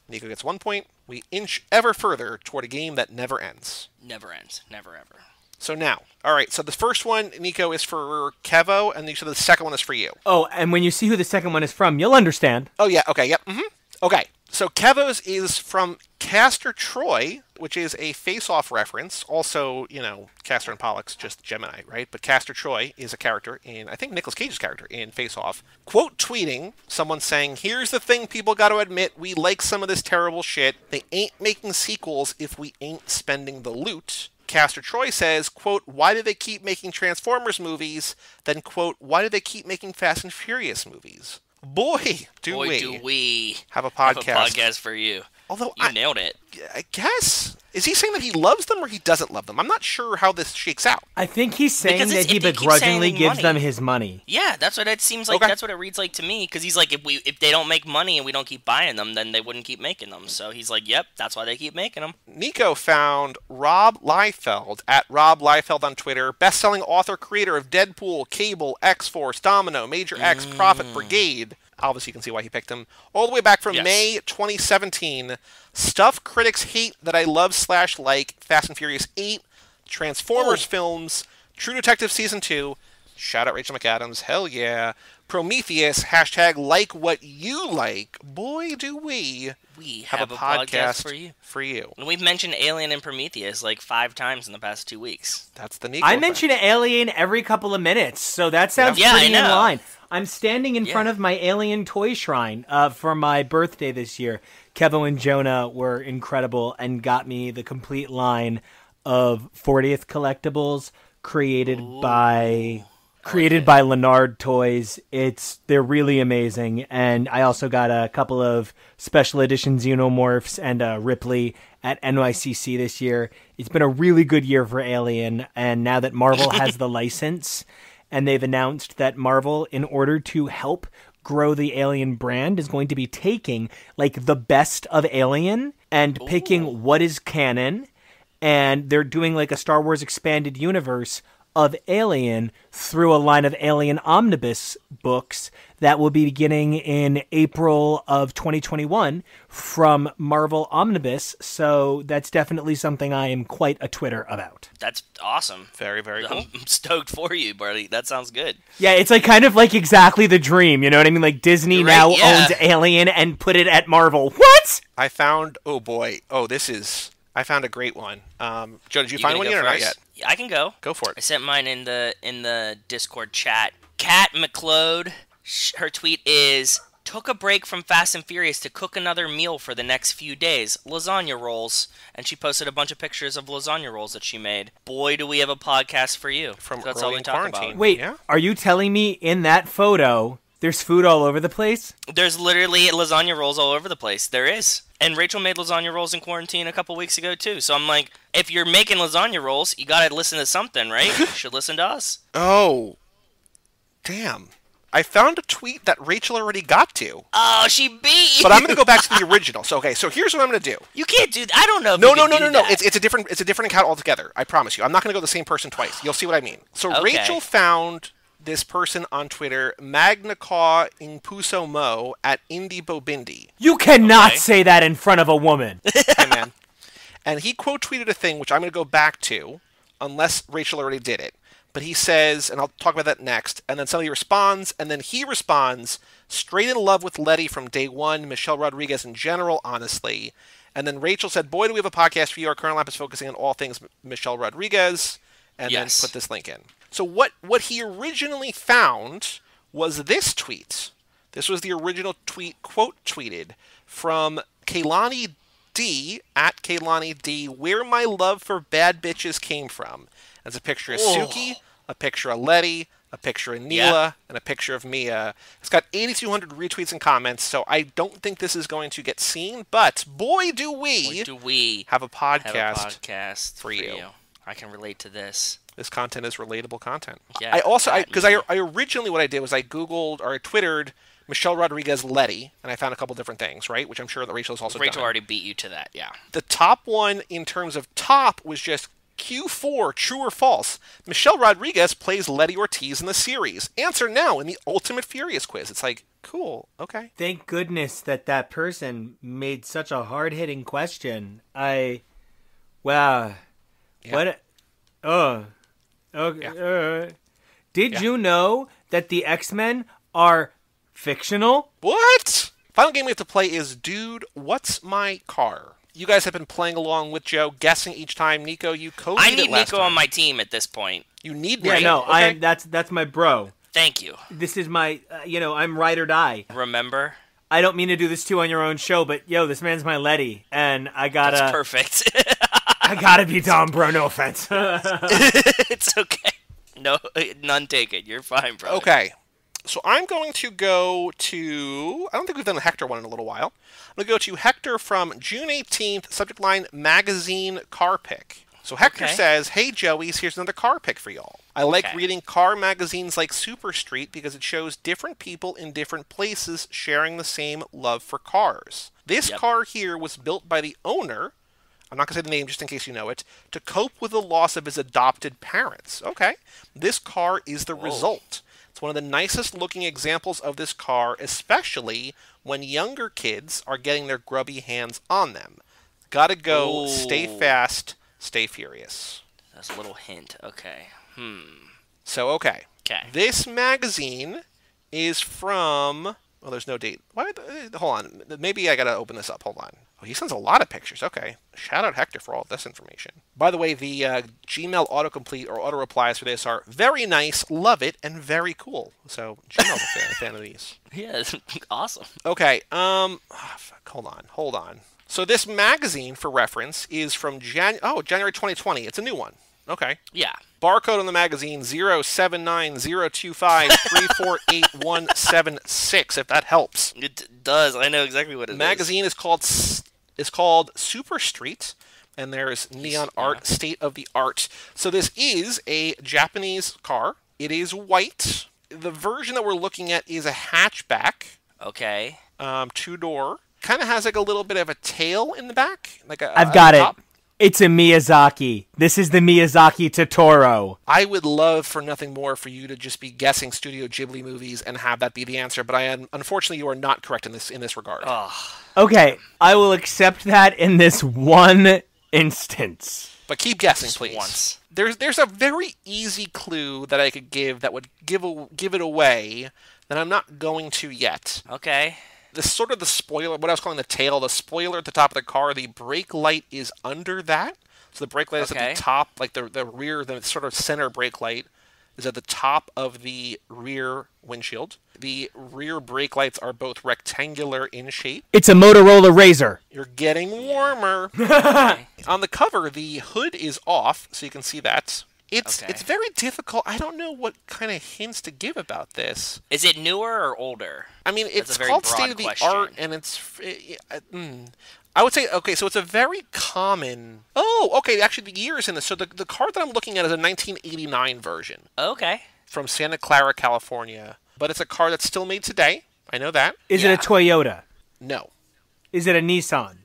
[SPEAKER 1] Nico gets 1 point. We inch ever further toward a game that never ends.
[SPEAKER 2] Never ends. Never ever.
[SPEAKER 1] So now, all right, so the first one, Nico, is for Kevo, and the second one is for you.
[SPEAKER 3] Oh, and when you see who the second one is from, you'll understand.
[SPEAKER 1] Oh, yeah, okay, yep, Okay, so Kevo's is from Castor Troy, which is a Face-Off reference. Also, Castor and Pollux, just Gemini, right? But Castor Troy is a character in, I think, Nicolas Cage's character in Face-Off. Quote tweeting someone saying, "Here's the thing people gotta admit, we like some of this terrible shit. They ain't making sequels if we ain't spending the loot." Castor Troy says, quote, "Why do they keep making Transformers movies?" Then, quote, "Why do they keep making Fast and Furious movies?" Boy, do we have a podcast
[SPEAKER 2] for you.
[SPEAKER 1] Although
[SPEAKER 2] you nailed it.
[SPEAKER 1] I guess. Is he saying that he loves them or he doesn't love them? I'm not sure how this shakes out.
[SPEAKER 3] I think he's saying
[SPEAKER 2] Because
[SPEAKER 3] that he
[SPEAKER 2] it keeps
[SPEAKER 3] begrudgingly
[SPEAKER 2] saying
[SPEAKER 3] gives
[SPEAKER 2] money.
[SPEAKER 3] them his money.
[SPEAKER 2] Yeah, that's what it seems like.
[SPEAKER 1] Okay.
[SPEAKER 2] That's what it reads like to me. Because he's like, if they don't make money and we don't keep buying them, then they wouldn't keep making them. So he's like, yep, that's why they keep making them.
[SPEAKER 1] Nico found Rob Liefeld at Rob Liefeld on Twitter, best-selling author, creator of Deadpool, Cable, X-Force, Domino, Major X, Prophet Brigade. Obviously, you can see why he picked him. All the way back from
[SPEAKER 2] Yes.
[SPEAKER 1] May 2017. Stuff critics hate that I love / like Fast and Furious 8, Transformers films, True Detective Season 2, shout out Rachel McAdams, hell yeah, Prometheus, hashtag like what you like. Boy, do we
[SPEAKER 2] have a podcast
[SPEAKER 1] for you.
[SPEAKER 2] And we've mentioned Alien and Prometheus like 5 times in the past 2 weeks.
[SPEAKER 1] That's the Nico
[SPEAKER 3] I
[SPEAKER 1] effect.
[SPEAKER 3] mention Alien every couple of minutes, so that sounds
[SPEAKER 2] Yeah,
[SPEAKER 3] pretty
[SPEAKER 2] I
[SPEAKER 3] in
[SPEAKER 2] know.
[SPEAKER 3] line. I'm standing in front of my Alien toy shrine for my birthday this year. Kevo and Jonah were incredible and got me the complete line of 40th collectibles created by Leonard Toys. They're really amazing, and I also got a couple of special edition Xenomorphs and Ripley at NYCC this year. It's been a really good year for Alien, and now that Marvel has the license, and they've announced that Marvel, in order to help grow the Alien brand, is going to be taking like the best of Alien and picking what is canon, and they're doing like a Star Wars expanded universe of Alien through a line of Alien Omnibus books that will be beginning in April of 2021 from Marvel Omnibus. So that's definitely something I am quite a Twitter about.
[SPEAKER 2] That's awesome.
[SPEAKER 1] Very, very cool.
[SPEAKER 2] I'm stoked for you, buddy. That sounds good.
[SPEAKER 3] Yeah, it's like kind of like exactly the dream, you know what I mean? Like Disney
[SPEAKER 2] Right,
[SPEAKER 3] now
[SPEAKER 2] yeah.
[SPEAKER 3] owns Alien and put it at Marvel. What?
[SPEAKER 1] I found, I found a great one. Joe, did you find
[SPEAKER 2] gonna
[SPEAKER 1] one
[SPEAKER 2] go
[SPEAKER 1] yet or not
[SPEAKER 2] first?
[SPEAKER 1] yet?
[SPEAKER 2] Yeah, I can go.
[SPEAKER 1] Go for
[SPEAKER 2] I
[SPEAKER 1] it.
[SPEAKER 2] sent mine in the Discord chat. Kat McLeod, her tweet is, took a break from Fast and Furious to cook another meal for the next few days. Lasagna rolls. And she posted a bunch of pictures of lasagna rolls that she made. Boy, do we have a podcast for you.
[SPEAKER 1] From
[SPEAKER 2] That's
[SPEAKER 1] early
[SPEAKER 2] all we
[SPEAKER 1] in
[SPEAKER 2] talk
[SPEAKER 1] quarantine.
[SPEAKER 2] about.
[SPEAKER 3] Wait,
[SPEAKER 1] Yeah?
[SPEAKER 3] are you telling me in that photo there's food all over the place?
[SPEAKER 2] There's literally lasagna rolls all over the place. There is. And Rachel made lasagna rolls in quarantine a couple weeks ago, too. So I'm like, if you're making lasagna rolls, you gotta listen to something, right? You should listen to us.
[SPEAKER 1] Oh, damn. I found a tweet that Rachel already got to.
[SPEAKER 2] Oh, she beat you.
[SPEAKER 1] But I'm going to go back to the original. So here's what I'm going to do.
[SPEAKER 2] You can't do that. I don't know if
[SPEAKER 1] No.
[SPEAKER 2] you can do that.
[SPEAKER 1] It's a different account altogether. I promise you. I'm not going to go the same person twice. You'll see what I mean. So
[SPEAKER 2] Okay.
[SPEAKER 1] Rachel found this person on Twitter, Magnakaw Impuso Mo at Indie Bobindi.
[SPEAKER 3] You cannot
[SPEAKER 2] Okay.
[SPEAKER 3] say that in front of a woman.
[SPEAKER 1] Hey, man. And he quote tweeted a thing which I'm going to go back to, unless Rachel already did it. But he says, and I'll talk about that next, and then somebody responds, and then he responds, straight in love with Letty from day one, Michelle Rodriguez in general, honestly. And then Rachel said, boy, do we have a podcast for you. Our current lap is focusing on all things Michelle Rodriguez. And
[SPEAKER 2] Yes.
[SPEAKER 1] then put this link in. So what he originally found was this tweet. This was the original tweet, quote tweeted, from Kaylani D, at Kaylani D, where my love for bad bitches came from. There's a picture of Suki, a picture of Letty, a picture of Neela, and a picture of Mia. It's got 8,200 retweets and comments, so I don't think this is going to get seen, but boy, do we have a podcast, for you.
[SPEAKER 2] I can relate to this.
[SPEAKER 1] This content is relatable content.
[SPEAKER 2] Yeah,
[SPEAKER 1] I originally what I did was I Googled or I Twittered Michelle Rodriguez Letty, and I found a couple different things, right? Which I'm sure that Rachel's also
[SPEAKER 2] Rachel
[SPEAKER 1] done.
[SPEAKER 2] already beat you to that, yeah.
[SPEAKER 1] The top one in terms of top was just Q4, true or false. Michelle Rodriguez plays Letty Ortiz in the series. Answer now in the Ultimate Furious quiz. It's like, cool, okay.
[SPEAKER 3] Thank goodness that person made such a hard-hitting question. Wow.
[SPEAKER 1] Yeah.
[SPEAKER 3] What? Okay.
[SPEAKER 1] Yeah.
[SPEAKER 3] Did you know that the X-Men are fictional?
[SPEAKER 1] What? Final game we have to play is Dude, What's My Car? You guys have been playing along with Joe, guessing each time. Nico, you co-lead
[SPEAKER 2] I need
[SPEAKER 1] it last
[SPEAKER 2] Nico
[SPEAKER 1] time.
[SPEAKER 2] on my team at this point.
[SPEAKER 1] You need
[SPEAKER 3] Yeah,
[SPEAKER 1] Nico.
[SPEAKER 3] no,
[SPEAKER 1] Okay.
[SPEAKER 3] that's my bro.
[SPEAKER 2] Thank you.
[SPEAKER 3] This is my, I'm ride or die.
[SPEAKER 2] Remember?
[SPEAKER 3] I don't mean to do this too on your own show, but this man's my Letty, and I
[SPEAKER 2] That's
[SPEAKER 3] gotta,
[SPEAKER 2] perfect.
[SPEAKER 3] I gotta be Dom, bro. No offense.
[SPEAKER 2] It's okay. No, none taken. You're fine, bro.
[SPEAKER 1] Okay. So I'm going to go to... I don't think we've done the Hector one in a little while. I'm going to go to Hector from June 18th, subject line, magazine car pick. So Hector
[SPEAKER 2] Okay.
[SPEAKER 1] says, hey, Joey's, here's another car pick for y'all. I like
[SPEAKER 2] Okay.
[SPEAKER 1] reading car magazines like Super Street because it shows different people in different places sharing the same love for cars. This
[SPEAKER 2] Yep.
[SPEAKER 1] car here was built by the owner, I'm not going to say the name just in case you know it, to cope with the loss of his adopted parents. Okay. This car is the result. It's one of the nicest looking examples of this car, especially when younger kids are getting their grubby hands on them. Gotta go, stay
[SPEAKER 2] Ooh.
[SPEAKER 1] fast, stay furious.
[SPEAKER 2] That's a little hint. Okay.
[SPEAKER 1] So, okay.
[SPEAKER 2] Okay.
[SPEAKER 1] This magazine is from... Oh, there's no date. Why? Hold on. Maybe I gotta open this up. Hold on. Oh, he sends a lot of pictures. Okay. Shout out Hector for all this information. By the way, the Gmail autocomplete or auto replies for this are very nice, love it, and very cool. So Gmail's a fan of these.
[SPEAKER 2] Yeah, awesome.
[SPEAKER 1] Okay. Hold on. So this magazine, for reference, is from January 2020. It's a new one. Okay.
[SPEAKER 2] Yeah.
[SPEAKER 1] Barcode on the magazine 0790253488176. If that helps.
[SPEAKER 2] It does. I know exactly what it is.
[SPEAKER 1] Magazine is called Super Street, and there's neon art, state of the art. So this is a Japanese car. It is white. The version that we're looking at is a hatchback,
[SPEAKER 2] Okay.
[SPEAKER 1] 2-door. Kind of has like a little bit of a tail in the back, like
[SPEAKER 3] I've got it. It's a Miyazaki. This is the Miyazaki Totoro.
[SPEAKER 1] I would love for nothing more for you to just be guessing Studio Ghibli movies and have that be the answer, but unfortunately you are not correct in this regard.
[SPEAKER 3] Okay, I will accept that in this one instance.
[SPEAKER 1] But keep guessing, please.
[SPEAKER 2] Once.
[SPEAKER 1] There's a very easy clue that I could give that would give it away that I'm not going to yet.
[SPEAKER 2] Okay.
[SPEAKER 1] This sort of the spoiler, what I was calling the tail, the spoiler at the top of the car, the brake light is under that. So the brake light is at the top, like the rear, the sort of center brake light is at the top of the rear windshield. The rear brake lights are both rectangular in shape.
[SPEAKER 3] It's a Motorola Razr.
[SPEAKER 1] You're getting warmer. On the cover, the hood is off, so you can see that. It's very difficult. I don't know what kind of hints to give about this.
[SPEAKER 2] Is it newer or older?
[SPEAKER 1] I mean,
[SPEAKER 2] That's
[SPEAKER 1] it's
[SPEAKER 2] a very
[SPEAKER 1] called
[SPEAKER 2] broad
[SPEAKER 1] State of the
[SPEAKER 2] question.
[SPEAKER 1] Art, and I would say, okay, so it's a very common... Oh, okay, actually the year is in this. So the car that I'm looking at is a 1989 version
[SPEAKER 2] Okay.
[SPEAKER 1] from Santa Clara, California. But it's a car that's still made today. I know that.
[SPEAKER 3] Is it a Toyota?
[SPEAKER 1] No.
[SPEAKER 3] Is it a Nissan?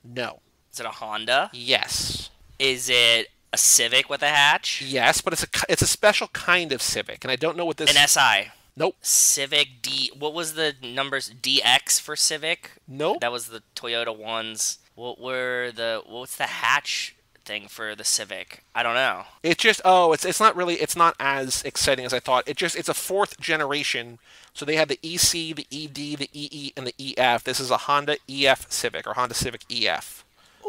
[SPEAKER 1] No.
[SPEAKER 2] Is it a Honda?
[SPEAKER 1] Yes.
[SPEAKER 2] Is it a Civic with a hatch?
[SPEAKER 1] Yes, but it's a special kind of Civic, and I don't know what this...
[SPEAKER 2] An SI?
[SPEAKER 1] Nope.
[SPEAKER 2] Civic D... What was the numbers? DX for Civic?
[SPEAKER 1] Nope.
[SPEAKER 2] That was the Toyota ones. What's the hatch thing for the Civic? I don't know.
[SPEAKER 1] It's just it's not as exciting as I thought. It's a fourth generation. So they had the EC, the ED, the EE, and the EF. This is a Honda EF Civic or Honda Civic EF.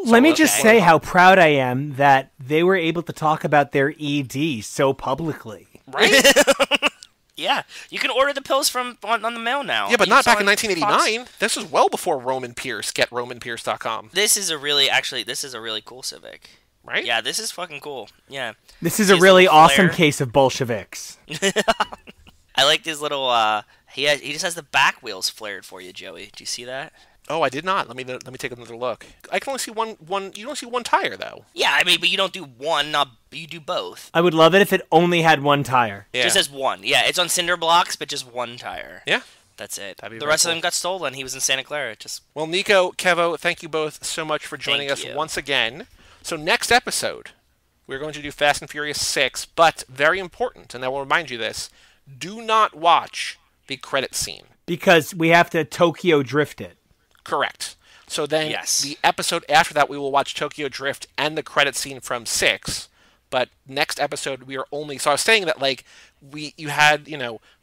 [SPEAKER 3] Let me just say how proud I am that they were able to talk about their ED so publicly.
[SPEAKER 1] Right?
[SPEAKER 2] Yeah, you can order the pills from on the mail now.
[SPEAKER 1] Yeah, but
[SPEAKER 2] You
[SPEAKER 1] not
[SPEAKER 2] saw
[SPEAKER 1] back in
[SPEAKER 2] on Fox.
[SPEAKER 1] 1989. This is well before Roman Pierce. Get RomanPierce.com.
[SPEAKER 2] This is a really cool Civic.
[SPEAKER 1] Right?
[SPEAKER 2] Yeah, this is fucking cool. Yeah.
[SPEAKER 3] This is
[SPEAKER 2] See
[SPEAKER 3] a
[SPEAKER 2] his
[SPEAKER 3] really
[SPEAKER 2] little
[SPEAKER 3] awesome
[SPEAKER 2] flare?
[SPEAKER 3] case of Bolsheviks.
[SPEAKER 2] I like his little. He just has the back wheels flared for you, Joey. Do you see that?
[SPEAKER 1] Oh, I did not. Let me take another look. I can only see one. You don't see one tire though.
[SPEAKER 2] Yeah, I mean, but you don't do one. You do both.
[SPEAKER 3] I would love it if it only had one tire.
[SPEAKER 1] Yeah.
[SPEAKER 2] Just as one. Yeah, it's on cinder blocks, but just one tire.
[SPEAKER 1] Yeah.
[SPEAKER 2] That's it.
[SPEAKER 1] That'd be
[SPEAKER 2] The
[SPEAKER 1] very
[SPEAKER 2] rest
[SPEAKER 1] cool.
[SPEAKER 2] of them got stolen. He was in Santa Clara.
[SPEAKER 1] Well, Nico, Kevo, thank you both so much for joining
[SPEAKER 2] Thank
[SPEAKER 1] us
[SPEAKER 2] you.
[SPEAKER 1] once again. So next episode, we're going to do Fast and Furious 6, but very important, and I will remind you this: do not watch the credit scene.
[SPEAKER 3] Because we have to Tokyo drift it.
[SPEAKER 1] Correct. So then
[SPEAKER 2] Yes.
[SPEAKER 1] the episode after that, we will watch Tokyo Drift and the credit scene from 6. But next episode, we are only... So I was saying that, like, you had,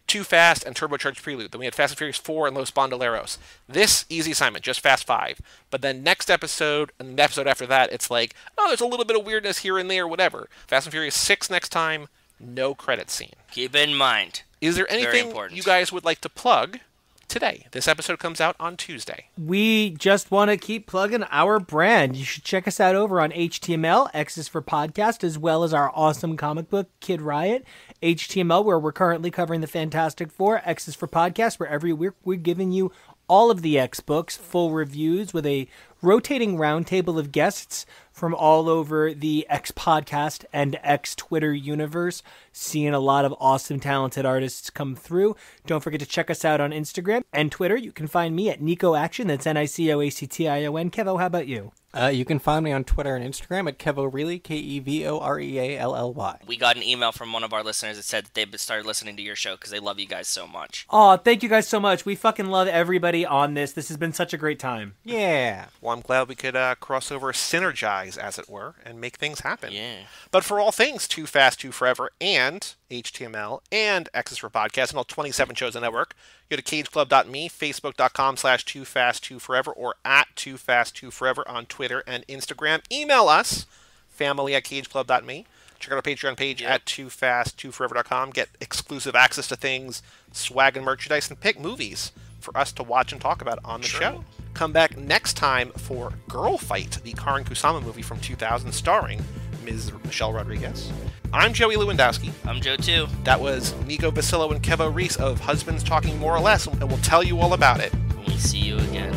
[SPEAKER 1] Too Fast and Turbocharged Prelude. Then we had Fast and Furious 4 and Los Bandoleros. This, easy assignment, just Fast 5. But then next episode, and the episode after that, it's like, oh, there's a little bit of weirdness here and there, whatever. Fast and Furious 6 next time, no credit scene.
[SPEAKER 2] Keep it in mind.
[SPEAKER 1] Is there anything
[SPEAKER 2] important.
[SPEAKER 1] you guys would like to plug today? This episode comes out on Tuesday.
[SPEAKER 3] We just want to keep plugging our brand. You should check us out over on HTML, X is for Podcast, as well as our awesome comic book, Kid Riot. HTML, where we're currently covering the Fantastic Four. X is for Podcast, where every week we're giving you all of the X books, full reviews with a rotating roundtable of guests from all over the X podcast and X Twitter universe, seeing a lot of awesome, talented artists come through. Don't forget to check us out on Instagram and Twitter. You can find me at Nico Action. That's NicoAction. Kevo, how about you?
[SPEAKER 4] You can find me on Twitter and Instagram at Kevoreally, Kevoreally.
[SPEAKER 2] We got an email from one of our listeners that said that they started listening to your show because they love you guys so much.
[SPEAKER 3] Oh, thank you guys so much. We fucking love everybody on this. This has been such a great time.
[SPEAKER 4] Yeah.
[SPEAKER 1] Well, I'm glad we could cross over, synergize, as it were, and make things happen.
[SPEAKER 2] Yeah.
[SPEAKER 1] But for all things Too Fast, Too Forever, and HTML, and X's for Podcast, and all 27 shows on the network, go to cageclub.me, facebook.com/Too Fast, Too Forever, or at Too Fast, Too Forever on Twitter and Instagram. Email us, family@cageclub.me. Check out our Patreon page at toofast2forever.com. Get exclusive access to things, swag and merchandise, and pick movies for us to watch and talk about on the show. Come back next time for Girl Fight, the Karin Kusama movie from 2000 starring Ms. Michelle Rodriguez. I'm Joey Lewandowski.
[SPEAKER 2] I'm Joe too.
[SPEAKER 1] That was Nico Basillo and Kevo Reese of Husbands Talking More or Less, and we'll tell you all about it.
[SPEAKER 2] We see you again.